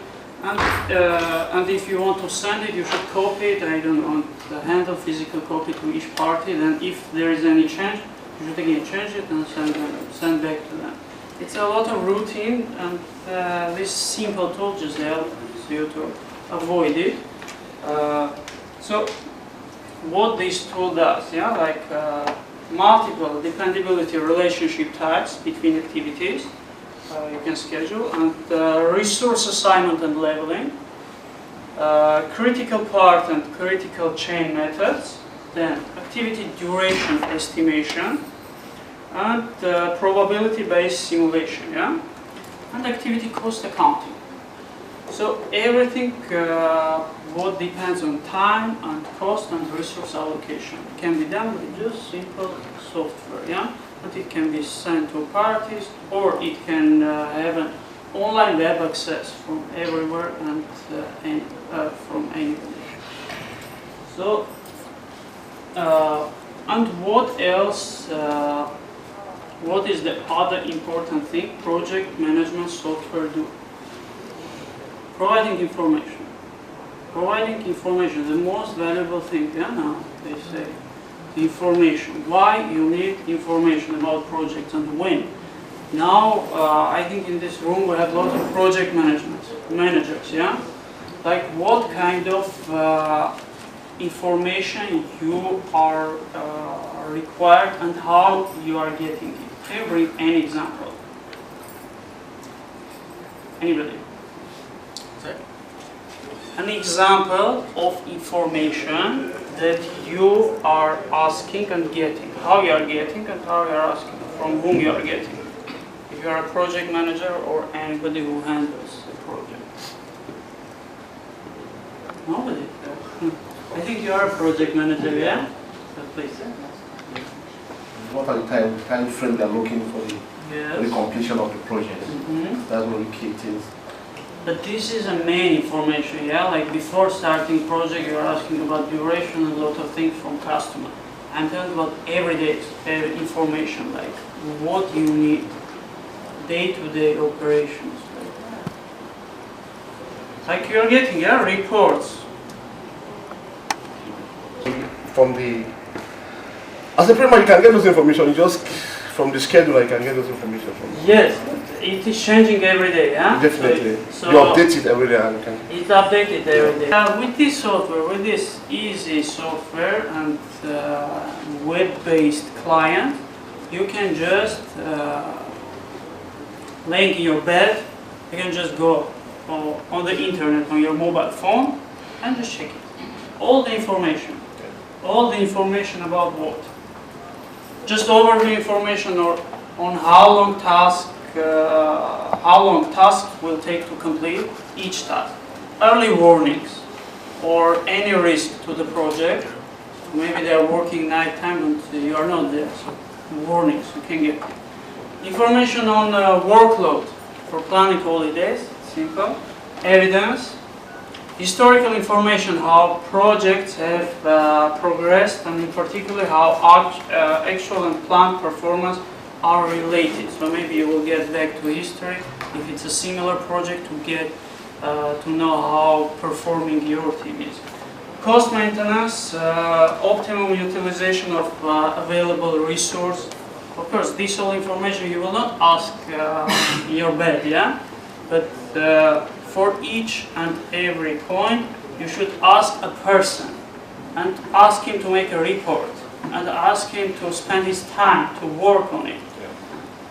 and if you want to send it, you should copy it, I don't know, handle physical copy to each party, then if there is any change, you should again change it and send back to them. It's a lot of routine, and this simple tool just helps you to avoid it. So what this tool does, yeah, like multiple dependability relationship types between activities you can schedule, and resource assignment and labeling, critical part and critical chain methods, then activity duration estimation, and probability-based simulation, yeah, and activity cost accounting. So everything what depends on time and cost and resource allocation can be done with just simple software, yeah, and it can be sent to parties, or it can have an online web access from everywhere and from anybody. So. And what else, what is the other important thing project management software do? Providing information. Providing information, the most valuable thing, yeah, now they say. Information. Why you need information about projects and when. Now, I think in this room we have a lot of project managers, yeah? Like what kind of information you are required and how you are getting it. Can you bring any example? Anybody? an example of information that you are asking and getting, how you are getting and how you are asking, from whom you are getting. If you are a project manager or anybody who handles the project. Nobody. I think you are a project manager, yeah? So please. What are the time frame they are looking for the, for the completion of the project? That's what the key is. But this is a main information, yeah? Like before starting project, you're asking about duration and a lot of things from customer. I'm talking about everyday information, like what you need, day-to-day operations. Like you're getting, yeah, reports. From the, as a pretty you can get those information, just from the schedule I can get those information from. Yes, it is changing every day, yeah? Definitely. So you update it every day. And can. It's updated every day. With this software, with this easy software and web-based client, you can just laying in your bed, you can just go on the internet on your mobile phone and just check it. All the information. All the information about what? Just overview information or on how long task will take to complete each task. Early warnings or any risk to the project. Maybe they are working nighttime and you are not there. So warnings you can get. Information on workload for planning holidays. Simple. Evidence. Historical information, how projects have progressed, and in particular how actual and planned performance are related. So maybe you will get back to history if it's a similar project to get to know how performing your team is. Cost maintenance, optimum utilization of available resource. Of course, this all information you will not ask in your bed, yeah? But for each and every point, you should ask a person and ask him to make a report and ask him to spend his time to work on it.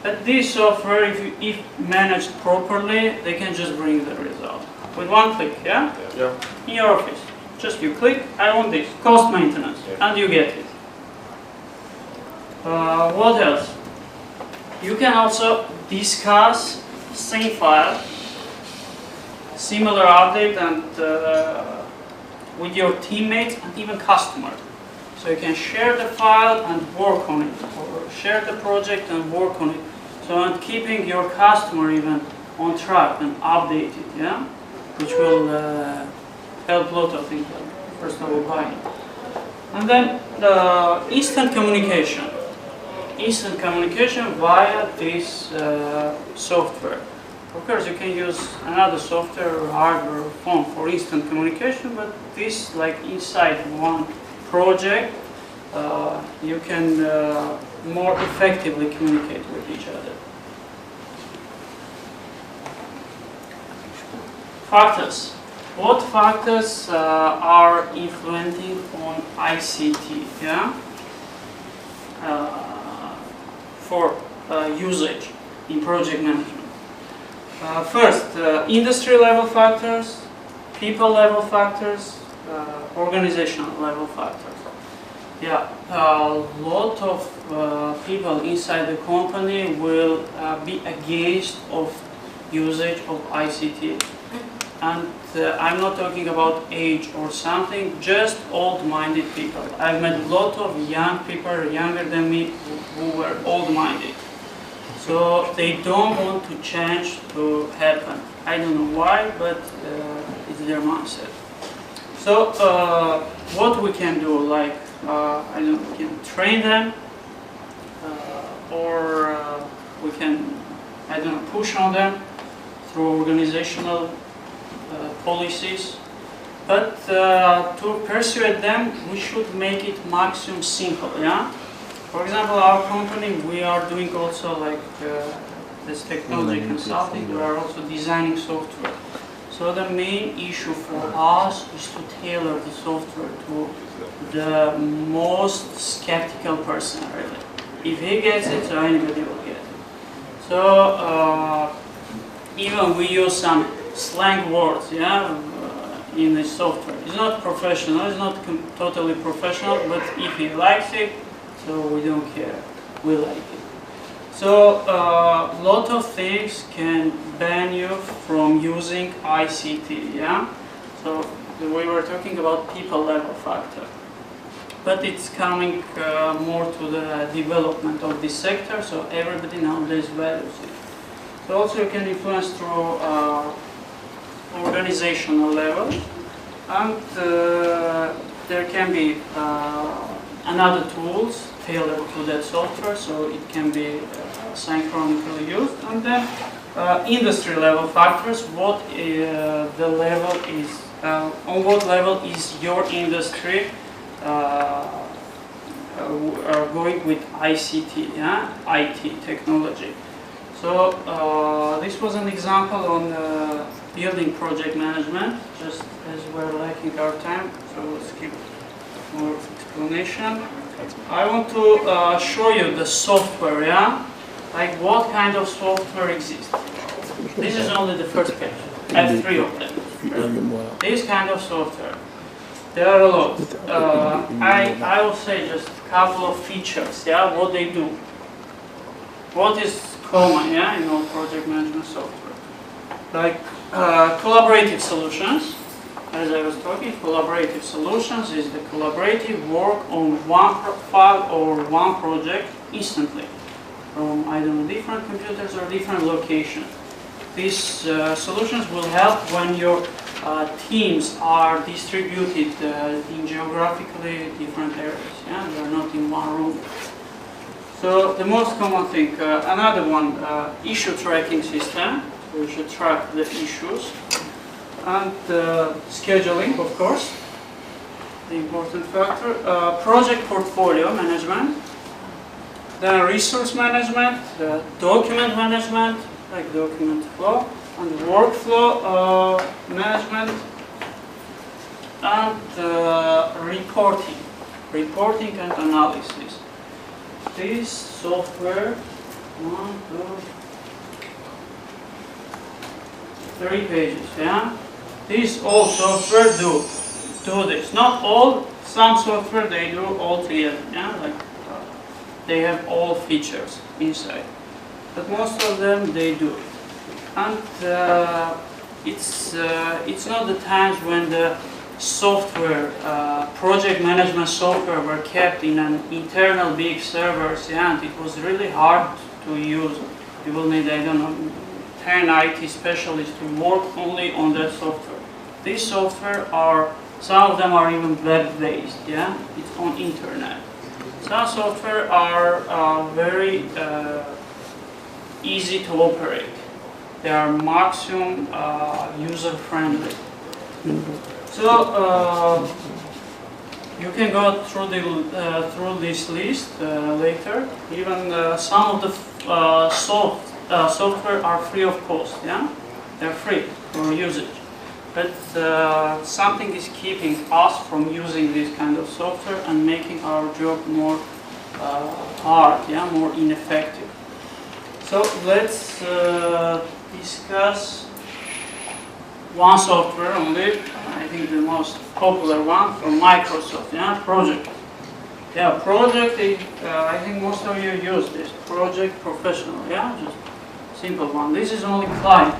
But this software, if managed properly, they can just bring the result with one click, yeah? Yeah. In your office, just you click, I want this, cost maintenance, and you get it. What else? You can also discuss same file, similar update and with your teammates and even customers. So you can share the file and work on it, or share the project and work on it. So and keeping your customer even on track and updated, yeah, which will help a lot of things. First of all, buying. And then the instant communication. Instant communication via this software. Of course, you can use another software or hardware or phone for instant communication, but this, like inside one project, you can more effectively communicate with each other. Factors. What factors are influencing on ICT? Yeah, for usage in project management. First, industry level factors, people level factors, organizational level factors. Yeah, a lot of people inside the company will be against of usage of ICT. And I'm not talking about age or something, just old-minded people. I've met a lot of young people, younger than me, who were old-minded. So they don't want to change to happen. I don't know why, but it's their mindset. So what we can do, like, I don't know, we can train them, or we can, I don't know, push on them through organizational policies. But to persuade them, we should make it maximum simple, yeah? For example, our company, we are doing also like this technology consulting, we are also designing software. So the main issue for us is to tailor the software to the most skeptical person, really. If he gets it, so anybody will get it. So even we use some slang words, yeah, in the software. It's not professional, it's not totally professional, but if he likes it, so we don't care, we like it. So a lot of things can ban you from using ICT, yeah? So we were talking about people level factor, but it's coming more to the development of this sector, so everybody nowadays values it. So also you can influence through organizational level, and there can be another tools tailored to that software, so it can be synchronically used. And then industry level factors, what the level is, on what level is your industry going with ICT, yeah? IT technology. So this was an example on building project management, just as we're lacking our time, so we'll skip more explanation. I want to show you the software, yeah? Like what kind of software exists. This is only the first page. I have 3 of them. This kind of software. There are a lot. I will say just a couple of features, yeah, what they do. What is common, yeah, in all project management software. Like collaborative solutions, as I was talking, collaborative solutions is the collaborative work on one file or one project instantly from, I don't know, different computers or different locations. These solutions will help when your teams are distributed in geographically different areas, yeah, they are not in one room. So the most common thing, another one, issue tracking system. So we should track the issues. And scheduling, of course, the important factor. Project portfolio management. Then resource management, document management, like document flow, and workflow management, and reporting and analysis. This software, 3 pages, yeah? These all software do this. Not all, some software they do all together, yeah? Like they have all features inside. But most of them they do. And it's not the times when the software, project management software were kept in an internal big servers, yeah, and it was really hard to use. You will need, I don't know, 10 IT specialists to work only on that software. These software are, some of them are even web-based, yeah, it's on internet. Some software are very easy to operate. They are maximum user-friendly. So you can go through through this list later. Even some of the software are free of cost. Yeah, they're free for usage. But something is keeping us from using this kind of software and making our job more hard. Yeah, more ineffective. So let's discuss one software only. I think the most popular one from Microsoft, yeah, Project. Yeah, Project, I think most of you use this. Project Professional, yeah, just simple one. This is only client.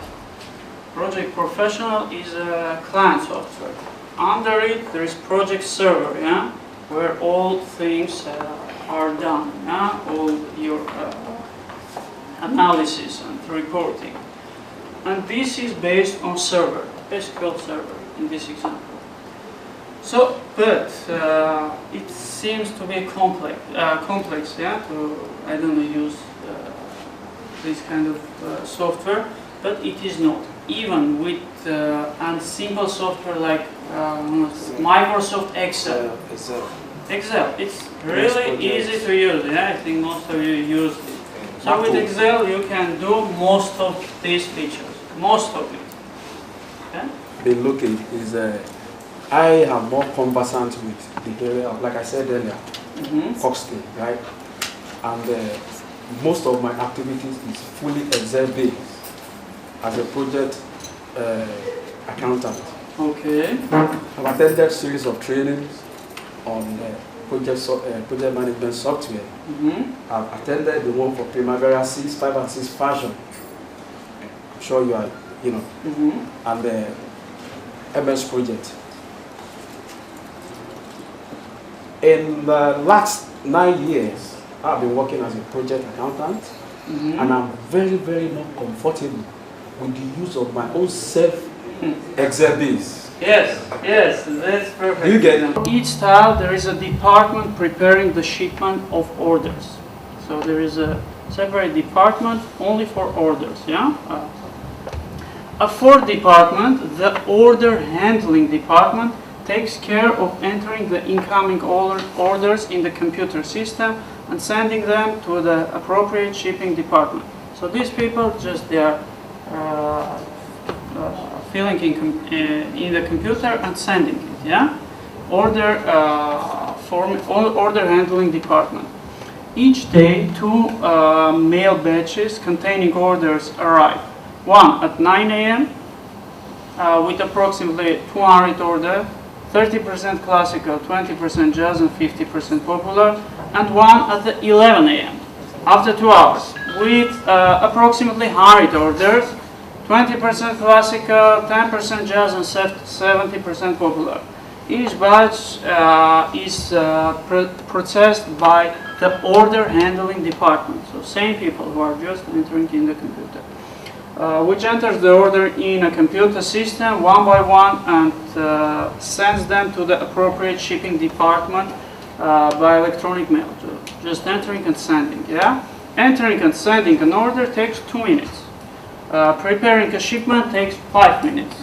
Project Professional is a client software. Under it, there is Project Server, yeah, where all things are done, yeah, all your analysis and reporting. And this is based on server, SQL Server in this example. So, but it seems to be complex, yeah, to, I don't know, use this kind of software, but it is not. Even with and simple software like Microsoft Excel. Excel, it's really easy to use, yeah, I think most of you use it. So with Excel you can do most of these features, most of it. Okay? Been looking is I am more conversant with the area of, like I said earlier, costing, right? And most of my activities is fully Excel based as a project accountant. Okay. I've attended a series of trainings on project management software. I've attended the one for Primavera 6, 5 and 6 version. I'm sure you are, and the MS project. In the last 9 years, I've been working as a project accountant, and I'm very, very not comfortable with the use of my own Excel base. Yes, that's perfect. You get each style there is a department preparing the shipment of orders. So there is a separate department only for orders, yeah? A fourth department, the order handling department, takes care of entering the incoming orders in the computer system and sending them to the appropriate shipping department. So these people they are filling in the computer and sending it, yeah? Order handling department. Each day, 2 mail batches containing orders arrive. One at 9 a.m. With approximately 200 orders, 30% classical, 20% jazz, and 50% popular, and one at 11 a.m. after 2 hours with approximately 100 orders, 20% classical, 10% jazz, and 70% popular. Each batch is processed by the order handling department, so same people who are just entering in the computer, which enters the order in a computer system one by one and sends them to the appropriate shipping department by electronic mail. So just entering and sending, yeah? Entering and sending an order takes 2 minutes. Preparing a shipment takes 5 minutes.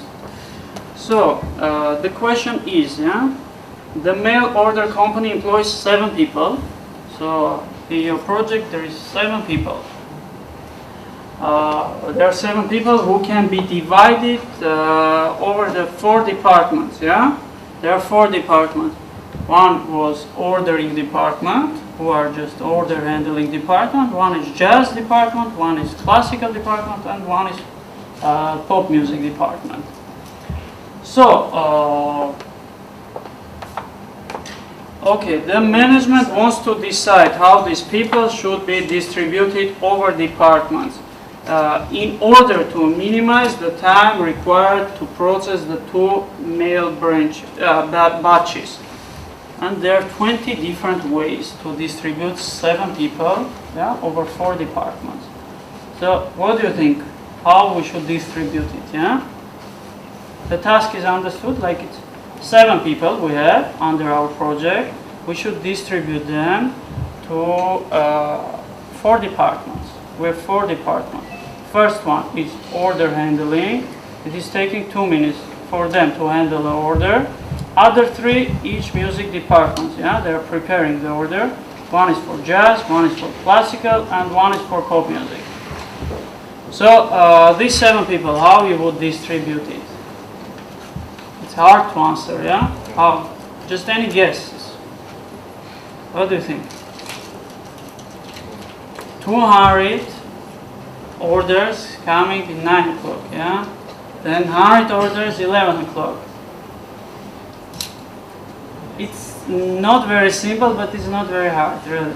So the question is, yeah, the mail order company employs 7 people. So in your project there is 7 people. There are 7 people who can be divided over the 4 departments. Yeah, there are 4 departments. One was ordering department, who are just order handling department. One is jazz department, one is classical department, and one is pop music department. So, okay, the management wants to decide how these people should be distributed over departments in order to minimize the time required to process the 2 mail batches. And there are 20 different ways to distribute 7 people, yeah, over 4 departments. So what do you think? How we should distribute it? Yeah, the task is understood. Like it's 7 people we have under our project. We should distribute them to 4 departments. We have 4 departments. First one is order handling. It is taking 2 minutes for them to handle the order. Other 3, each music department, yeah, they are preparing the order. One is for jazz, one is for classical, and one is for pop music. So these 7 people, how you would distribute it? It's hard to answer, yeah? How? Just any guesses? What do you think? 200 orders coming at 9 o'clock, yeah? Then 100 orders 11 o'clock. It's not very simple, but it's not very hard, really.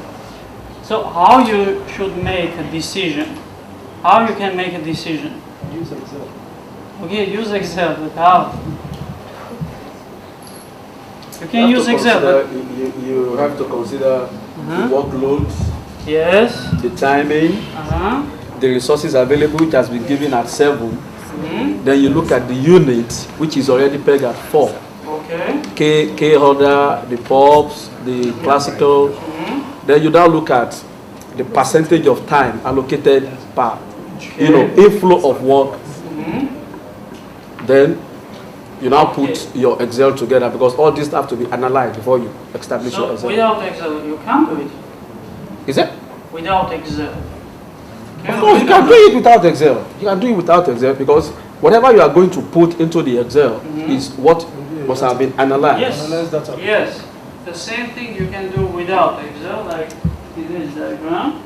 So how you should make a decision? How you can make a decision? Use Excel. Okay, use Excel, but how? You can use Excel, but you have to consider the workloads, yes, the timing, the resources available, which has been given at 7. Then you look at the unit, which is already pegged at 4. Okay. K order, the pops, the classical. Then you now look at the percentage of time allocated per, inflow of work. Then you now put your Excel together, because all this have to be analyzed before you establish your Excel. Without Excel, you can't do it. Is it? Without Excel. Of course, you can do it without Excel. You can do it without Excel, because whatever you are going to put into the Excel is what must have been analyzed. Yes, yes. The same thing you can do without Excel, like in this diagram.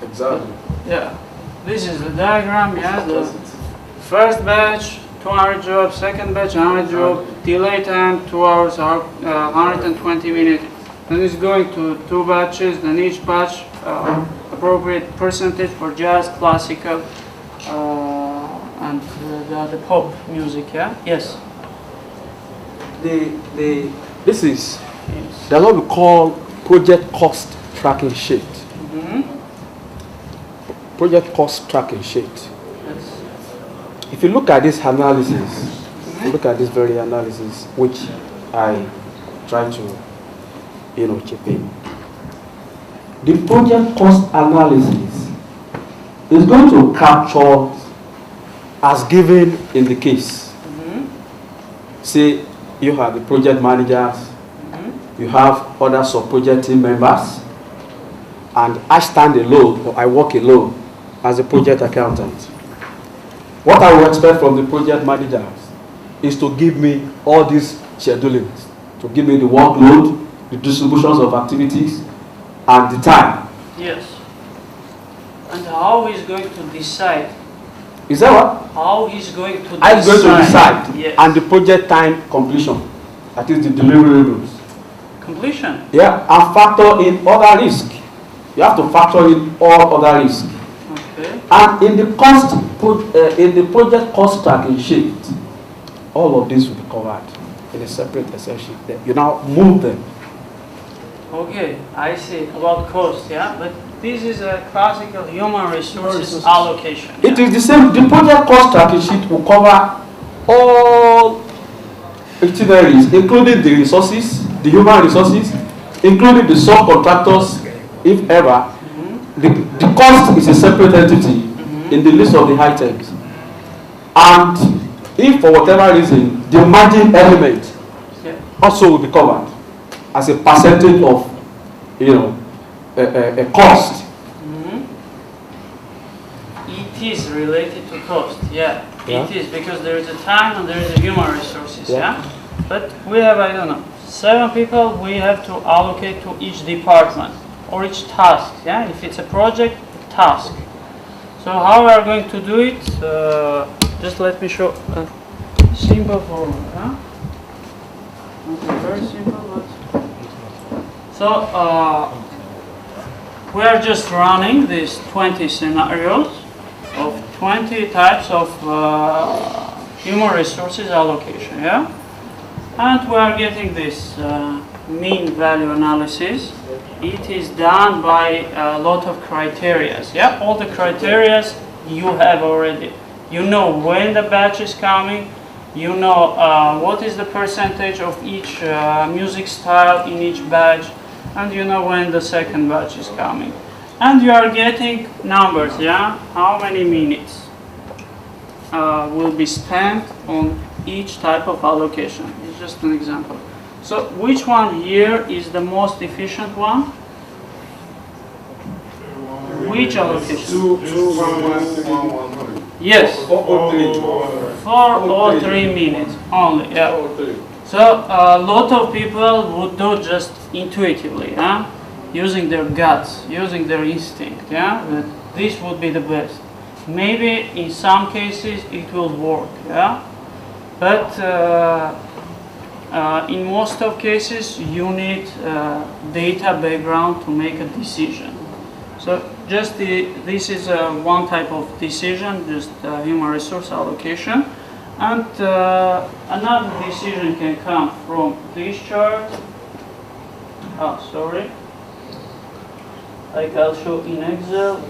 Exactly. Yeah. This is the diagram, yeah. The first batch 200 jobs, second batch 100 jobs, delay time 2 hours, 120 minutes. Then it's going to 2 batches, then each batch appropriate percentage for jazz, classical, and the pop music, yeah? Yes? This is that's what we call project cost tracking sheet. Project cost tracking sheet. If you look at this analysis, look at this very analysis, which I try to, chip in. The project cost analysis is going to capture as given in the case. Say you have the project managers, you have other sub-project team members, and I stand alone, or I work alone as a project accountant. What I will expect from the project managers is to give me all these schedulings, to give me the workload, the distributions of activities, and the time. Yes. And how he's going to decide? Is that what? How he's going to decide? I'm going to decide. Yes. And the project time completion, that is the deliverables. Completion? Yeah, and factor in other risk. You have to factor in all other risk. Okay. And in the project cost tracking sheet, all of this will be covered in a separate Excel sheet. You now move them. Okay, I see. About cost, yeah? But this is a classical human resources allocation. It is the same. The project cost tracking sheet will cover all itineraries, including the resources, the human resources, including the subcontractors, if ever. The cost is a separate entity in the list of the items. And if for whatever reason, the margin element also will be covered as a percentage of, a cost. It is related to cost, yeah. It is, because there is a time and there is a human resources, yeah? But we have, I don't know, 7 people we have to allocate to each department or each task, yeah? If it's a project, task. So how we are going to do it? Just let me show a simple formula, huh? Okay, very simple, but... So, we are just running these 20 scenarios of 20 types of human resources allocation, yeah? And we are getting this mean value analysis. It is done by a lot of criteria, yeah? All the criteria you have already. You know when the batch is coming, you know what is the percentage of each music style in each batch, and you know when the second batch is coming. And you are getting numbers, yeah? How many minutes will be spent on each type of allocation. It's just an example. So which one here is the most efficient one? Which allocation? Yes. 4 or 3 minutes only, yeah. So a lot of people would do just intuitively, huh? Using their guts, using their instinct, yeah? But this would be the best. Maybe in some cases it will work, yeah? But in most of cases you need data background to make a decision. So just this is one type of decision, just human resource allocation. And another decision can come from this chart. Oh, sorry. Like I'll show in Excel.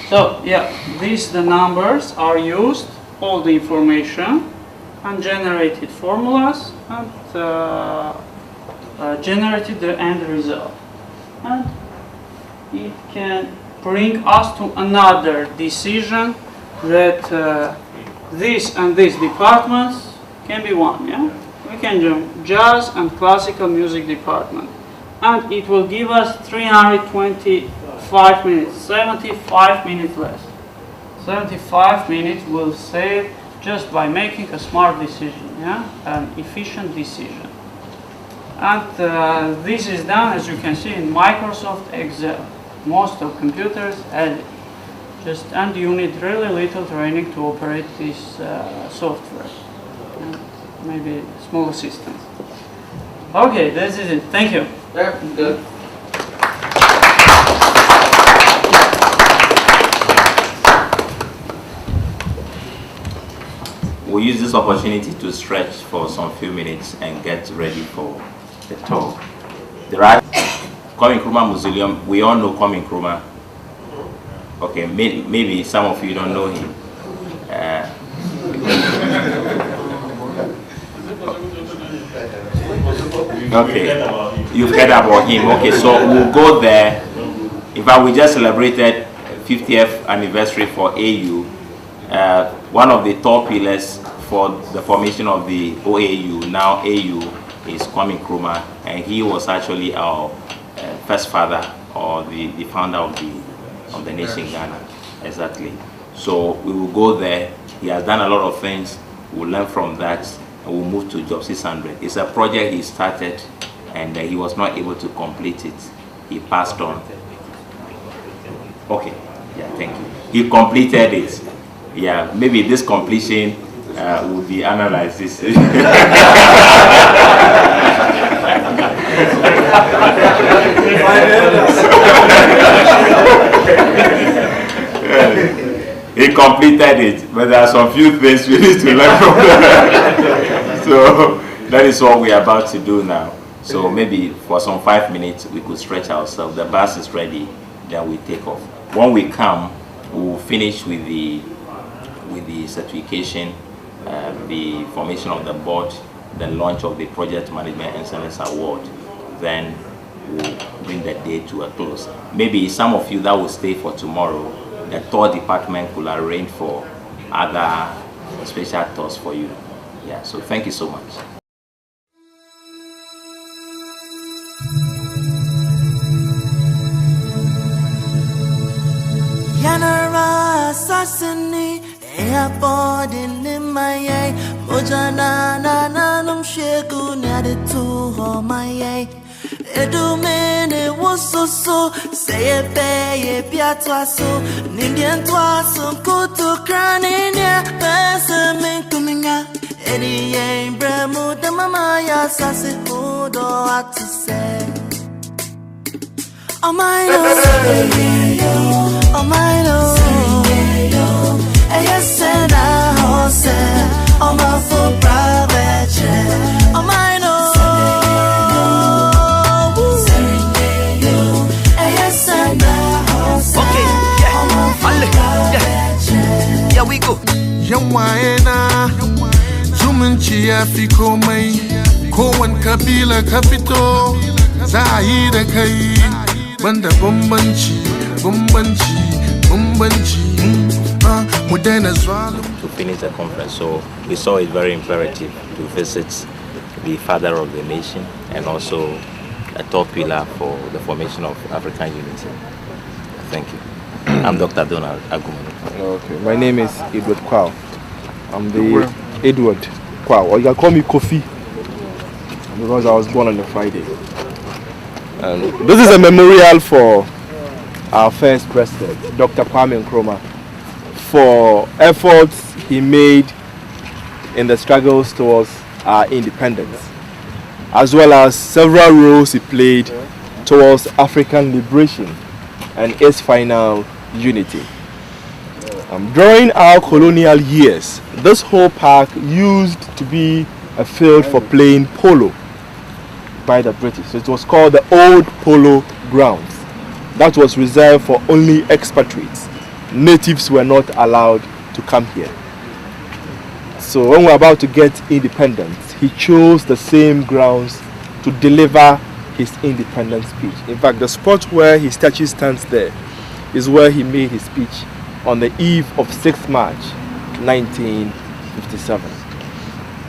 So yeah, the numbers are used, all the information, and generated formulas, and generated the end result. And it can bring us to another decision that this and this departments can be one, yeah? We can do jazz and classical music department. And it will give us 325 minutes, 75 minutes less. 75 minutes will save just by making a smart decision, yeah? An efficient decision. And this is done, as you can see, in Microsoft Excel. Most of computers have it. And you need really little training to operate this software. And maybe small assistance. Okay, this is it. Thank you. Yeah, good. We use this opportunity to stretch for some few minutes and get ready for the talk. There are Kwame Nkrumah Mausoleum. We all know Kwame Nkrumah. Okay, maybe some of you don't know him. Okay, you've heard about him. Okay, so we'll go there. In fact, we just celebrated 50th anniversary for AU. One of the top pillars for the formation of the OAU, now AU, is Kwame Nkrumah, and he was actually our first father, or the founder of the nation Ghana. Exactly. So we will go there. He has done a lot of things. We'll learn from that, and we'll move to Job 600. It's a project he started, and he was not able to complete it. He passed on. Okay. Yeah, thank you. He completed it. Yeah, maybe this completion will be analyzed. He completed it, but there are some few things we need to learn from that. So that is what we are about to do now. So maybe for some 5 minutes we could stretch ourselves. The bus is ready, then we take off. When we come, we'll finish with the certification, the formation of the board, the launch of the Project Management Excellence Award. Then we'll bring the day to a close. Maybe some of you that will stay for tomorrow, the tour department will arrange for other special tours for you. Yeah, so thank you so much. Yanara Sassani, airport in my Mojana Nanum Sheku Naditu or my Edumene was so say a pay a piatwaso, Nindian twaso, go to Crania, Pessamin Kuminga, Eddie Bremo, the Mamaya Sassi, who do what to say. Oh my Lord, oh my Lord, yes, and I say, oh my full private jet, oh my Lord. Here we go. Yawaena, Zumunchi Afiko May, Kowan Kabila Capito, Zaida Kai, Banda Bumbanchi, To finish the conference, so we saw it very imperative to visit the father of the nation and also a top pillar for the formation of African unity. Thank you. I'm Dr. Donald Agumanu. Okay, my name is Edward Kwao. I'm the Edward Kwao, or you can call me Kofi, because I was born on a Friday. And this is a memorial for our first president, Dr. Kwame Nkrumah, for efforts he made in the struggles towards our independence, as well as several roles he played towards African liberation and its final unity. During our colonial years, this whole park used to be a field for playing polo by the British. So it was called the Old Polo Grounds. That was reserved for only expatriates. Natives were not allowed to come here. So when we were about to get independence, he chose the same grounds to deliver his independence speech. In fact, the spot where his statue stands there is where he made his speech on the eve of 6th March 1957.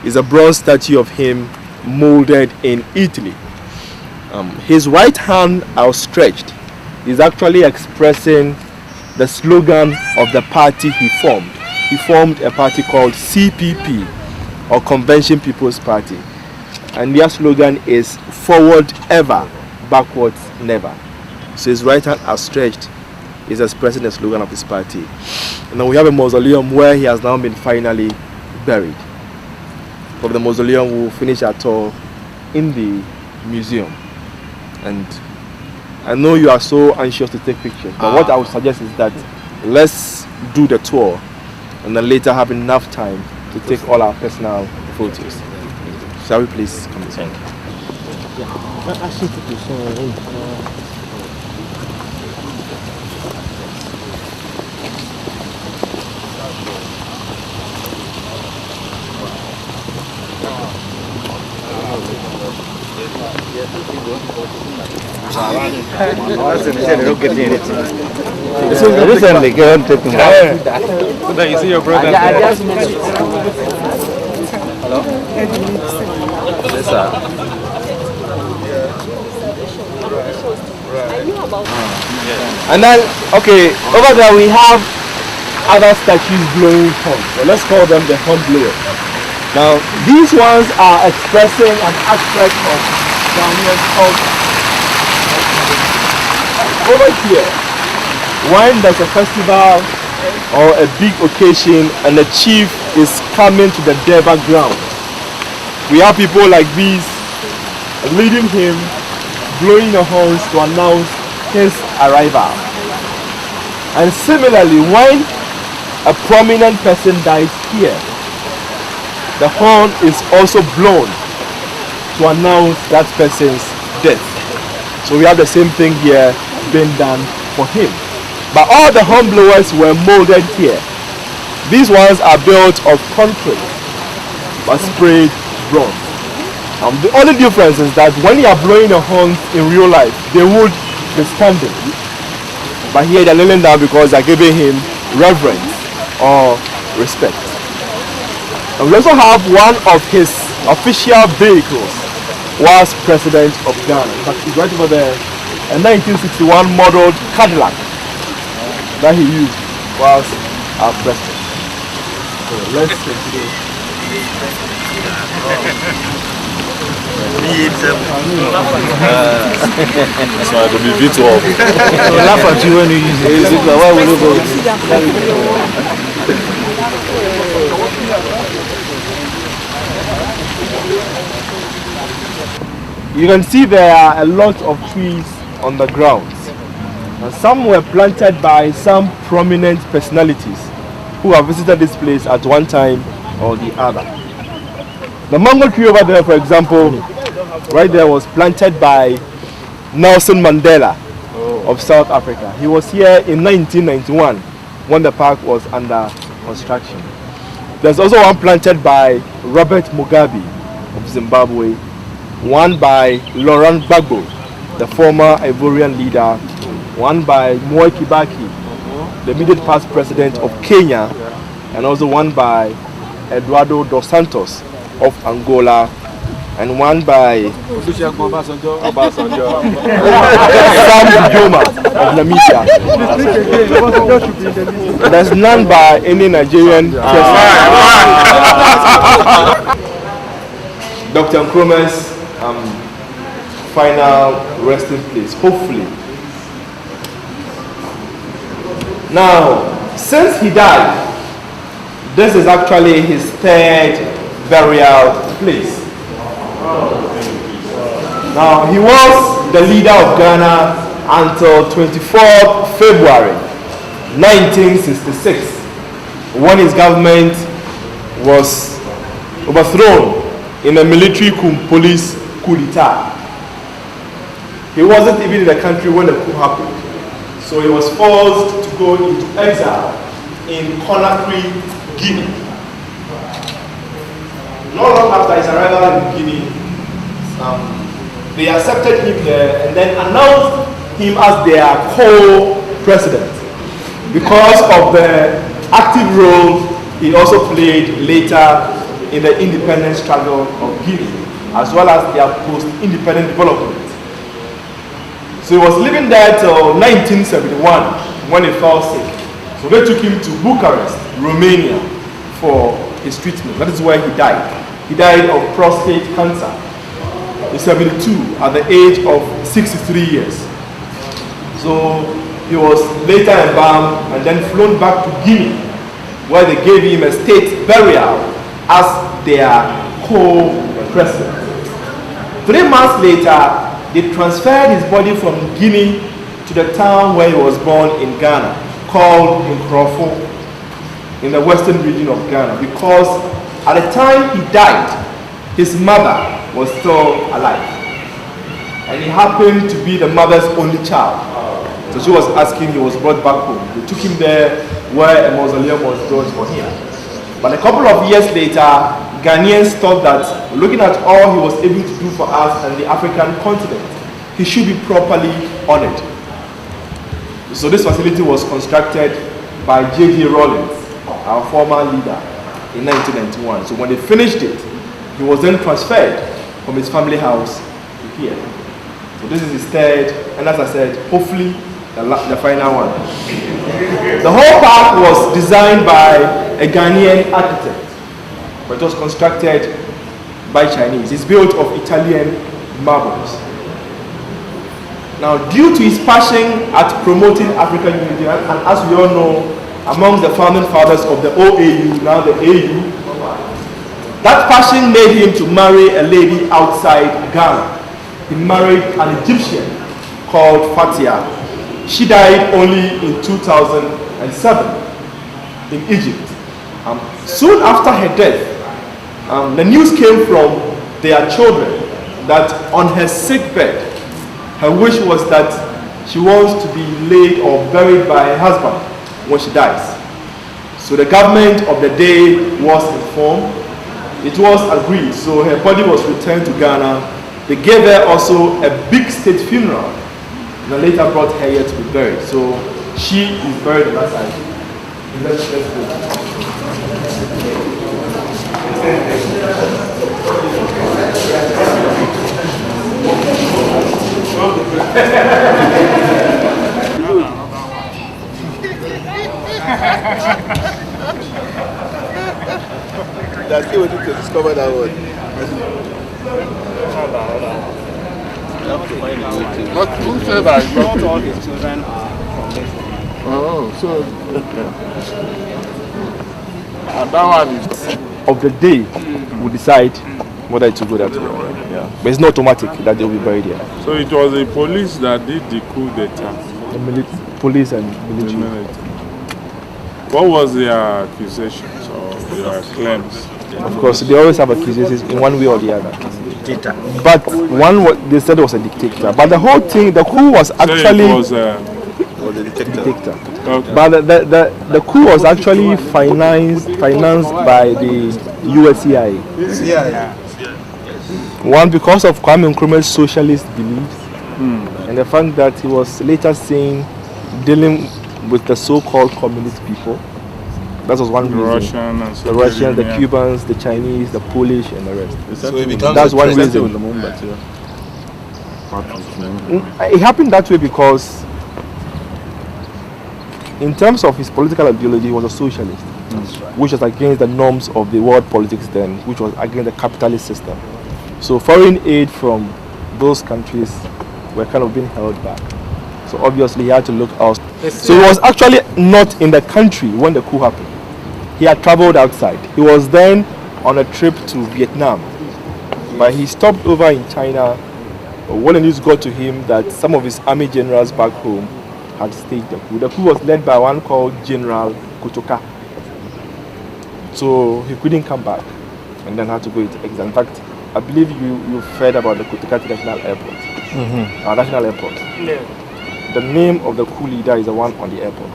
It's a bronze statue of him molded in Italy. His right hand outstretched is actually expressing the slogan of the party he formed. He formed a party called CPP, or Convention People's Party, and their slogan is "Forward ever, backwards never." So his right hand outstretched is expressing the slogan of his party. And then we have a mausoleum where he has now been finally buried. From the mausoleum, we will finish our tour in the museum. And I know you are so anxious to take pictures, but what I would suggest is that let's do the tour and then later have enough time to take all our personal photos. Shall we please come this way? Recently, go and take him. So you see your brother. Hello? Yes, sir. And then, okay, over there we have other statues blowing horns. So let's call them the horn blowers. Now, these ones are expressing an aspect of Ghanaian culture. Over here, when there's a festival or a big occasion and the chief is coming to the Durbar ground, we have people like these leading him, blowing the horns to announce his arrival. And similarly, when a prominent person dies here, the horn is also blown to announce that person's death. So we have the same thing here being done for him. But all the horn blowers were molded here. These ones are built of concrete but sprayed bronze. The only difference is that when you are blowing the horns in real life, they would be standing. But here they're kneeling down because they're giving him reverence or respect. And we also have one of his official vehicles was President of Ghana. In fact, he's right over there. A 1961 modeled Cadillac that he used was our president. So let's continue. So I could be virtual. Laugh at you when you use it. Why will you go? You can see there are a lot of trees on the grounds. And some were planted by some prominent personalities who have visited this place at one time or the other. The mango tree over there, for example, right there was planted by Nelson Mandela of South Africa. He was here in 1991 when the park was under construction. There's also one planted by Robert Mugabe of Zimbabwe, one by Laurent Gbagbo, the former Ivorian leader, one by Mwai Kibaki, the immediate past president of Kenya, and also one by Eduardo dos Santos of Angola, and one by Sam Joma of Namibia. There's none by any Nigerian president. Dr. Nkrumah's final resting place, hopefully. Now, since he died, this is actually his third burial place. Now, he was the leader of Ghana until 24th February 1966, when his government was overthrown in a military police coup d'etat. He wasn't even in the country when the coup happened, so he was forced to go into exile in Conakry, Guinea. Not long after his arrival in Guinea, they accepted him there and then announced him as their co-president because of the active role he also played later in the independence struggle of Guinea, as well as their post-independent development. So he was living there till 1971 when he fell sick. So they took him to Bucharest, Romania for his treatment. That is where he died. He died of prostate cancer. He's 72 at the age of 63 years. So he was later embalmed and then flown back to Guinea, where they gave him a state burial as their co-president. 3 months later, they transferred his body from Guinea to the town where he was born in Ghana, called Nkrofo, in the western region of Ghana, because at the time he died, his mother was still alive. And he happened to be the mother's only child. So she was asking, he was brought back home. They took him there where a mausoleum was built for him. But a couple of years later, Ghanaians thought that looking at all he was able to do for us and the African continent, he should be properly honored. So this facility was constructed by J.J. Rawlings, our former leader, in 1991. So when they finished it, he was then transferred from his family house to here. So this is his third, and as I said, hopefully the final one. The whole park was designed by a Ghanaian architect, but it was constructed by Chinese. It's built of Italian marbles. Now, due to his passion at promoting African unity, and as we all know, amongst the founding fathers of the OAU, now the AU, that passion made him to marry a lady outside Ghana. He married an Egyptian called Fatia. She died only in 2007 in Egypt. Soon after her death, the news came from their children that on her sick bed, her wish was that she wants to be laid or buried by her husband when she dies. So the government of the day was informed. It was agreed. So her body was returned to Ghana. They gave her also a big state funeral. And later brought her here to be buried. So she is buried on that side. Let's go. That's still waiting to discover that word. Not who said that? Not all his children are from this. Oh, so and that one is of the day we decide whether to go that way. Yeah. But it's not automatic that they will be buried here. So it was the police that did the coup d'etat. The police and military. What was their accusations or their claims? Of course, they always have accusations in one way or the other. But one, they said it was a dictator. But the whole thing, the coup was actually a dictator. Okay. But the coup was actually financed by the US CIA. One, because of Kwame Nkrumah's socialist beliefs, and the fact that he was later seen dealing with the so-called communist people. That was one reason. The Russians, the Cubans, the Chinese, the Polish, and the rest. So that's one reason. It happened that way because, in terms of his political ideology, he was a socialist, which was against the norms of the world politics then, which was against the capitalist system. So foreign aid from those countries were kind of being held back. So obviously he had to look out. So he was actually not in the country when the coup happened. He had traveled outside. He was then on a trip to Vietnam. But he stopped over in China when the news got to him that some of his army generals back home had staged the coup. The coup was led by one called General Kutoka. So he couldn't come back and then had to go into exile. In fact, I believe you've heard about the Kutoka International Airport, our national airport. Yeah. The name of the coup leader is the one on the airport.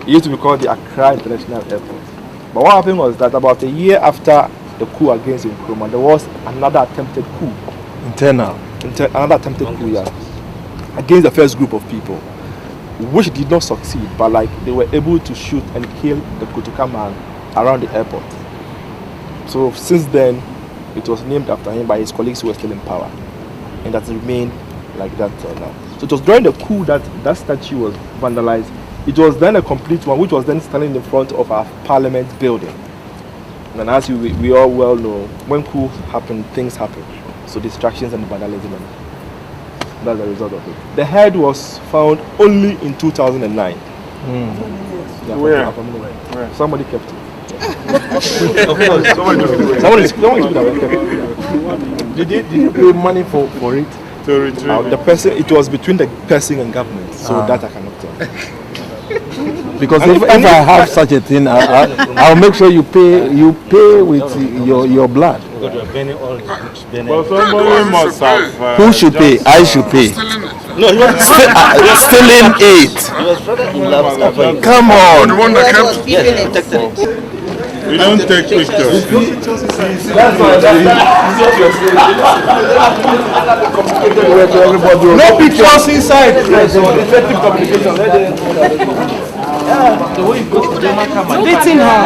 It used to be called the Accra International Airport. But what happened was that about a year after the coup against Nkrumah, there was another attempted coup. Another attempted coup, yeah, against the first group of people, which did not succeed, but like they were able to shoot and kill the Kutuka man around the airport. So since then, it was named after him by his colleagues who were still in power, and that remained like that now. So it was during the coup that that statue was vandalized. It was then a complete one, which was then standing in front of our parliament building. And as we all well know, when coup happen, things happen. So distractions and vandalism. That's the result of it. The head was found only in 2009. Where? Somebody kept it. Somebody took it. Somebody kept it. Did you pay money for it? To retrieve The person, it was between the person and government, so that I cannot tell. Because if I have such a thing, I'll make sure you pay with your blood. Because you are burning all the books. Well, somebody must have. Who should pay? I should pay. No, he was stealing it. He was rather in love. Come on. The one that kept. Yes, protected it. We don't take pictures. That's why. No pictures inside. Effective communication. The way you go to German camera. Dating her.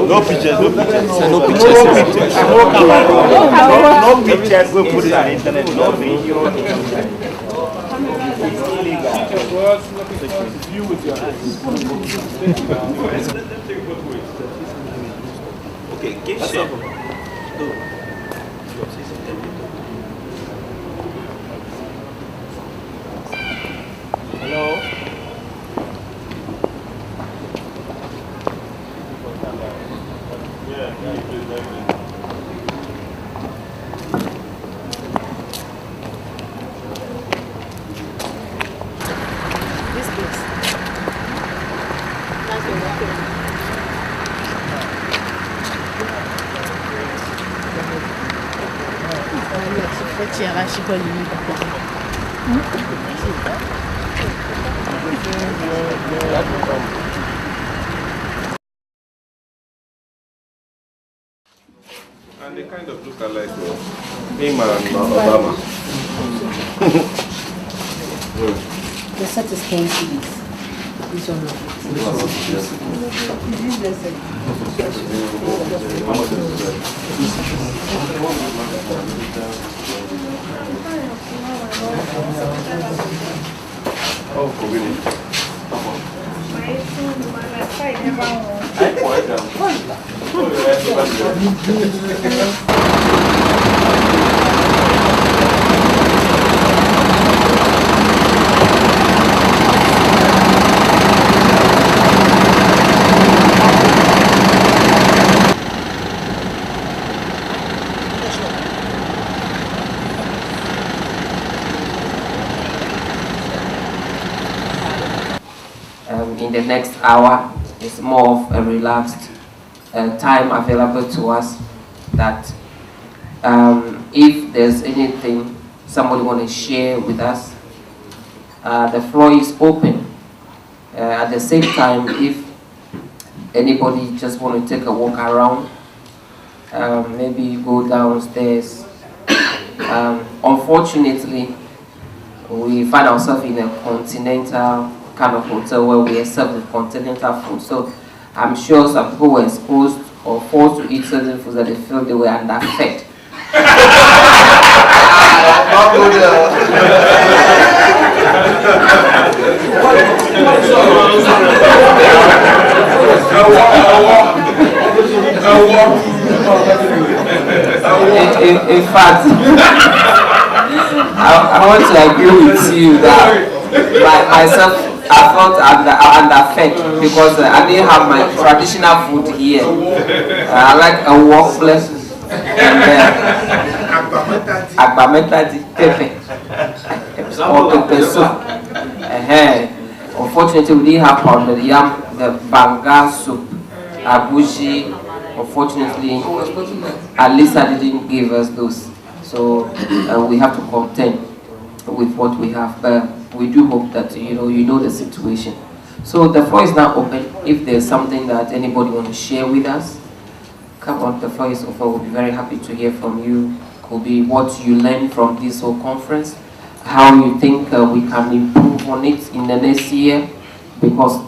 No pictures. No pictures. No pictures. No pictures. Go put it on the internet. No video. You with your eyes. Okay, give share. Hello. And they kind of look alike, him and Obama. The set is 10 CDs. This one in the next hour is more of a relaxed time available to us, that if there's anything somebody want to share with us, the floor is open. At the same time, if anybody just want to take a walk around, maybe go downstairs. Unfortunately, we find ourselves in a continental kind of hotel where we are served with continental food. So I'm sure some people were exposed or forced to eat certain foods that they felt they were under effect. In fact, I want to agree with you that myself, I felt under effect because I didn't have my traditional food here. I like a workplace and pepe or pepe soup. Unfortunately, we didn't have pounded yam, the banga soup, abushi. Unfortunately, Alisa didn't give us those, so we have to contend with what we have. But we do hope that you know the situation. So the floor is now open. If there's something that anybody want to share with us, come on, the floor is open. We'll be very happy to hear from you. Could be what you learned from this whole conference, how you think we can improve on it in the next year, because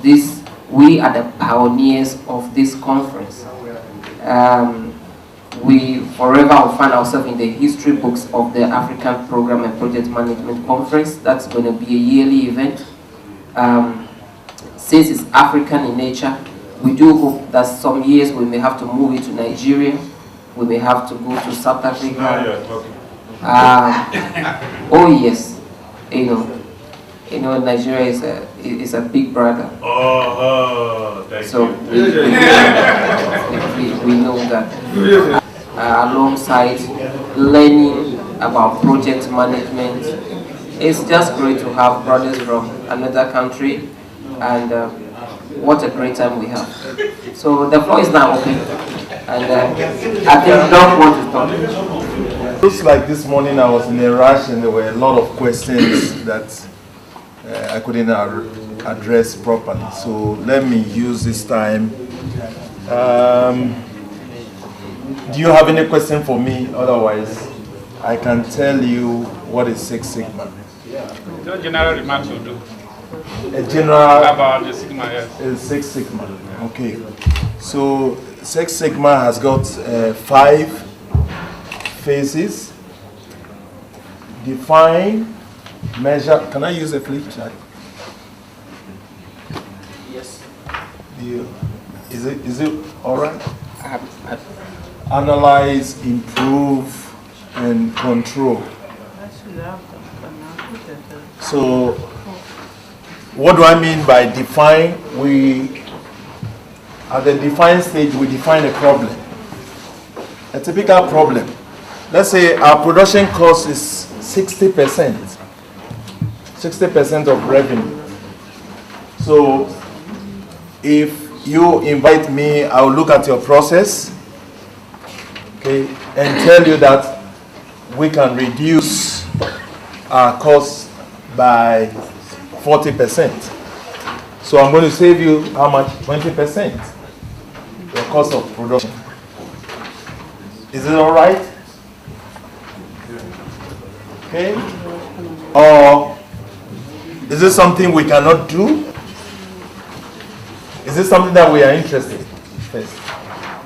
we are the pioneers of this conference. We forever will find ourselves in the history books of the African Program and Project Management Conference. That's going to be a yearly event. Since it's African in nature, we do hope that some years we may have to move it to Nigeria, we may have to go to South Africa. Oh yes, Nigeria is a big brother. Thank so we know that. Alongside learning about project management, it's just great to have brothers from another country, and what a great time we have. So the floor is now open, and I think Doc wants to start. Looks like this morning I was in a rush and there were a lot of questions that I couldn't address properly. So let me use this time. Do you have any question for me? Otherwise, I can tell you what is Six Sigma. What general remarks you do? A general about the Sigma, yes. Six Sigma. Okay. So Six Sigma has got 5 phases. Define, measure. Can I use a flip chart? Yes. Is it all right? Analyze, improve, and control. So, what do I mean by define? At the define stage, we define a problem. A typical problem. Let's say our production cost is 60%. 60% of revenue. So, if you invite me, I'll look at your process, okay, and tell you that we can reduce our cost by 40%. So I'm going to save you how much? 20%. The cost of production. Is it all right? Okay. Or is this something we cannot do? Is this something that we are interested in? First,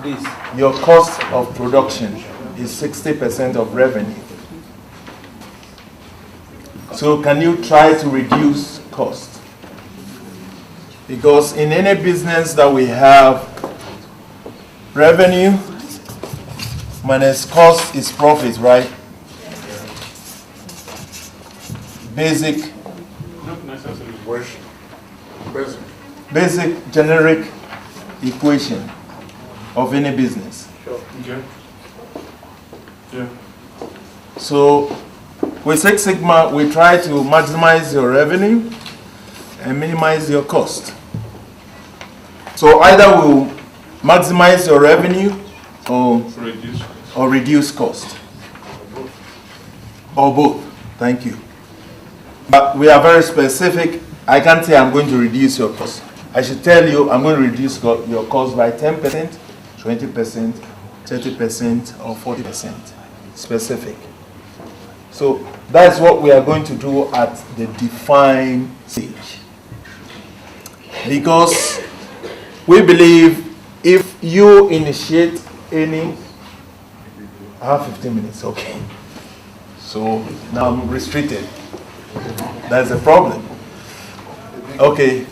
this. Your cost of production is 60% of revenue. So can you try to reduce cost? Because in any business that we have, revenue minus cost is profit, right? Basic. Not necessarily. Basic generic equation of any business. Sure. Okay. Yeah. So with Six Sigma, we try to maximize your revenue and minimize your cost. So either we'll maximize your revenue or reduce cost. Or both. Thank you. But we are very specific. I can't say I'm going to reduce your cost. I should tell you I'm going to reduce your cost by 10%, 20%, 30%, or 40%. Specific. So that's what we are going to do at the define stage. Because we believe if you initiate any, I have 15 minutes, okay. So now I'm restricted. That's a problem. Okay,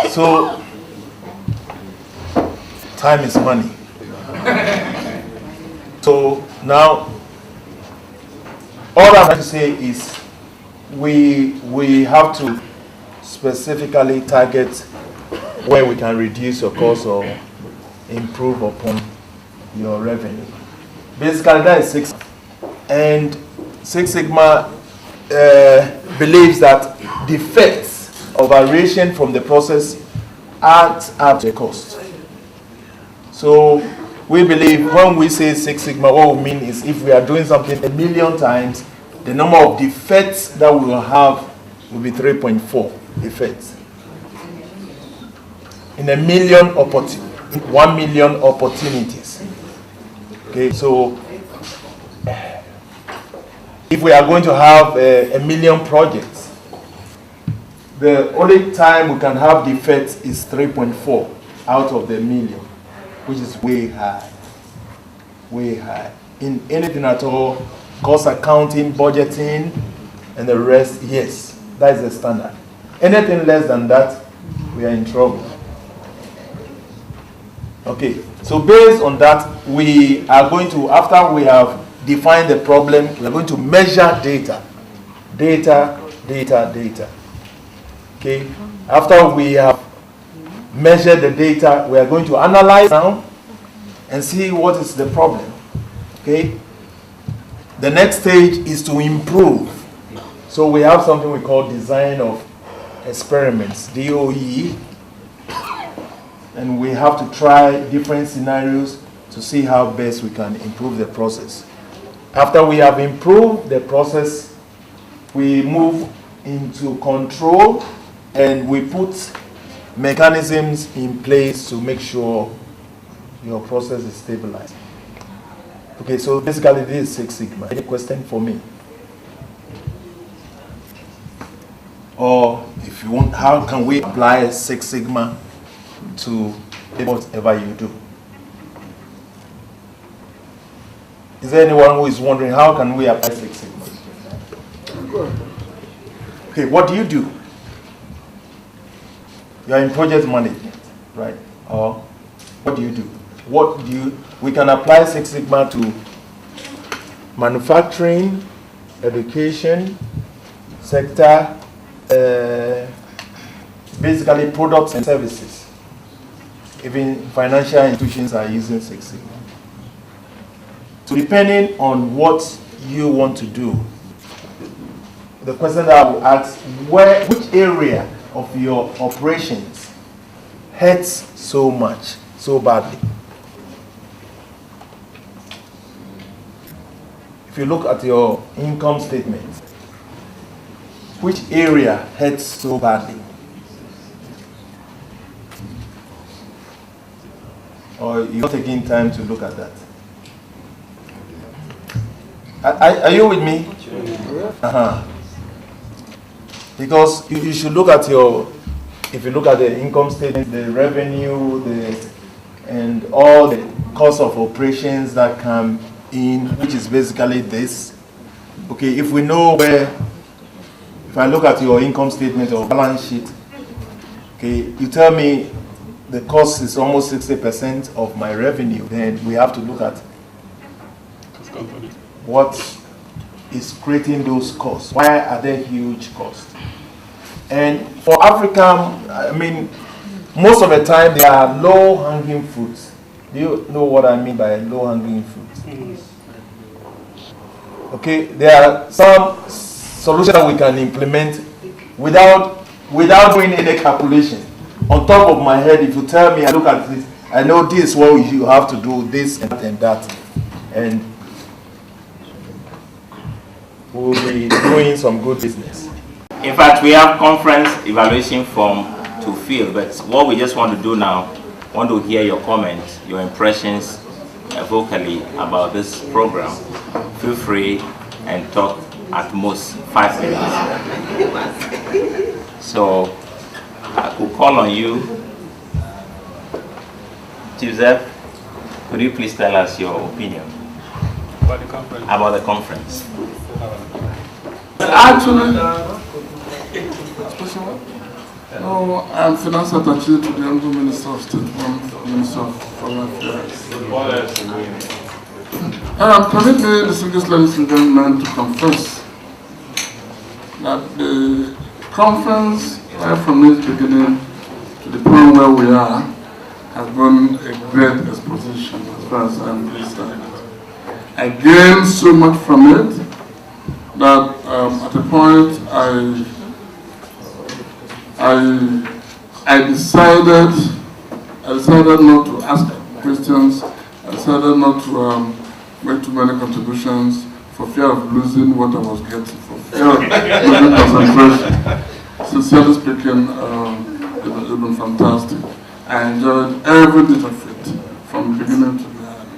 so time is money. So now, all I'm trying to say is we have to specifically target where we can reduce your cost or improve upon your revenue. Basically, that is Six. And Six Sigma believes that defects or variation from the process adds up to the cost. So we believe when we say Six Sigma, what we mean is if we are doing something 1,000,000 times, the number of defects that we will have will be 3.4 defects. In 1,000,000 opportunities. Okay, so if we are going to have 1,000,000 projects, the only time we can have defects is 3.4 out of the 1,000,000, which is way high. Way high. In anything at all, cost accounting, budgeting, and the rest, yes, that is the standard. Anything less than that, we are in trouble. Okay, so based on that, we are going to, after we have defined the problem, we are going to measure data. Data data. Okay, after we have measured the data, we are going to analyze now and see what is the problem. Okay, the next stage is to improve. So we have something we call design of experiments, DOE, and we have to try different scenarios to see how best we can improve the process. After we have improved the process, we move into control and we put mechanisms in place to make sure your process is stabilized. Okay, so basically this is Six Sigma. Any question for me? Or if you want, how can we apply Six Sigma to whatever you do? Is there anyone who is wondering how can we apply Six Sigma? Okay, what do you do? You are in project management, right? Or what do you do? We can apply Six Sigma to manufacturing, education, sector, basically products and services. Even financial institutions are using Six Sigma. So depending on what you want to do, the question that I will ask, which area of your operations hurts so much, so badly? If you look at your income statement, which area hurts so badly? Or you're not taking time to look at that? Are you with me? Because you should look at if you look at the income statement, the revenue, and all the cost of operations that come in, which is basically this. Okay, if we know if I look at your income statement or balance sheet, okay, you tell me the cost is almost 60% of my revenue, then we have to look at what is creating those costs. Why are there huge costs? And for Africa, I mean, most of the time they are low-hanging fruits. Do you know what I mean by low-hanging fruits? Okay, there are some solutions that we can implement without doing any calculation. On top of my head, if you tell me, I look at this, I know this is what you have to do, this and that, and we'll be doing some good business. In fact, we have conference evaluation form to fill, but what we just want to do now, want to hear your comments, your impressions vocally about this program. Feel free and talk at most 5 minutes. So I could call on you. Joseph, could you please tell us your opinion about the conference? Actually, I'm Finance Attaché to the Honorable Minister of State, Minister of Foreign Affairs. Permit me, distinguished ladies and gentlemen, to confess that the conference, right from its beginning to the point where we are, has been a great exposition as far as I'm concerned. I gained so much from it that at a point I decided not to ask questions. I decided not to make too many contributions for fear of losing what I was getting, for fear of losing concentration. Sincerely speaking, it's been fantastic. I enjoyed every bit of it, from the beginning to the end.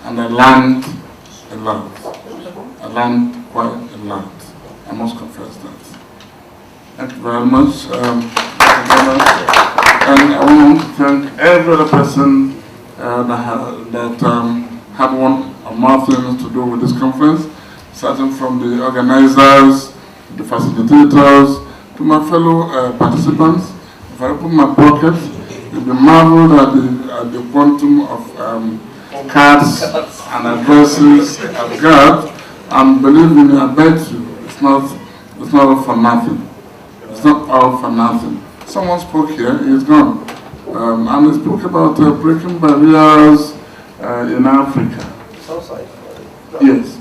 And I learned a lot. I learned quite a lot. I must confess that. Thank you very much. And I want to thank every other person that had one or more things to do with this conference, starting from the organizers, the facilitators, to my fellow participants. If I open my pocket, you'll be marveled at the quantum of cards and addresses I've got. And believe me, I bet you, it's It's not all for nothing. It's not all for nothing. Someone spoke here, he's gone. And he spoke about breaking barriers in Africa. Yes.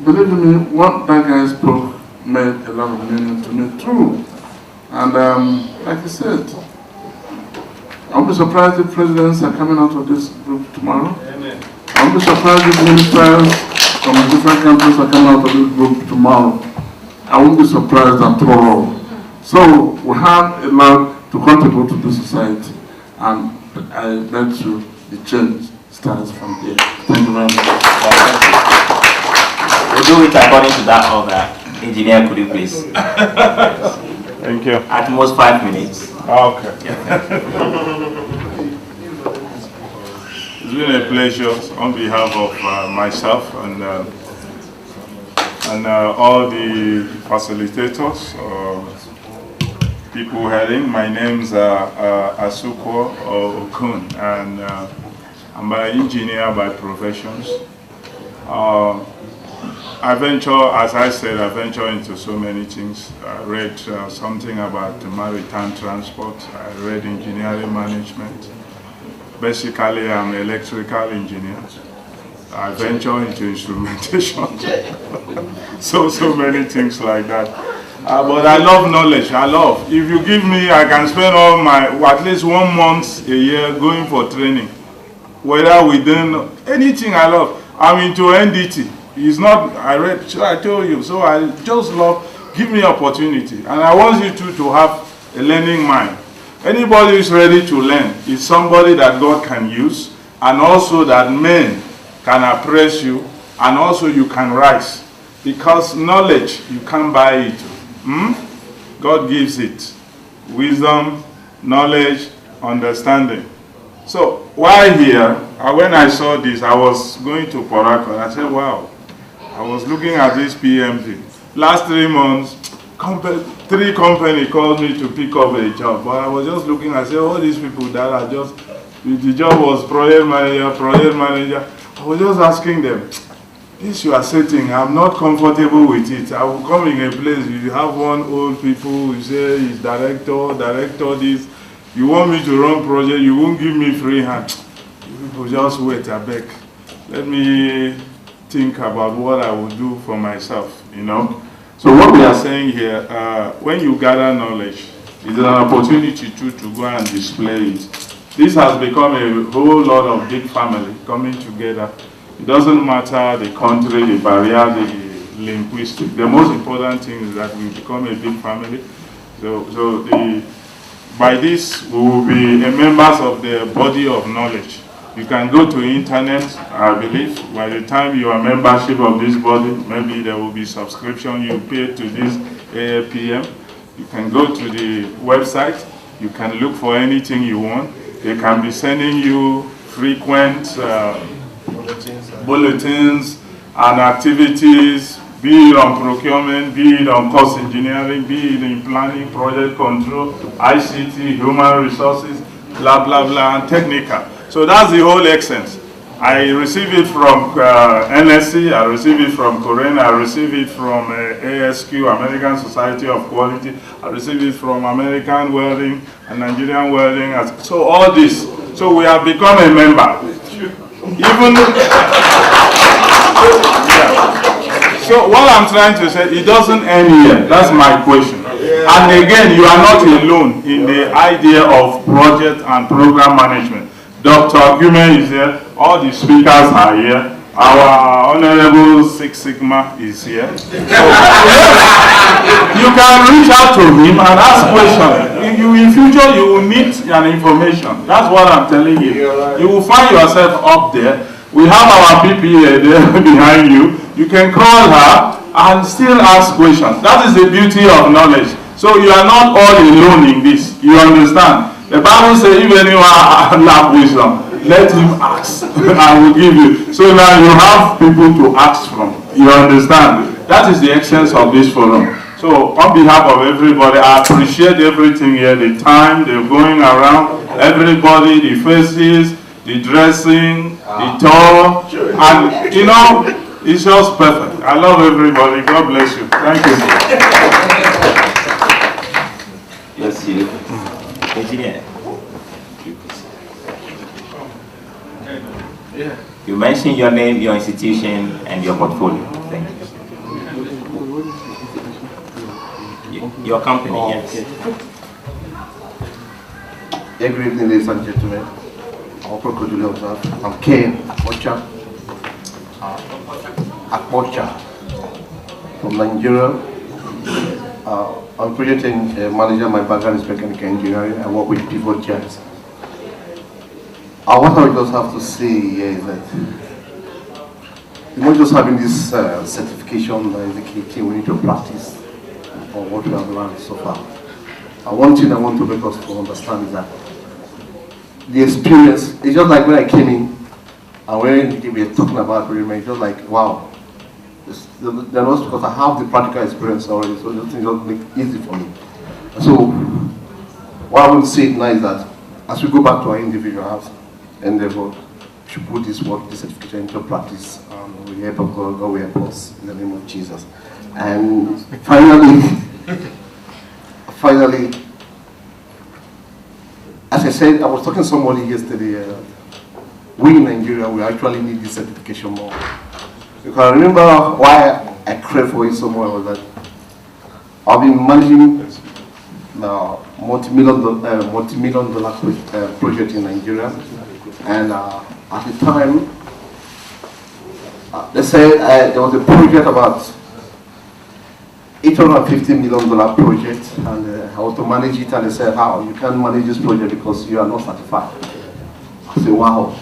Believe me, what that guy spoke made a lot of meaning to me too. And like I said, I won't be surprised if presidents are coming out of this group tomorrow. Amen. I won't be surprised if ministers from different countries are coming out of this group tomorrow. I won't be surprised at all. So we have a lot to contribute to the society, and I bet you the change starts from here. Thank you very much. We'll do it according to that order. Engineer, could you please? Thank you. At most 5 minutes. Okay. It's been a pleasure on behalf of myself and all the facilitators, people heading. My name's Asuko Okun, and I'm an engineer by professions. I venture, as I said, I venture into so many things. I read something about maritime transport. I read engineering management. Basically, I'm an electrical engineer. I venture into instrumentation. so many things like that. But I love knowledge. If you give me, I can spend all my, at least 1 month a year going for training. Whether within anything I love. I'm into NDT. It's not, I told you, so I just love, give me opportunity. And I want you to have a learning mind. Anybody who is ready to learn is somebody that God can use, and also that men can appraise you, and also you can rise. Because knowledge, you can't buy it. God gives it. Wisdom, knowledge, understanding. So while here, when I saw this, I was going to Porako, and I said, wow. I was looking at this PMD. Last 3 months, 3 companies called me to pick up a job. But I was just looking, I said, all these people that are just, the job was project manager. I was just asking them, this you are setting, I'm not comfortable with it. I will come in a place, you have one old people, you say he's director this. You want me to run project, you won't give me free hand. You people just wait, I beg. Let me think about what I will do for myself, you know. So what we are saying here, when you gather knowledge, it's an opportunity to go and display it. This has become a whole lot of big family coming together. It doesn't matter the country, the barrier, the linguistic. The most important thing is that we become a big family. By this, we will be members of the body of knowledge. You can go to internet, I believe. By the time you are membership of this body, maybe there will be subscription you pay to this AAPM. You can go to the website. You can look for anything you want. They can be sending you frequent bulletins and activities, be it on procurement, be it on cost engineering, be it in planning, project control, ICT, human resources, blah, blah, blah, and technical. So that's the whole essence. I receive it from NSC, I receive it from Korean, I receive it from ASQ, American Society of Quality, I receive it from American Welding and Nigerian Welding. So all this. So we have become a member. Even So what I'm trying to say, it doesn't end here. That's my question. And again, you are not alone in the idea of project and program management. Dr. Agume is here. All the speakers are here. Our Honorable Six Sigma is here. So, you can reach out to him and ask questions. In future, you will need an information. That's what I'm telling you. You will find yourself up there. We have our PPA there behind you. You can call her and still ask questions. That is the beauty of knowledge. So you are not all alone in this. You understand? The Bible says, if anyone lack wisdom, let him ask. I will give you. So now you have people to ask from. You understand? That is the essence of this forum. So on behalf of everybody, I appreciate everything here, the time, the going around, everybody, the faces, the dressing, the tour, and you know, it's just perfect. I love everybody. God bless you. Thank you. bless you. Engineer. Yeah. You mentioned your name, your institution, and your portfolio. Thank you. Your company, yes. Yeah, good evening, ladies and gentlemen. I'm Ken Akmocha from Nigeria. I'm project manager. My background is mechanical engineering. I work with Pivot Giants. What I just have to say here is that we're not just having this certification that is the key thing. We need to practice on what we have learned so far. One thing I want to make us to understand is that the experience, it's just like when I came in and when we were talking about Rima, it's just like, wow. They're not because I have the practical experience already, so those things don't make it easy for me. So, what I want to say now is that as we go back to our individual endeavor, we should put this work, this certification into practice, and we help God, God will help us in the name of Jesus. And finally, as I said, I was talking to somebody yesterday. We in Nigeria, we actually need this certification more. Because I remember why I crave for it so much was that I've been managing the multi-million dollar project in Nigeria, and at the time, they said there was a project about $850 million project, and I was to manage it, and they said, "How you can't manage this project because you are not certified." I said, "Wow!"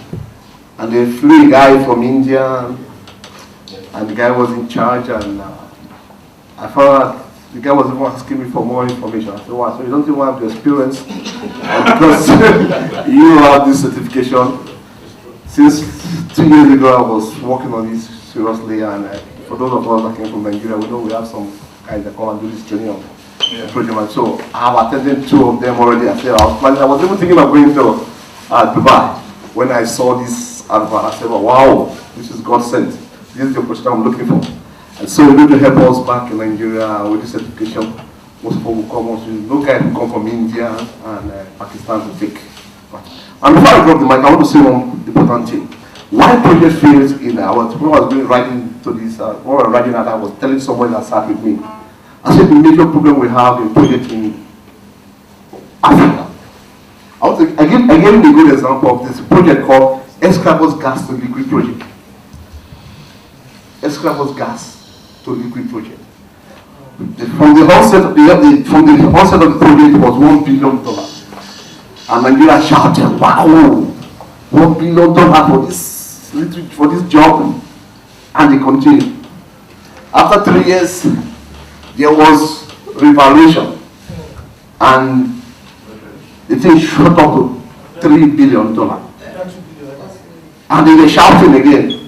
And they flew a guy from India. And the guy was in charge, and I found out the guy was even asking me for more information. I said, wow, so you don't even have the experience? And because you have this certification, since 2 years ago I was working on this seriously, and for those of us that came from Nigeria, we know we have some guys that come and do this training on project management. So I have attended 2 of them already. I was even thinking of going to Dubai when I saw this advert. I said, wow, this is God sent. This is the opportunity I'm looking for. And so we're going to help us back in Nigeria with this certification. Most people will come, no guy will come from India and Pakistan to take. And before I drop the mic, I want to say one important thing. Why project fails in when I was writing to this, when I was writing that, I was telling someone that sat with me. I said the major problem we have in project in Africa. I gave him a good example of this project called Escravos Gas to Liquid Project. Escravos Gas to Liquid project. From the onset of the project, it was $1 billion. And Nigeria shouted, wow, $1 billion for this job. And they continued. After 3 years, there was revaluation. And the thing shot up to $3 billion. And they were shouting again.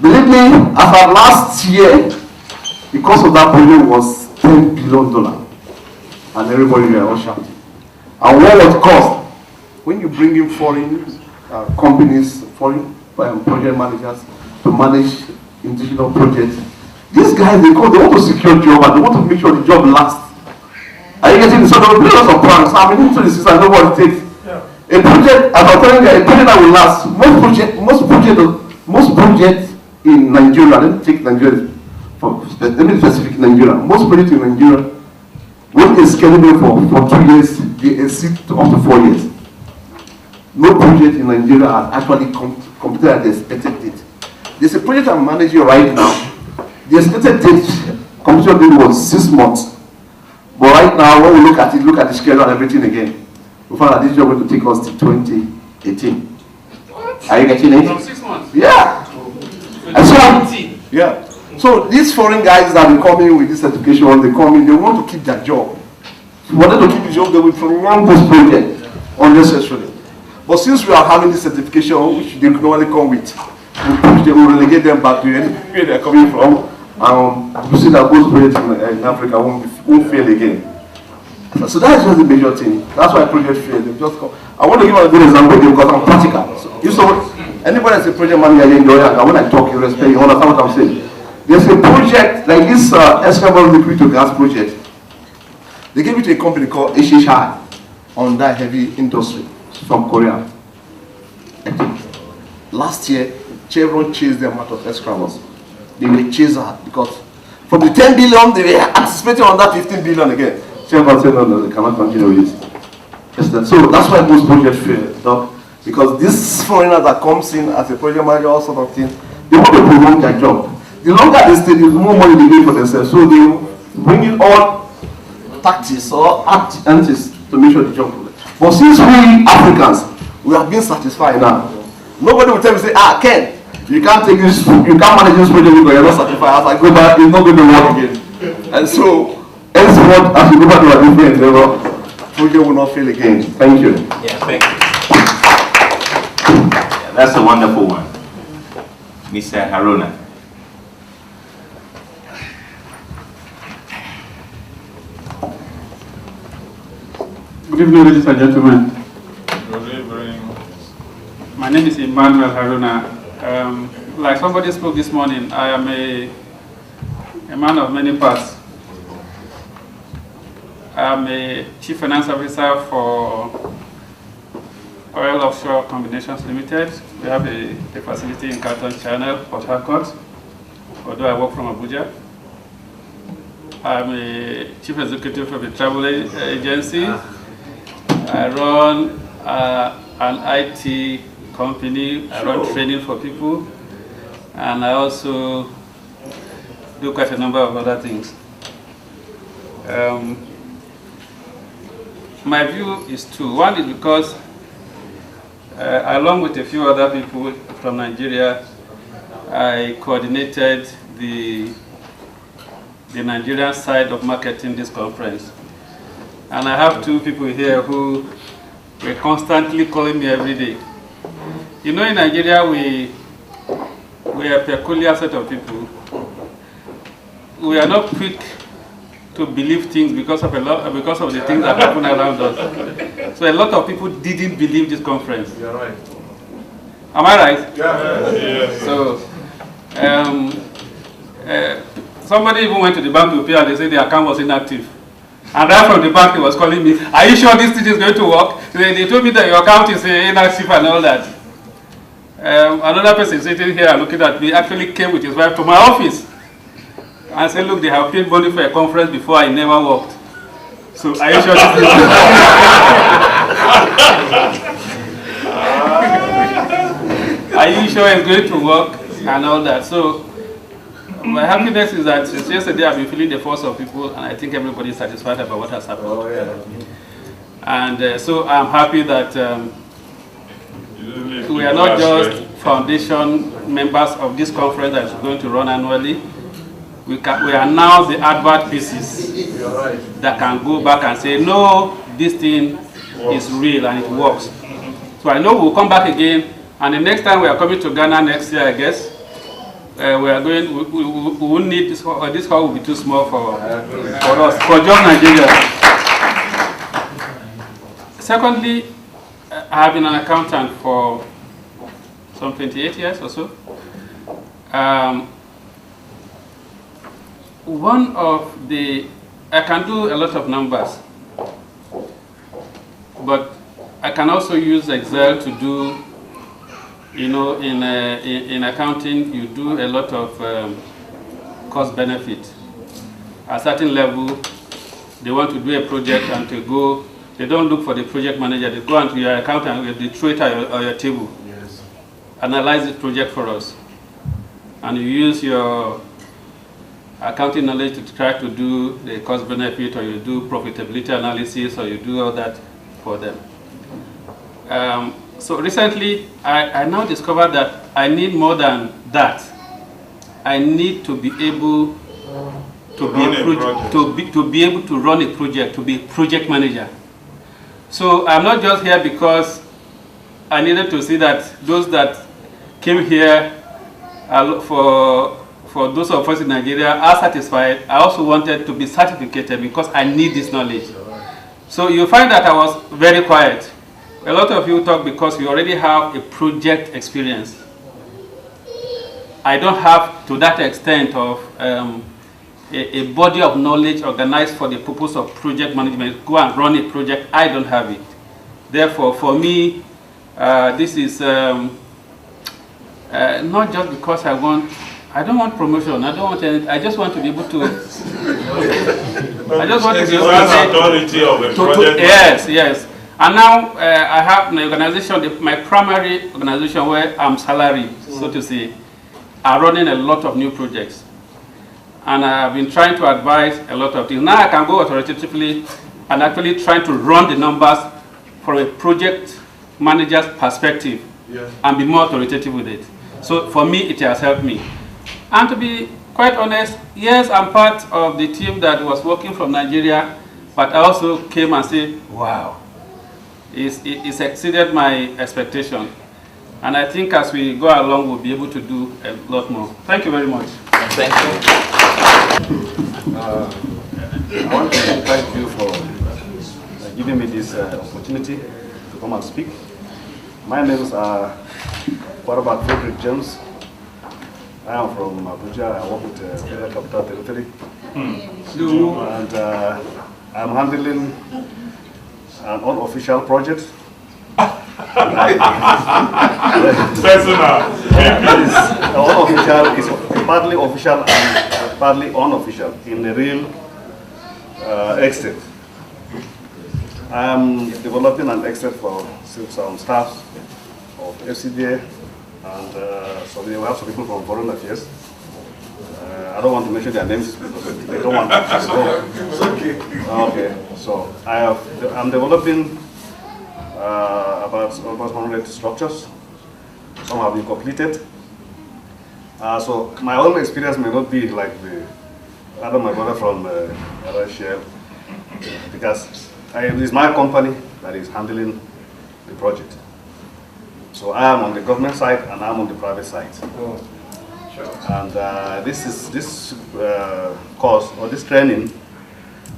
Believe me, after last year, the cost of that project was $10 billion. And everybody were all shouting. And what was cost? When you bring in foreign companies, foreign project managers to manage individual projects, these guys, they want to secure job and they want to make sure the job lasts. Are you getting the sort of players of plans? I'm into the system, I know what it takes. A project, as I'm telling you, a project that will last. Most projects in Nigeria, let me take Nigeria, let me specific Nigeria. Most projects in Nigeria, when they schedule for 2 years, they exceed up to 4 years. No project in Nigeria has actually completed at the expected date. There's a project I'm managing right now. The expected date, completion date was 6 months. But right now, when we look at it, look at the schedule and everything again, we found that this job is going to take us to 2018. Are you getting it? 6 months. Yeah. And so, yeah. So these foreign guys that will come in with this certification, they come in, they want to keep their job. If you wanted to keep the job, they will prolong this project unnecessarily. But since we are having this certification, which they normally come with, we push them, we relegate them back to where they're coming from. You see that most projects in Africa won't fail again. So that's just the major thing. That's why projects fail. They just come. I want to give a good example again because I'm practical. So if anybody that's a project manager, you enjoy it, and when I talk, you respect, you understand what I'm saying. There's a project like this Escravos Liquid to Gas project. They gave it to a company called HHI on that heavy industry from Korea. Last year, Chevron chased them out of escrows. They were chased out because from the 10 billion, they were anticipating on that 15 billion again. Chevron said, no, they cannot continue with this. So that's why most projects fail, because these foreigners that comes in as a project manager, all sort of things, they want to prolong their job. The longer they stay, the more money they get for themselves. So they bring in all tactics or antics to make sure the job goes. But since we Africans, we have been satisfied now. Nobody will tell me, say, Ken, you can't take this, you can't manage this project because you're not satisfied. As I go back, it's not going to work again. And so, henceforth, as we go back to our different level, project will not fail again. Thank you. Yeah, thank you. Yeah, that's a wonderful one. Mr. Haruna. Good evening, ladies and gentlemen. Good evening. My name is Emmanuel Haruna. Like somebody spoke this morning, I am a man of many parts. I am a Chief Finance Officer for Oil Offshore Combinations Limited. We have a facility in Canton Channel, Port Harcourt, although I work from Abuja. I'm a Chief Executive of a travel agency. I run an IT company. I run training for people, and I also do quite a number of other things. My view is two. One is because, along with a few other people from Nigeria, I coordinated the Nigerian side of marketing this conference. And I have two people here who were constantly calling me every day. You know, in Nigeria, we are a peculiar set of people. We are not quick to believe things because of the things that happen around us. So a lot of people didn't believe this conference. You're right. Am I right? Yeah. So, somebody even went to the bank to pay and they said the account was inactive. And right from the bank, he was calling me, are you sure this thing is going to work? They told me that your account is inactive and all that. Another person sitting here and looking at me actually came with his wife to my office and said, look, they have paid money for a conference before, I never worked. So are you sure this is are you sure it's going to work and all that? So my happiness is that since yesterday I've been feeling the force of people, and I think everybody is satisfied about what has happened. Oh, yeah. And so I'm happy that we are not just foundation members of this conference that is going to run annually. We are now the advert pieces that can go back and say, no, this thing is real and it works. So I know we'll come back again, and the next time we are coming to Ghana next year, I guess, we are going. We will need this. This hall will be too small for us, for just Nigeria. Secondly, I have been an accountant for some 28 years or so. I can do a lot of numbers, but I can also use Excel to do. You know, in accounting, you do a lot of cost benefit. At a certain level, they want to do a project and to go, they don't look for the project manager, they go into your accountant, they throw it on your table. Yes. Analyze this project for us. And you use your accounting knowledge to try to do the cost benefit, or you do profitability analysis, or you do all that for them. So recently, I now discovered that I need more than that. I need to be able to be able to run a project, to be project manager. So I'm not just here because I needed to see that those that came here for those of us in Nigeria are satisfied. I also wanted to be certificated because I need this knowledge. So you find that I was very quiet. A lot of you talk because you already have a project experience. I don't have to that extent of a body of knowledge organized for the purpose of project management, go and run a project. I don't have it. Therefore, for me, this is not just because I don't want promotion. I don't want anything. I just want to be able to. I just want to be able to say, authority of a project. Yes, yes. And now I have my organization, my primary organization where I'm salaried, so to say, are running a lot of new projects. And I've been trying to advise a lot of things. Now I can go authoritatively and actually trying to run the numbers from a project manager's perspective, yes, and be more authoritative with it. So for me, it has helped me. And to be quite honest, yes, I'm part of the team that was working from Nigeria, but I also came and said, wow, it's exceeded my expectation. And I think as we go along, we'll be able to do a lot more. Thank you very much. Thank you. I want to thank you for giving me this opportunity to come and speak. My name is Kwarabat Frederick James. I am from Abuja. I work with Federal Capital Territory. And I'm handling an unofficial project. Personal. Unofficial is partly official and partly unofficial in the real extent. I am developing an extent for some staff of FCDA, and so we have some people from Foreign Affairs. I don't want to mention their names because they don't want to go. Okay, so I'm developing about 100 structures. Some have been completed. So my own experience may not be like my brother from Russia, because it is my company that is handling the project. So I am on the government side and I'm on the private side. Oh, sure. And this course or this training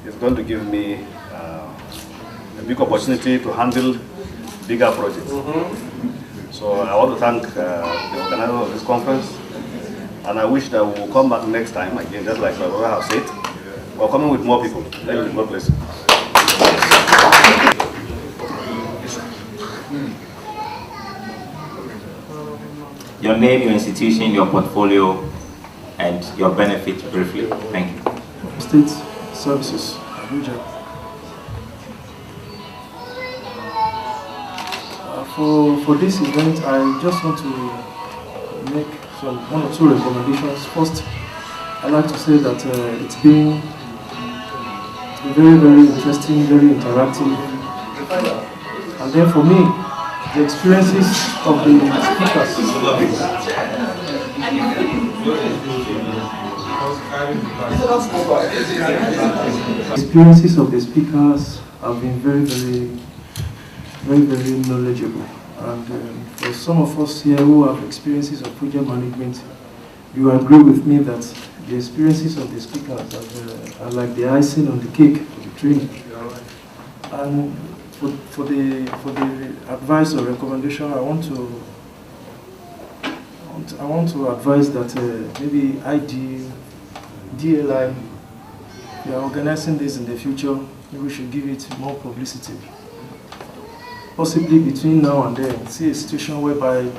is going to give me a big opportunity to handle bigger projects. So I want to thank the organizer of this conference, and I wish that we will come back next time again, just like my brother has said. We're coming with more people. Thank you. God bless you. Your name, your institution, your portfolio, and your benefit briefly. Thank you. State Services, Abuja. For this event, I just want to make one or two recommendations. First, I'd like to say that it's been very, very interesting, very interactive. And then for me, the experiences of the speakers. Experiences of the speakers have been very, very knowledgeable. And for some of us here who have experiences of project management, you agree with me that the experiences of the speakers are like the icing on the cake for the training. And for the advice or recommendation, I want to advise that maybe ID, DLI, we are organizing this in the future. Maybe we should give it more publicity. Possibly between now and then, see a situation whereby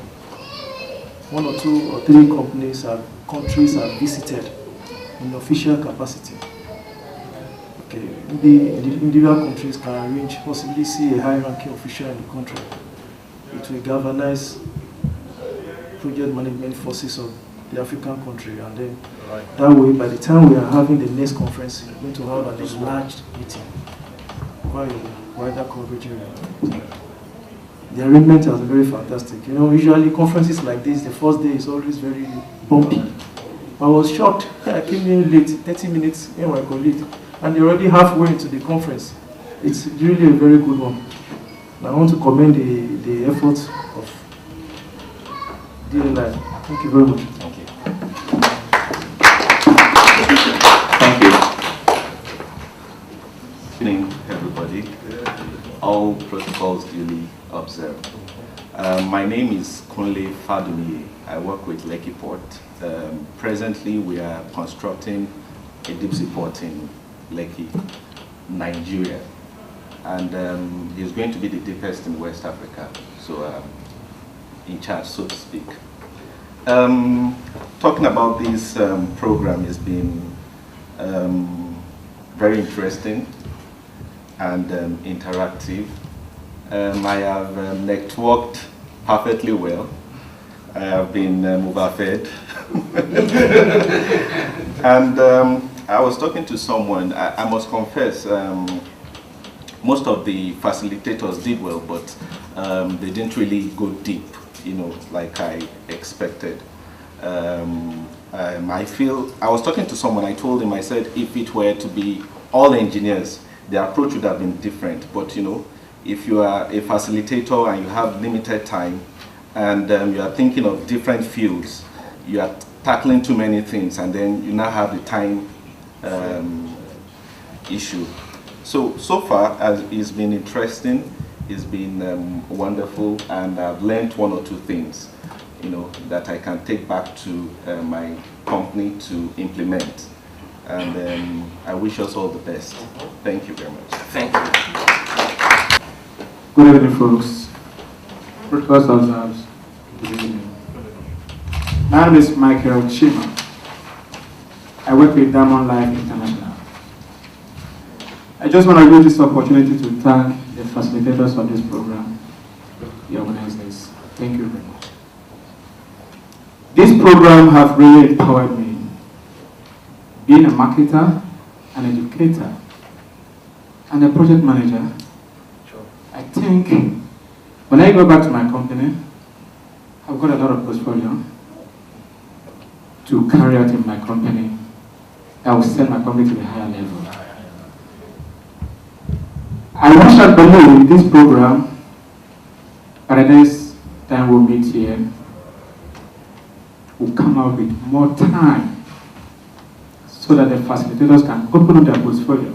1 or 2 or 3 companies or countries are visited in official capacity. Okay, maybe individual countries can arrange, possibly see a high-ranking official in the country. It will galvanize project management forces of the African country, and then that way, by the time we are having the next conference, we're going to have an enlarged meeting, quite a wider coverage area. The arrangement is very fantastic. You know, usually conferences like this, the first day is always very bumpy. I was shocked. I came in late, 30 minutes, and I got late. And they're already halfway into the conference. It's really a very good one. And I want to commend the efforts of DLI. Thank you very much. Thank you. Thank you. Good evening, everybody. All protocols duly observed. My name is Kunle Fadumi. I work with Lekki Port. Presently, we are constructing a deep sea port in Lekki, Nigeria. And he's going to be the deepest in West Africa, so in charge, so to speak. Talking about this program has been very interesting and interactive. I have networked perfectly well. I have been overfed. And I was talking to someone, I must confess, most of the facilitators did well, but they didn't really go deep, you know, like I expected. I feel, I was talking to someone, I told him, I said, if it were to be all engineers, the approach would have been different. But you know, if you are a facilitator and you have limited time, and you are thinking of different fields, you are tackling too many things, and then you now have the time issue. So far, it's been interesting, it's been wonderful, and I've learned one or two things, you know, that I can take back to my company to implement. And I wish us all the best. Thank you very much. Thank you. Good evening, folks. Protocols observed. Good evening. My name is Michael Chima. I work with Diamond Life International. I just want to use this opportunity to thank the facilitators of this program, the organizers. Thank you very much. This program has really empowered me. Being a marketer, an educator, and a project manager, I think when I go back to my company, I've got a lot of portfolio to carry out in my company. I will send my company to the higher level. I wish and believe this program, by the next time we'll meet here, will come out with more time so that the facilitators can open up their portfolio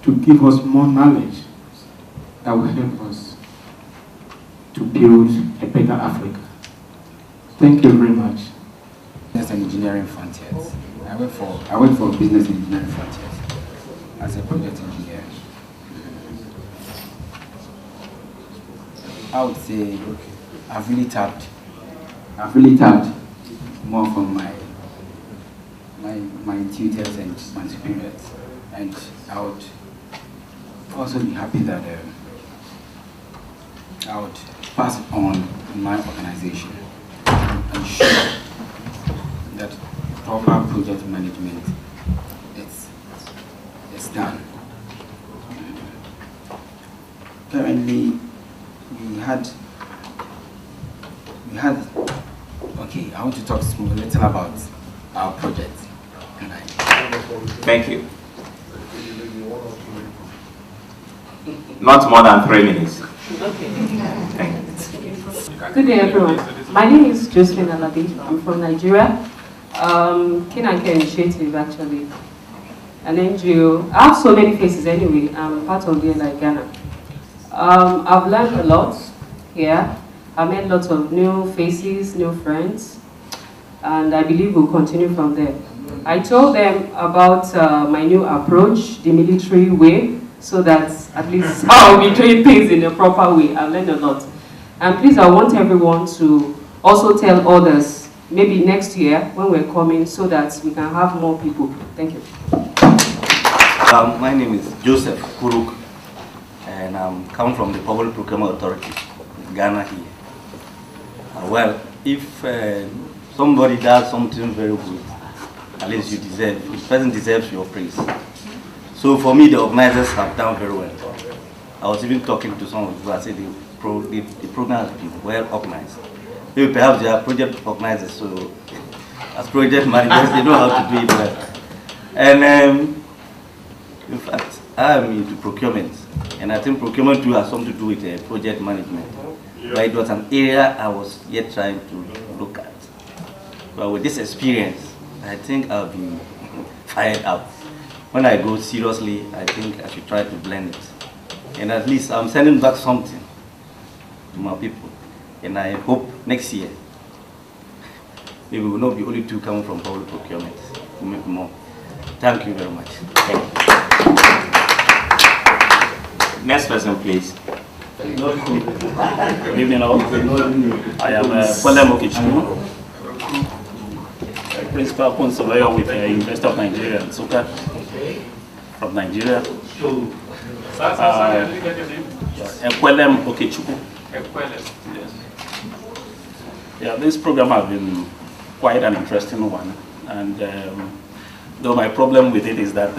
to give us more knowledge that will help us to build a better Africa. Thank you very much. Business and Engineering Frontiers. I work for Business and Engineering Frontiers as a project engineer. I would say I've really tapped more from my tutors and my superiors, and I would also be happy that I would pass it on in my organization and ensure that proper project management is done. Currently, okay, I want to talk a little about our project. Thank you. Not more than 3 minutes. Thank you. Good day, everyone. My name is Josephine Alabi. I'm from Nigeria. Kinanke Initiative, actually, an NGO. I have so many faces anyway. I'm part of the like Ghana. I've learned a lot here. I met lots of new faces, new friends, and I believe we'll continue from there. I told them about my new approach, the military way, so that at least I'll be doing things in a proper way. I've learned a lot. And please, I want everyone to also tell others, maybe next year when we're coming, so that we can have more people. Thank you. My name is Joseph Kuruk, and I'm come from the Public Procurement Authority, Ghana here. Well, if somebody does something very good, at least you deserve, the person deserves your praise. So for me, the organizers have done very well. I was even talking to some of you, I said the program has been well organized. Maybe perhaps they are project organizers, so as project managers, they know how to do it well. And in fact, I am into procurement, and I think procurement too has something to do with project management. But it was an area I was yet trying to look at. But with this experience, I think I'll be fired up. When I go seriously, I think I should try to blend it. And at least I'm sending back something to my people. And I hope next year, maybe we will not be only two coming from public procurement, maybe more. Thank you very much. Thank you. Next person, please. Good evening, all. I am Appmc, principal consultant with the University of Nigeria, Nsukka, from Nigeria. Appmc. Yes. Yeah, this program has been quite an interesting one, and though my problem with it is that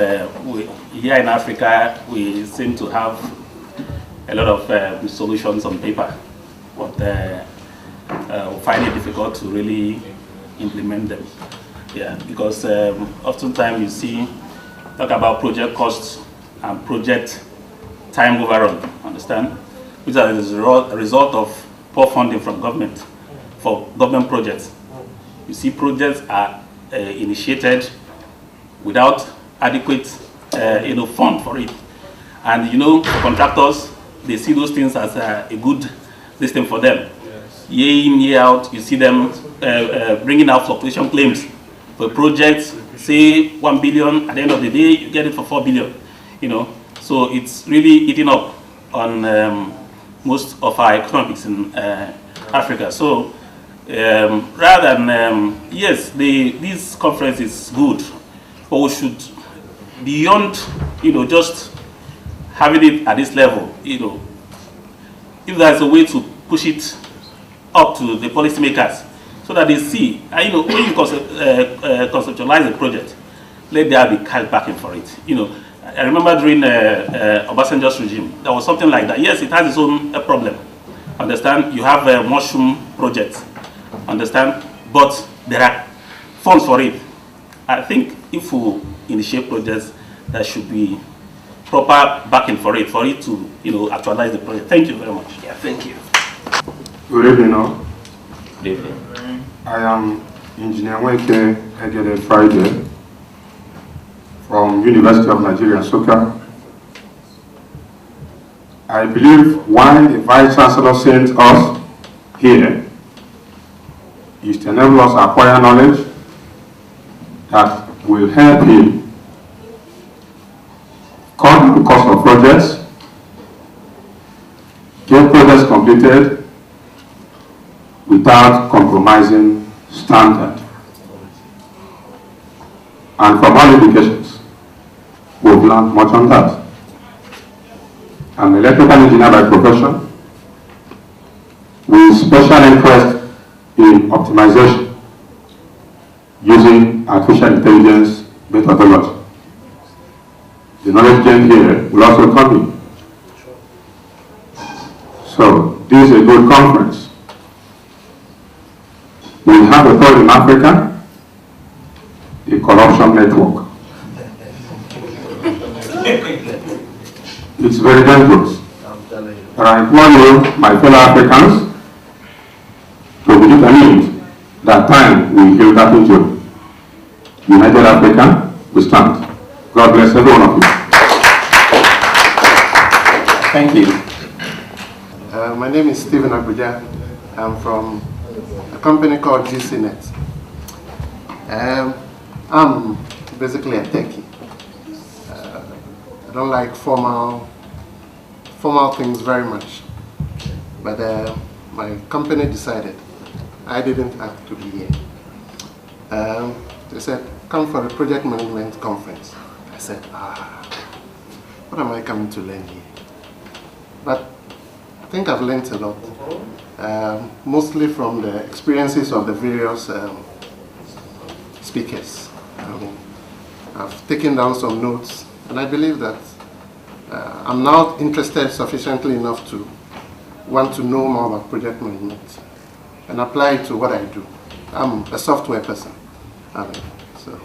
here in Africa we seem to have a lot of solutions on paper, but we find it difficult to really implement them. Yeah, because oftentimes you see talk about project costs and project time overrun. Understand? Which is a result of poor funding from government for government projects. You see, projects are initiated without adequate, fund for it, and contractors, they see those things as a good system for them. Yes. Year in, year out, you see them bringing out fluctuation claims for projects. Say 1 billion, at the end of the day, you get it for 4 billion. So it's really eating up on most of our economics in Africa. So rather than yes, this conference is good, but we should, beyond just having it at this level, if there's a way to push it up to the policymakers so that they see, when you conceptualize a project, let there be cash backing for it. I remember during Obasanjo's regime, there was something like that. Yes, it has its own problem. Understand? You have mushroom projects. Understand? But there are funds for it. I think if we initiate projects, there should be proper backing for it to actualize the project. Thank you very much. Yeah, thank you. Good evening, all. Good evening. I am Engineer Weke Egede Friday from University of Nigeria, Nsukka. I believe why the Vice Chancellor sent us here is to enable us to acquire knowledge that will help him cut the cost of projects, get projects completed without compromising standard. And from all indications, we've learned much on that. I'm an electrical engineer by profession, with special interest in optimization using artificial intelligence methodology. The knowledge gained here will also come in. So this is a good conference. We have a problem in Africa, the corruption network. It's very dangerous. But I implore you, my fellow Africans, to be determined that time will heal that injury. United Africa, we stand. God bless every one of you. Thank you. My name is Stephen Abuja. I'm from a company called GCNet. I'm basically a techie. I don't like formal things very much. But my company decided I didn't have to be here. They said, come for a project management conference. I said, what am I coming to learn here? But I think I've learned a lot, mostly from the experiences of the various speakers. I've taken down some notes, and I believe that I'm now interested sufficiently enough to want to know more about project management and apply it to what I do. I'm a software person, so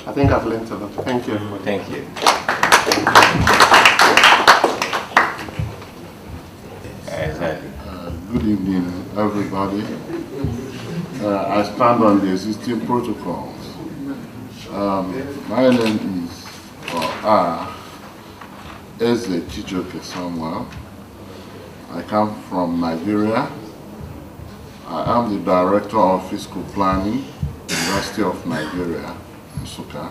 I think I've learned a lot. Thank you. Thank you. Good evening, everybody. I stand on the existing protocols. My name is Eze Chijoke Samuel. I come from Nigeria. I am the Director of Fiscal Planning, University of Nigeria, Nsukka.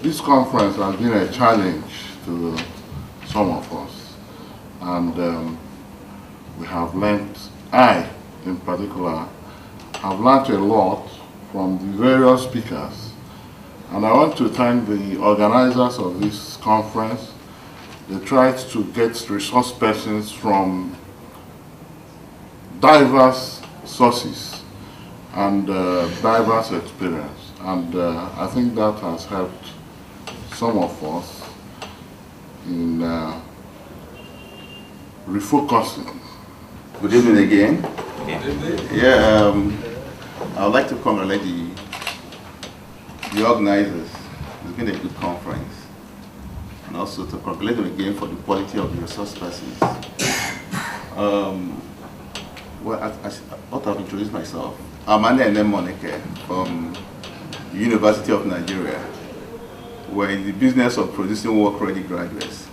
this conference has been a challenge to some of us, and we have learned, I in particular, have learned a lot from the various speakers. And I want to thank the organizers of this conference. They tried to get resource persons from diverse sources and diverse experience. And I think that has helped some of us in refocusing. Good evening again. Yeah, I would like to congratulate the organizers. It's been a good conference. And also to congratulate them again for the quality of the resource persons. Well, I ought to have introduced myself. I'm Anne Monica from the University of Nigeria. We're in the business of producing work-ready graduates.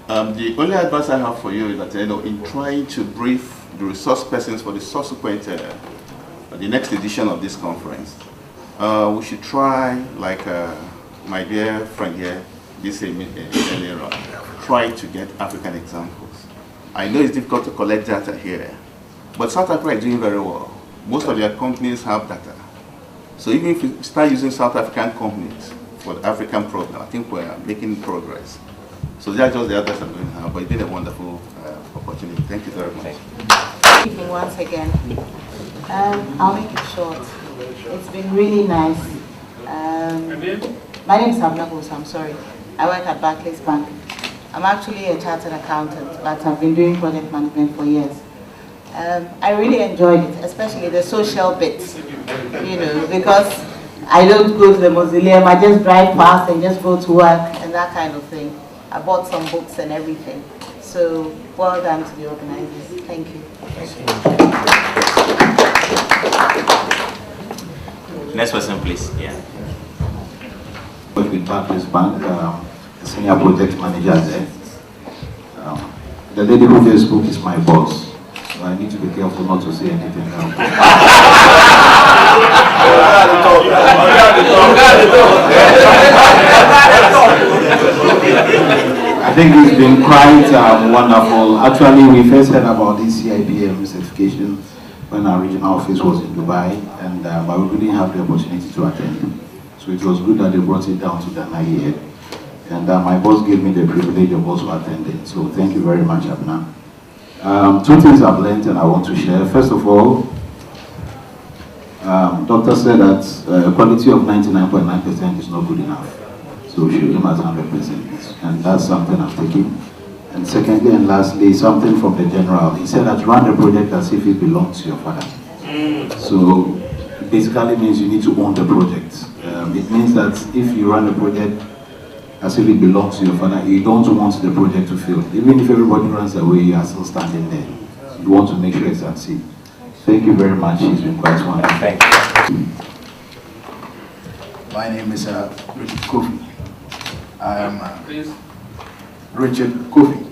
The only advice I have for you is that, in trying to brief the resource persons for the subsequent, the next edition of this conference, we should try, like my dear friend here, this earlier on, try to get African examples. I know it's difficult to collect data here, but South Africa is doing very well. Most of their companies have data. So even if we start using South African companies for the African program, I think we're making progress. So that's just the advice I'm going to have, but it's been a wonderful opportunity. Thank you very much. Good evening once again. I'll make it short. It's been really nice. My name is Appmc, I'm sorry. I work at Barclays Bank. I'm actually a chartered accountant, but I've been doing project management for years. I really enjoyed it, especially the social bits, because I don't go to the mausoleum, I just drive past and just go to work and that kind of thing. I bought some books and everything. So, well done to the organizers. Thank you. Next person, please. Yeah. With Barclays Bank, senior project manager there. The lady who Facebook is my boss, so I need to be careful not to say anything else. I think it's been quite wonderful. Actually, we first heard about this CIBM certification when our regional office was in Dubai, and I really have the opportunity to attend. So it was good that they brought it down to Ghana here. And my boss gave me the privilege of also attending. So thank you very much, Abna. Two things I've learned and I want to share. First of all, doctor said that quality of 99.9% is not good enough. So we should aim at 100%. And that's something I've taken. And secondly and lastly, something from the general. He said that run the project as if it belongs to your father. So it basically means you need to own the project. It means that if you run the project as if it belongs to your father, you don't want the project to fail. Even if everybody runs away, you are still standing there. You want to make sure it succeeds. Thank you very much. It's been quite wonderful. Thank you. My name is Richard Kofi. I am Richard Kofi.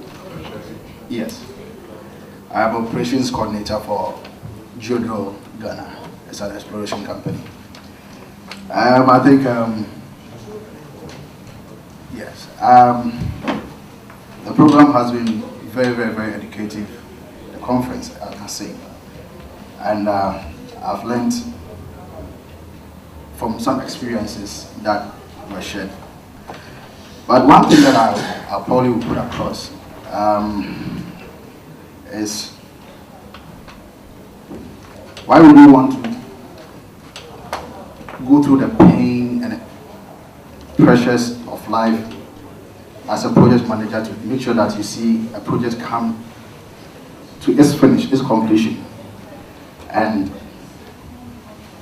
Yes. I am operations coordinator for Jodo Ghana. It's an exploration company. I think, yes, the program has been very, very, very educative. The conference, I can say. And I've learned from some experiences that were shared. But one thing that I probably will put across is why would we want to go through the pain and pressures of life as a project manager to make sure that you see a project come to its finish, its completion, and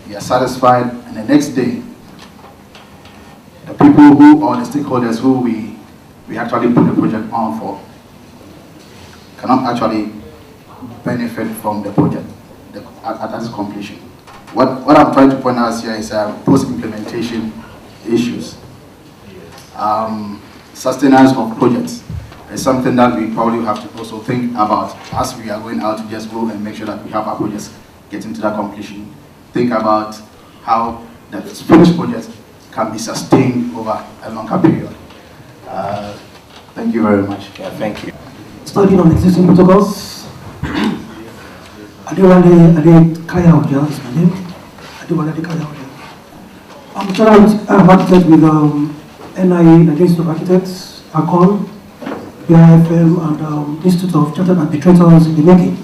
you are satisfied, and the next day the people who, or the stakeholders who we actually put the project on for cannot actually benefit from the project at its completion. What I'm trying to point out here is post-implementation issues. Sustenance of projects is something that we probably have to also think about as we are going out to just go and make sure that we have our projects getting to that completion. Think about how that finished projects can be sustained over a longer period. Thank you very much. Yeah, thank you. Studying on existing protocols. Adewale Kayauja is my name. Adewale Kayauja. I'm chartered architect with NIA, Nigerian Institute of Architects, ACON, BIFM, and Institute of Chartered Arbitrators in the making.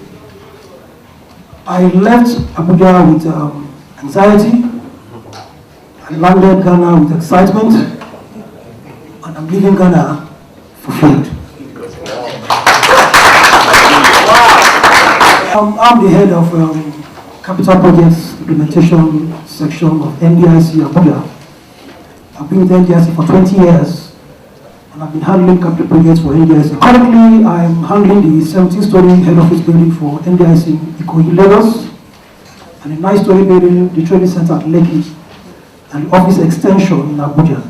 I left Abuja with anxiety. I landed Ghana with excitement, and I'm leaving Ghana fulfilled. I'm the head of Capital Projects Implementation Section of NDIC Abuja. I've been with NDIC for 20 years, and I've been handling capital projects for NDIC. Currently, I'm handling the 17-story head office building for NDIC in Ikoyi, Lagos, and a 9-story building, the training center at Lekki, and the office extension in Abuja.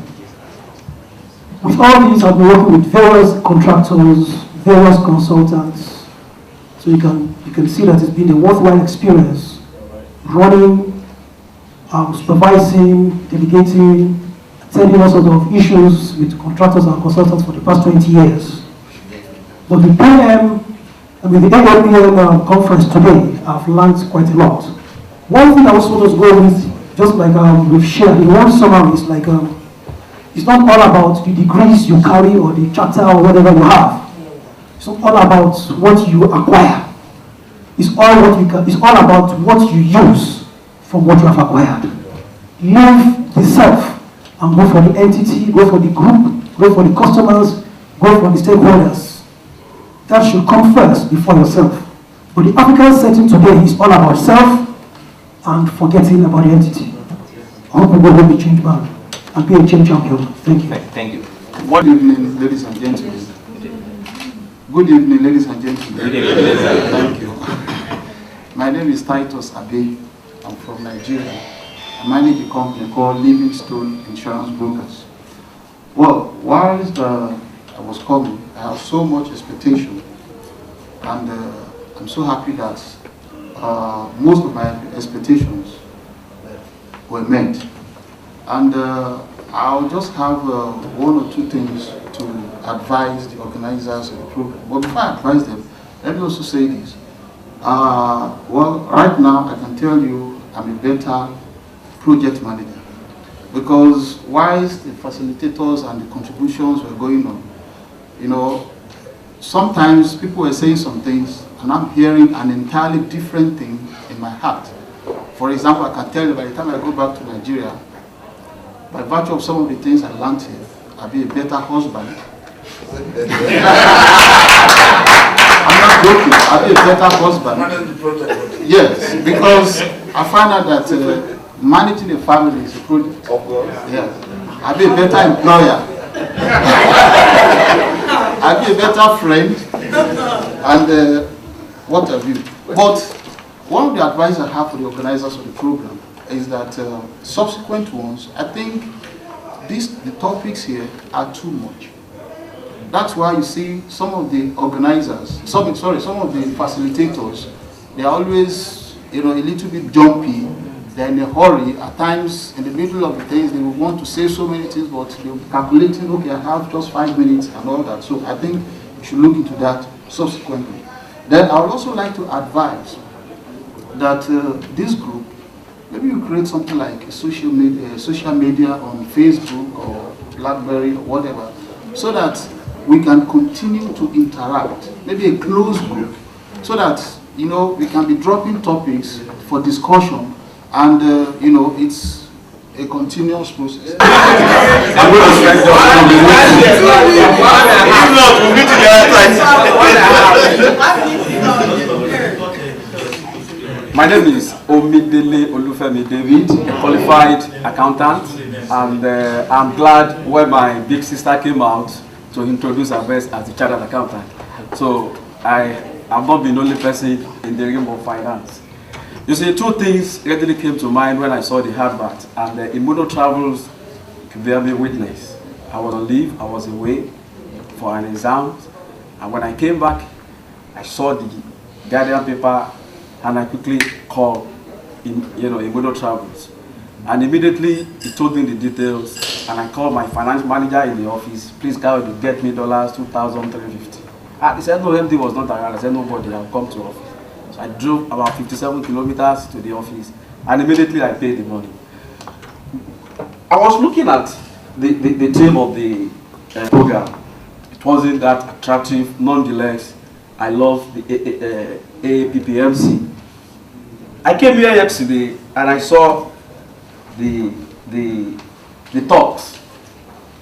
With all these, I've been working with various contractors, various consultants, so you can see that it's been a worthwhile experience running, supervising, delegating, attending all sorts of issues with contractors and consultants for the past 20 years. But with PM, and with the AWM conference today, I've learned quite a lot. One thing I also want to go with, just like we've shared in one summary, is like it's not all about the degrees you carry or the charter or whatever you have. It's not all about what you acquire. It's all about what you use from what you have acquired. Leave the self and go for the entity, go for the group, go for the customers, go for the stakeholders. That should come first before yourself. But the African setting today is all about self and forgetting about the entity. I hope we will be change man and be a change champion. Thank you. Thank you. Good evening, ladies and gentlemen. Good evening, ladies and gentlemen. Good evening. Thank you. My name is Titus Abe. I'm from Nigeria. I manage a company called Livingstone Insurance Brokers. Well, whilst I was coming, I have so much expectation, and I'm so happy that most of my expectations were met. And I'll just have one or two things to advise the organizers of the program. But before I advise them, let me also say this. Well, right now I can tell you I'm a better project manager, because whilst the facilitators and the contributions were going on, you know, sometimes people were saying some things and I'm hearing an entirely different thing in my heart. For example, I can tell you by the time I go back to Nigeria, by virtue of some of the things I learned here, I'll be a better husband. I'm not joking, I'll be a better husband. Yes, because I find out that managing a family is a project. Yes. I'll be a better employer. I'll be a better friend. And what have you. But one of the advice I have for the organizers of the program is that subsequent ones, I think the topics here are too much. That's why you see some of the organizers, some of the facilitators, they're always, you know, a little bit jumpy. They're in a hurry. At times, in the middle of the things, they will want to say so many things, but they'll be calculating, okay, I have just 5 minutes and all that. So I think you should look into that subsequently. Then I would also like to advise that this group, maybe you create something like social media on Facebook or BlackBerry or whatever, so that we can continue to interact, maybe a closed group, so that, you know, we can be dropping topics for discussion, and, you know, it's a continuous process. I'm going to spend My name is Omidele Olufemi David, a qualified accountant, and I'm glad when my big sister came out to introduce her best as a chartered accountant. So I have not been the only person in the realm of finance. You see, two things readily came to mind when I saw the advert, and Immuno Travels could bear me witness. I was on leave, I was away for an exam, and when I came back, I saw the Guardian paper, and I quickly called Immuno Travels. And immediately he told me the details, and I called my finance manager in the office. Please, guy, get me $2,350. And he said no, MD was not around. I said nobody, I'll come to office. So I drove about 57 kilometers to the office, and immediately I paid the money. I was looking at the theme of the program. It wasn't that attractive. Nonetheless, I love the Appmc. I came here yesterday and I saw the talks.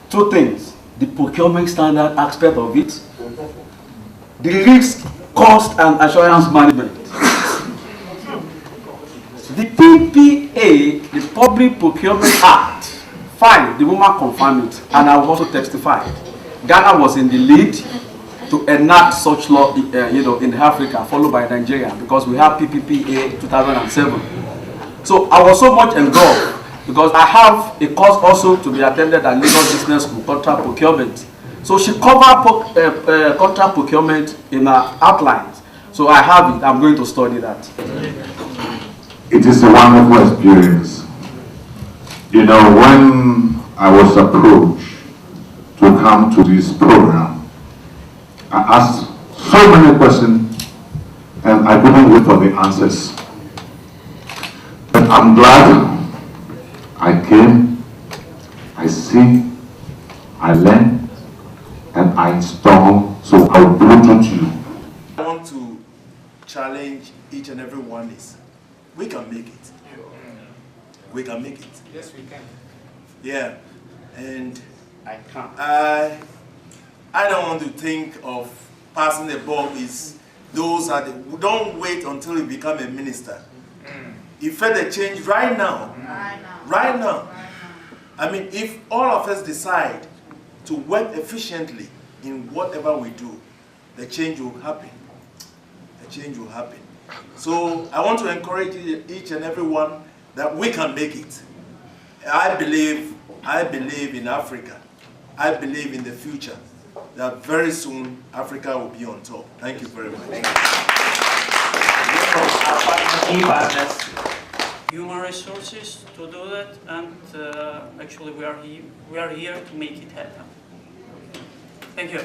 Two things: the procurement standard aspect of it, the risk, cost, and assurance management. The PPA, the Public Procurement Act, fine, the woman confirmed it, and I also testified. Ghana was in the lead to enact such law, in Africa, followed by Nigeria, because we have PPPA 2007. So I was so much engulfed because I have a course also to be attended at Lagos Business School, contract procurement. So she covered contract procurement in her outlines. So I have it. I'm going to study that. It is a wonderful experience. You know, when I was approached to come to this program, I asked so many questions and I couldn't wait for the answers. But I'm glad I came, I see, I learned, and I install, so I'll Bluetooth you. I want to challenge each and every one is, we can make it. We can make it. Yes, we can. Yeah, and I can't. I don't want to think of passing the ball is those are the, don't wait until you become a minister. Effect the change right now. Right now. I mean, if all of us decide to work efficiently in whatever we do, the change will happen. The change will happen. So I want to encourage each and every one that we can make it. I believe in Africa. I believe in the future, that very soon Africa will be on top. Thank you very much. Human resources to do that, and actually we are here to make it happen. Thank you.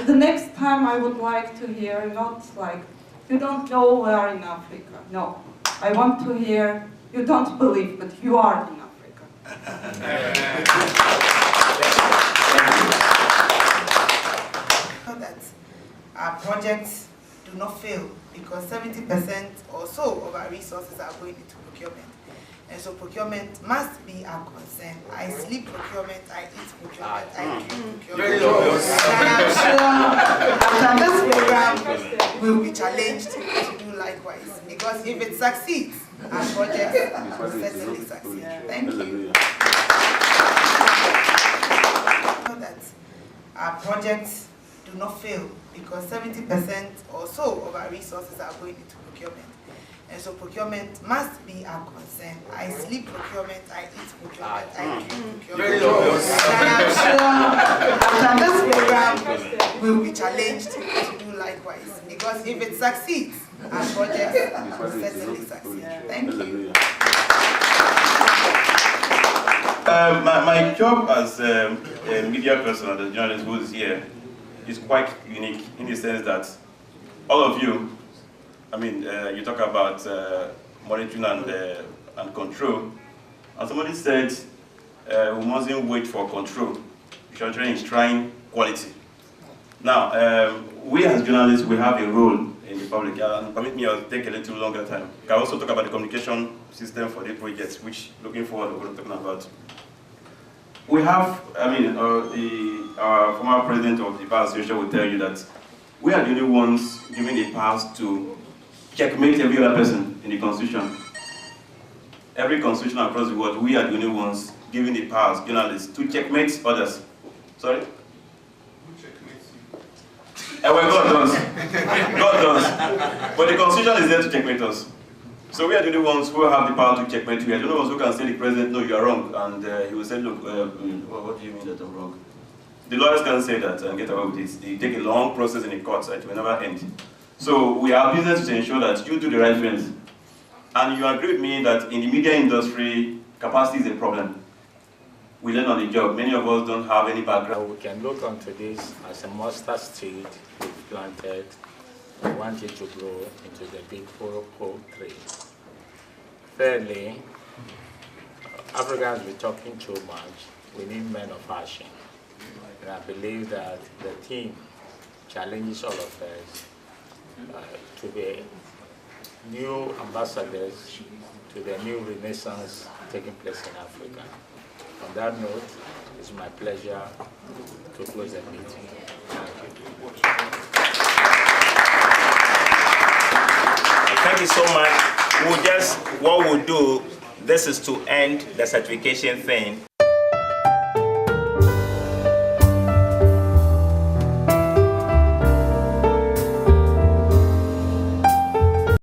The next time I would like to hear not like, you don't know where in Africa. No, I want to hear, you don't believe, but you are in Africa. That our projects do not fail because 70% or so of our resources are going into procurement. And so procurement must be our concern. I sleep procurement, I eat procurement, I drink procurement. And I'm sure after this program, we'll be challenged to do likewise. Because if it succeeds, our project will certainly succeed. Thank you. That our projects do not fail because 70% or so of our resources are going into procurement. And so procurement must be our concern. I sleep procurement, I eat procurement, I drink procurement. And I'm sure after this program, we'll be challenged to do likewise. Because if it succeeds, our project will certainly succeed. Thank you. My job as a media person, as a journalist who is here, is quite unique in the sense that all of you, I mean, you talk about monitoring and control, and somebody said we mustn't wait for control. We should try and enshrine quality. Now, we as journalists, we have a role in the public. And permit me, I'll take a little longer time. I also talk about the communication system for the projects, which looking forward, we're talking about. We have, I mean, our former president of the Bar Association will tell you that we are the only ones given the powers to checkmate every other person in the constitution. Every constitution across the world, we are the only ones given the powers, journalists, to checkmate others. Sorry? Well, God does. God does. But the constitution is there to checkmate us. So we are the only ones who have the power to checkmate. We are the only ones who can say the president, no, you are wrong. And he will say, look, what do you mean that I'm wrong? The lawyers can say that and get away with it. They take a long process in the courts and it will never end. So we are business to ensure that you do the right things. And you agree with me that in the media industry, capacity is a problem. We learn on the job. Many of us don't have any background. We can look onto this as a mustard seed we've planted. We want it to grow into the big purple tree. Thirdly, Africans be talking too much. We need men of action. And I believe that the team challenges all of us to be new ambassadors to the new renaissance taking place in Africa. On that note, it's my pleasure to close the meeting. Thank you so much. What we'll do, this is to end the certification thing.